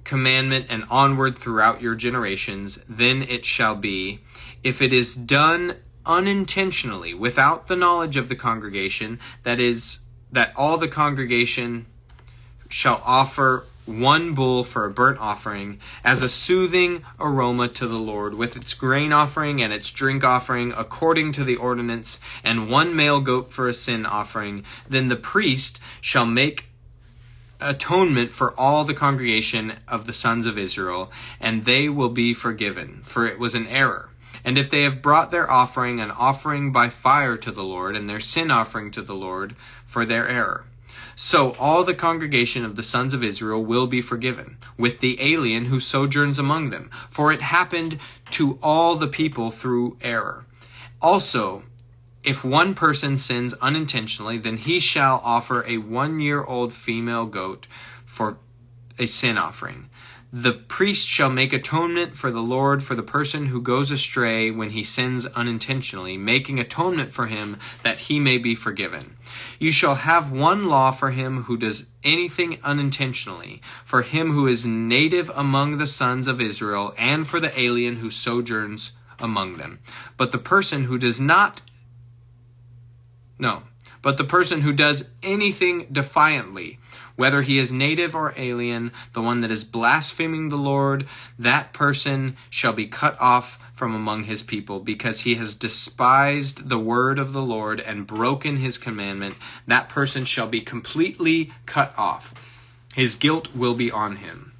commandment and onward throughout your generations, then it shall be, if it is done unintentionally, without the knowledge of the congregation, that is, that all the congregation shall offer one bull for a burnt offering as a soothing aroma to the Lord, with its grain offering and its drink offering according to the ordinance, and one male goat for a sin offering. Then the priest shall make atonement for all the congregation of the sons of Israel, and they will be forgiven, for it was an error. And if they have brought their offering, an offering by fire to the Lord, and their sin offering to the Lord for their error, so all the congregation of the sons of Israel will be forgiven, with the alien who sojourns among them, for it happened to all the people through error. Also, if one person sins unintentionally, then he shall offer a 1-year-old female goat for a sin offering. The priest shall make atonement for the Lord for the person who goes astray when he sins unintentionally, making atonement for him that he may be forgiven. You shall have one law for him who does anything unintentionally, for him who is native among the sons of Israel, and for the alien who sojourns among them. But the person who does anything defiantly, whether he is native or alien, the one that is blaspheming the Lord, that person shall be cut off from among his people, because he has despised the word of the Lord and broken his commandment. That person shall be completely cut off. His guilt will be on him.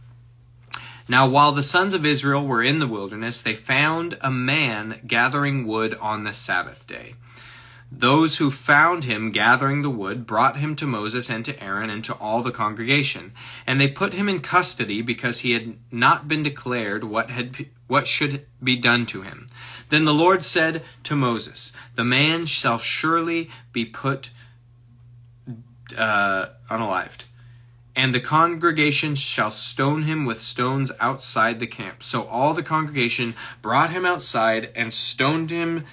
Now, while the sons of Israel were in the wilderness, they found a man gathering wood on the Sabbath day. Those who found him gathering the wood brought him to Moses and to Aaron and to all the congregation. And they put him in custody because he had not been declared what should be done to him. Then the Lord said to Moses, "The man shall surely be put unalived, and the congregation shall stone him with stones outside the camp." So all the congregation brought him outside and stoned him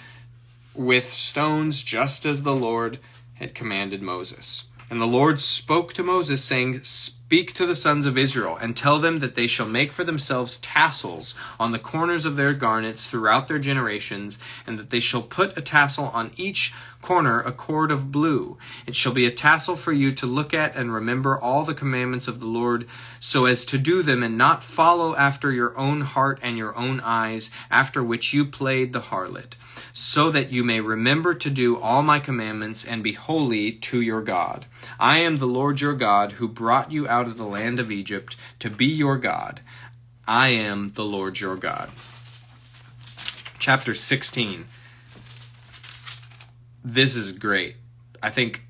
with stones, just as the Lord had commanded Moses. And the Lord spoke to Moses, saying, "Speak to the sons of Israel, and tell them that they shall make for themselves tassels on the corners of their garments throughout their generations, and that they shall put a tassel on each corner, a cord of blue. It shall be a tassel for you to look at and remember all the commandments of the Lord, so as to do them, and not follow after your own heart and your own eyes, after which you played the harlot, so that you may remember to do all my commandments and be holy to your God. I am the Lord your God, who brought you out of the land of Egypt to be your God. I am the Lord your God." Chapter 16. This is great. I think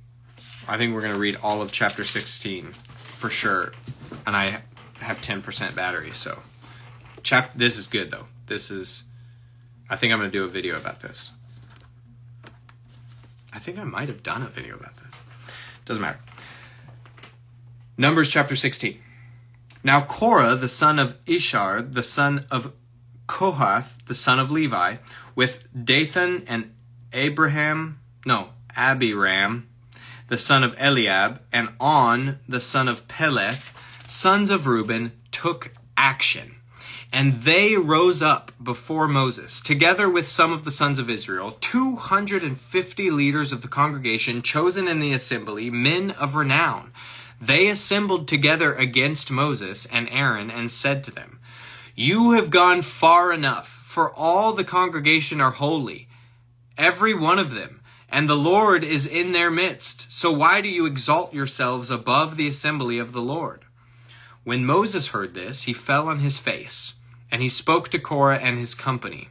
we're going to read all of chapter 16 for sure. And I have 10% battery, so this is good though. I think I'm going to do a video about this. I think I might have done a video about this. Doesn't matter. Numbers chapter 16. Now Korah, the son of Ishar, the son of Kohath, the son of Levi, with Dathan and Abiram, the son of Eliab, and On, the son of Peleth, sons of Reuben, took action. And they rose up before Moses, together with some of the sons of Israel, 250 leaders of the congregation, chosen in the assembly, men of renown. They assembled together against Moses and Aaron and said to them, "You have gone far enough, for all the congregation are holy, every one of them, and the Lord is in their midst. So why do you exalt yourselves above the assembly of the Lord?" When Moses heard this, he fell on his face, and he spoke to Korah and his company.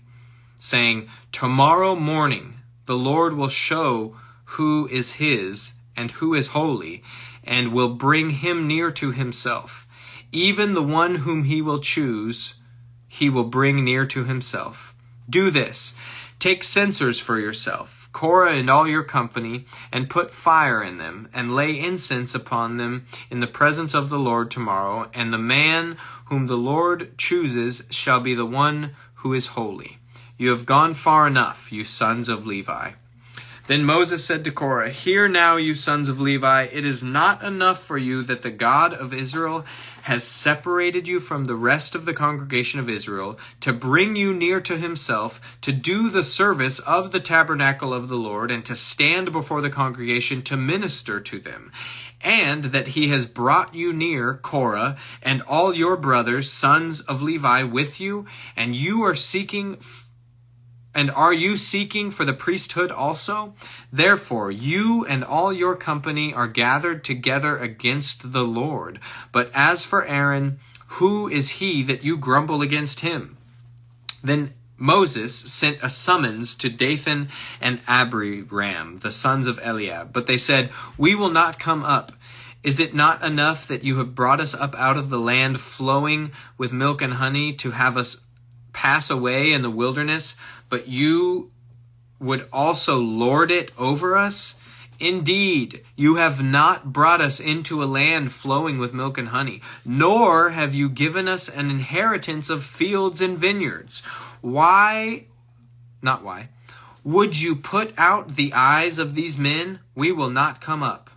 saying, "Tomorrow morning the Lord will show who is his and who is holy, and will bring him near to himself. Even the one whom he will choose, he will bring near to himself. Do this. Take censers for yourself, Korah and all your company, and put fire in them, and lay incense upon them in the presence of the Lord tomorrow, and the man whom the Lord chooses shall be the one who is holy. You have gone far enough, you sons of Levi." Then Moses said to Korah, "Hear now, you sons of Levi, it is not enough for you that the God of Israel has separated you from the rest of the congregation of Israel, to bring you near to himself, to do the service of the tabernacle of the Lord, and to stand before the congregation to minister to them, and that he has brought you near, Korah, and all your brothers, sons of Levi, with you, and are you seeking for the priesthood also? Therefore, you and all your company are gathered together against the Lord. But as for Aaron, who is he that you grumble against him?" Then Moses sent a summons to Dathan and Abiram, the sons of Eliab. But they said, "We will not come up. Is it not enough that you have brought us up out of the land flowing with milk and honey to have us pass away in the wilderness, but you would also lord it over us? Indeed, you have not brought us into a land flowing with milk and honey, nor have you given us an inheritance of fields and vineyards. Why? Would you put out the eyes of these men? We will not come up."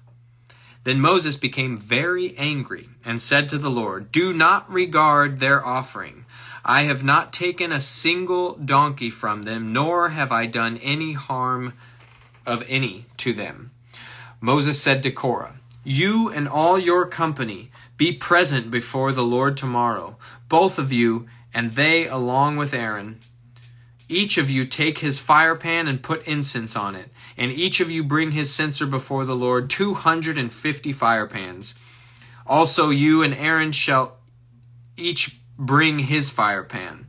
Then Moses became very angry and said to the Lord, "Do not regard their offering. I have not taken a single donkey from them, nor have I done any harm of any to them." Moses said to Korah, "You and all your company be present before the Lord tomorrow, both of you and they along with Aaron. Each of you take his fire pan and put incense on it, and each of you bring his censer before the Lord, 250 fire pans. Also you and Aaron shall each bring his fire pan."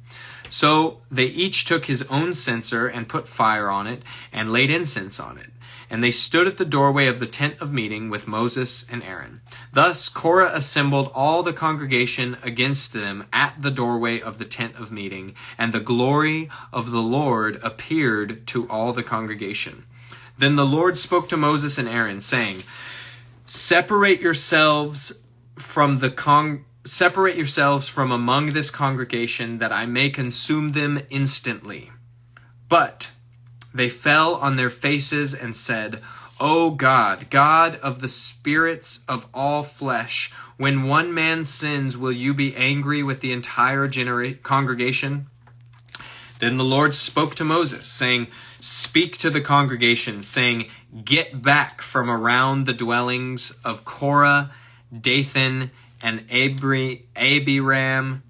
So they each took his own censer and put fire on it and laid incense on it. And they stood at the doorway of the tent of meeting with Moses and Aaron. Thus Korah assembled all the congregation against them at the doorway of the tent of meeting, and the glory of the Lord appeared to all the congregation. Then the Lord spoke to Moses and Aaron, saying, Separate yourselves from among this congregation, that I may consume them instantly." But they fell on their faces and said, "O God, God of the spirits of all flesh, when one man sins, will you be angry with the entire congregation?" Then the Lord spoke to Moses, saying, "Speak to the congregation, saying, Get back from around the dwellings of Korah, Dathan, and Abiram."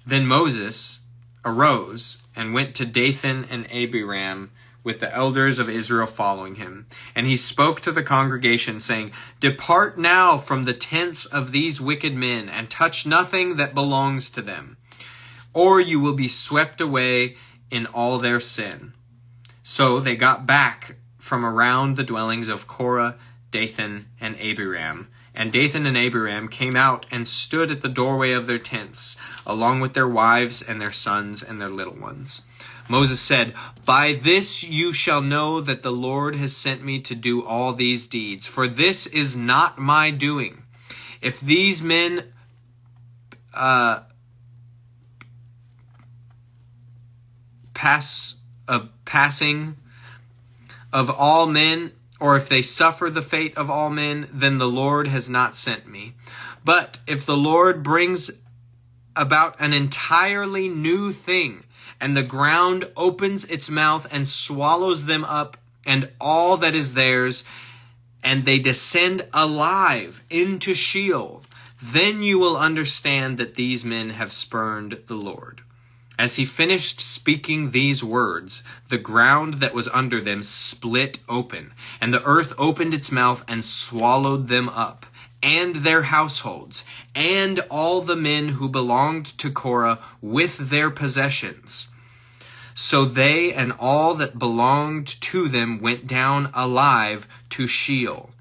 Then Moses arose and went to Dathan and Abiram, with the elders of Israel following him. And he spoke to the congregation, saying, "Depart now from the tents of these wicked men, and touch nothing that belongs to them, or you will be swept away in all their sin." So they got back from around the dwellings of Korah, Dathan, and Abiram. And Dathan and Abiram came out and stood at the doorway of their tents, along with their wives and their sons and their little ones. Moses said, "By this you shall know that the Lord has sent me to do all these deeds, for this is not my doing. If these men passing of all men, or if they suffer the fate of all men, then the Lord has not sent me. But if the Lord brings about an entirely new thing, and the ground opens its mouth and swallows them up and all that is theirs, and they descend alive into Sheol, then you will understand that these men have spurned the Lord." As he finished speaking these words, the ground that was under them split open, and the earth opened its mouth and swallowed them up, and their households, and all the men who belonged to Korah with their possessions. So they and all that belonged to them went down alive to Sheol.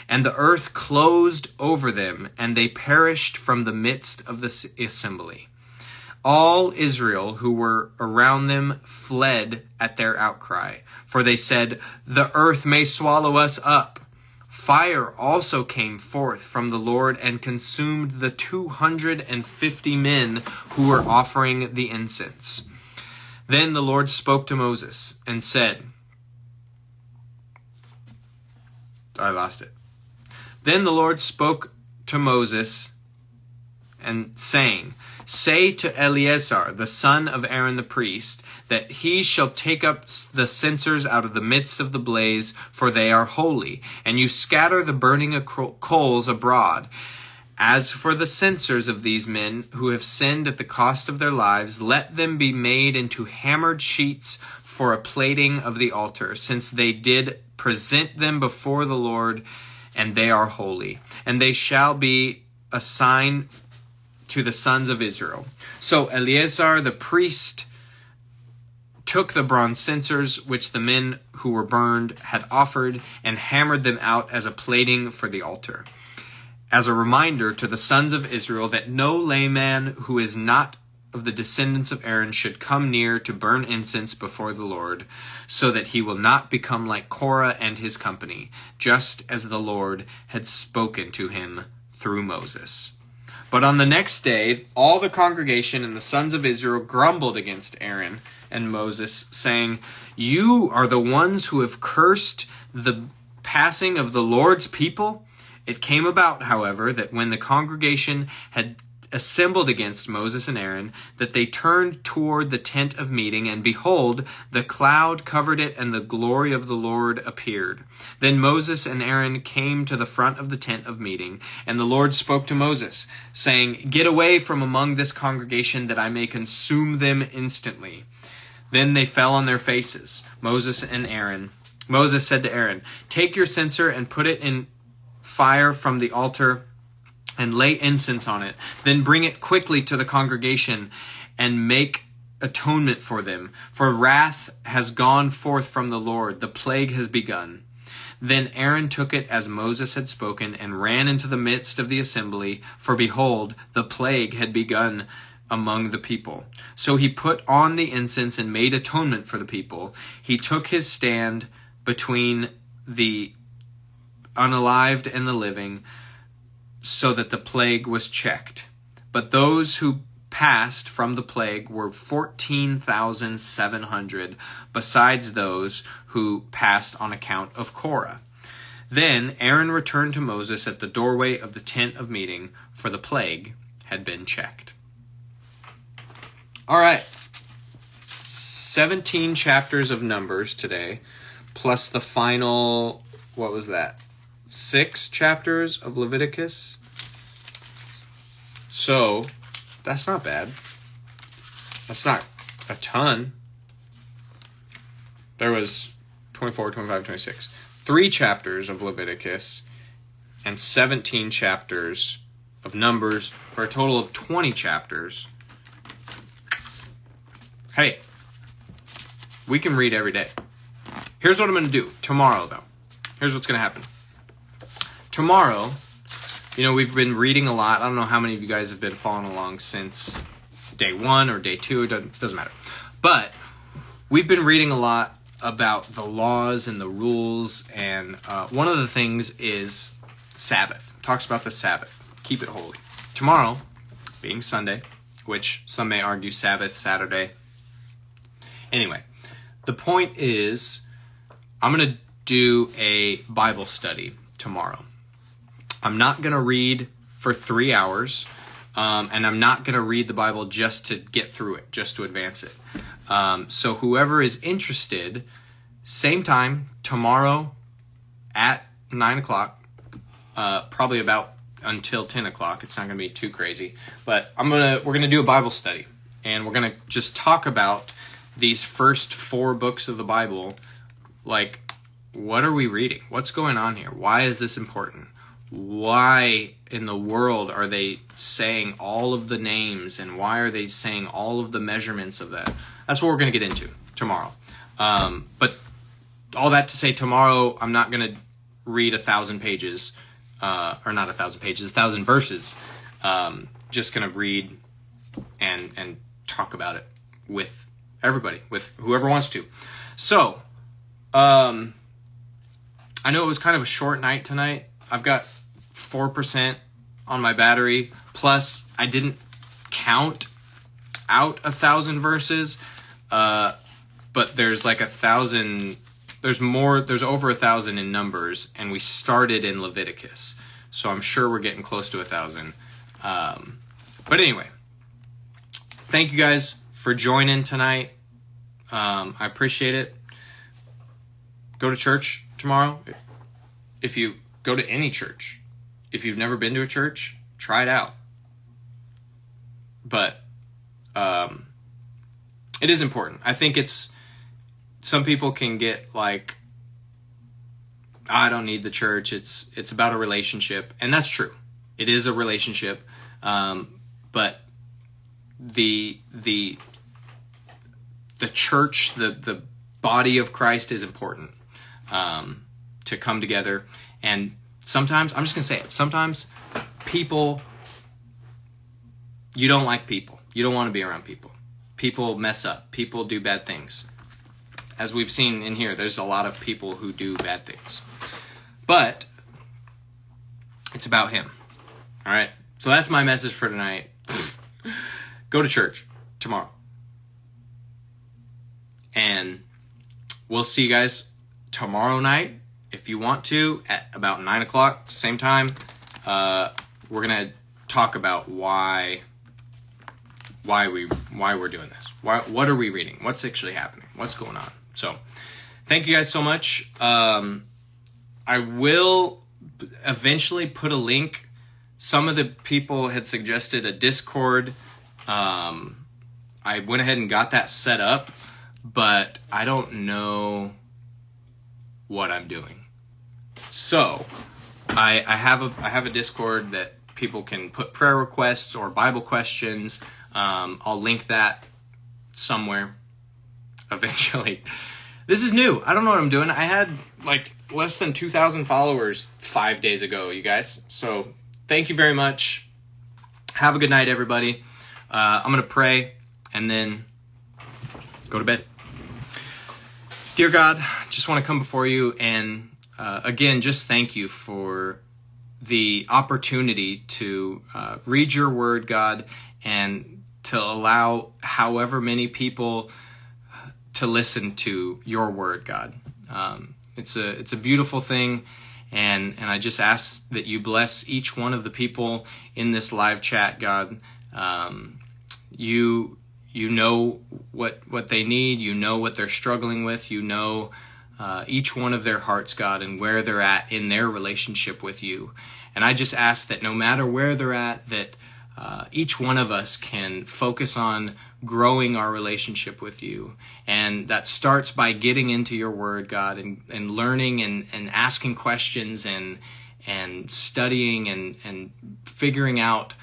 And the earth closed over them, and they perished from the midst of the assembly. All Israel who were around them fled at their outcry, for they said, "The earth may swallow us up." Fire also came forth from the Lord and consumed the 250 men who were offering the incense. Then the Lord spoke to Moses and said, Then the Lord spoke to Moses and saying, "Say to Eleazar, the son of Aaron the priest, that he shall take up the censers out of the midst of the blaze, for they are holy, and you scatter the burning coals abroad. As for the censers of these men who have sinned at the cost of their lives, let them be made into hammered sheets for a plating of the altar, since they did present them before the Lord, and they are holy. And they shall be a sign to the sons of Israel." So Eleazar the priest took the bronze censers which the men who were burned had offered, and hammered them out as a plating for the altar, as a reminder to the sons of Israel that no layman who is not of the descendants of Aaron should come near to burn incense before the Lord, so that he will not become like Korah and his company, just as the Lord had spoken to him through Moses. But on the next day, all the congregation and the sons of Israel grumbled against Aaron and Moses, saying, "You are the ones who have cursed the passing of the Lord's people." It came about, however, that when the congregation had assembled against Moses and Aaron, that they turned toward the tent of meeting, and behold, the cloud covered it, and the glory of the Lord appeared. Then Moses and Aaron came to the front of the tent of meeting, and the Lord spoke to Moses, saying, "Get away from among this congregation, that I may consume them instantly." Then they fell on their faces, Moses and Aaron. Moses said to Aaron, "Take your censer and put it in fire from the altar, and lay incense on it. Then bring it quickly to the congregation and make atonement for them. For wrath has gone forth from the Lord. The plague has begun." Then Aaron took it as Moses had spoken, and ran into the midst of the assembly. For behold, the plague had begun among the people. So he put on the incense and made atonement for the people. He took his stand between the unalived and the living, so that the plague was checked. But those who passed from the plague were 14,700, besides those who passed on account of Korah. Then Aaron returned to Moses at the doorway of the tent of meeting, for the plague had been checked. All right, 17 chapters of Numbers today, plus the final, 6 chapters of Leviticus. So, that's not bad. That's not a ton. There was 24, 25, 26. 3 chapters of Leviticus and 17 chapters of Numbers for a total of 20 chapters. Hey, we can read every day. Here's what I'm going to do tomorrow, though. Here's what's going to happen. Tomorrow, we've been reading a lot. I don't know how many of you guys have been following along since day 1 or day 2. It doesn't matter. But we've been reading a lot about the laws and the rules. And one of the things is Sabbath. It talks about the Sabbath. Keep it holy. Tomorrow, being Sunday, which some may argue Sabbath, Saturday. Anyway, the point is I'm going to do a Bible study tomorrow. I'm not going to read for 3 hours, and I'm not going to read the Bible just to get through it, just to advance it. So whoever is interested, same time, tomorrow at 9 o'clock, probably about until 10 o'clock. It's not going to be too crazy. But we're going to do a Bible study, and we're going to just talk about these first 4 books of the Bible. Like, what are we reading? What's going on here? Why is this important? Why in the world are they saying all of the names, and why are they saying all of the measurements of that? That's what we're going to get into. tomorrow. But all that to say, tomorrow I'm not going to read 1,000 pages, or not 1,000 pages, 1,000 verses. Just going to read and talk about it with everybody, with whoever wants to. So, I know it was kind of a short night tonight. I've got 4% on my battery, plus I didn't count out 1,000 verses, but there's like 1,000, there's over 1,000 in Numbers, and we started in Leviticus, so I'm sure we're getting close to 1,000. But anyway, thank you guys for joining tonight. I appreciate it. Go to church tomorrow. If you go to any church, if you've never been to a church, try it out. But it is important. I think some people can get like, I don't need the church. It's about a relationship, and that's true. It is a relationship, but the church, the body of Christ is important, to come together. And sometimes, I'm just going to say it, sometimes people, you don't like people. You don't want to be around people. People mess up. People do bad things. As we've seen in here, there's a lot of people who do bad things. But it's about him. All right? So that's my message for tonight. Go to church tomorrow. And we'll see you guys tomorrow night, if you want to, at about 9 o'clock, same time. We're going to talk about why we're doing this. What are we reading? What's actually happening? What's going on? So, thank you guys so much. I will eventually put a link. Some of the people had suggested a Discord. I went ahead and got that set up, but I don't know what I'm doing. So, I have a Discord that people can put prayer requests or Bible questions. I'll link that somewhere eventually. This is new. I don't know what I'm doing. I had like less than 2,000 followers 5 days ago, you guys. So thank you very much. Have a good night, everybody. I'm going to pray and then go to bed. Dear God, just want to come before you and again, just thank you for the opportunity to read your word, God, and to allow however many people to listen to your word, God. It's a beautiful thing, and I just ask that you bless each one of the people in this live chat, God. You know what they need. You know what they're struggling with. You know each one of their hearts, God, and where they're at in their relationship with you. And I just ask that no matter where they're at, that each one of us can focus on growing our relationship with you. And that starts by getting into your word, God, and learning and asking questions and studying and figuring out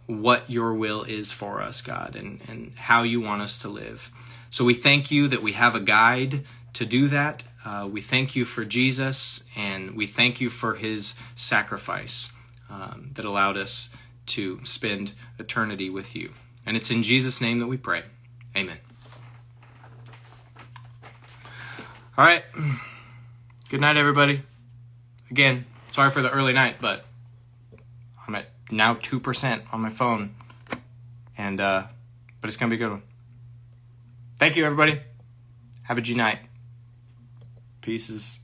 what your will is for us, God, and how you want us to live. So we thank you that we have a guide to do that. We thank you for Jesus, and we thank you for his sacrifice that allowed us to spend eternity with you. And it's in Jesus' name that we pray. Amen. All right. Good night, everybody. Again, sorry for the early night, but I'm at now 2% on my phone. And but it's going to be a good one. Thank you, everybody. Have a G night. Pieces.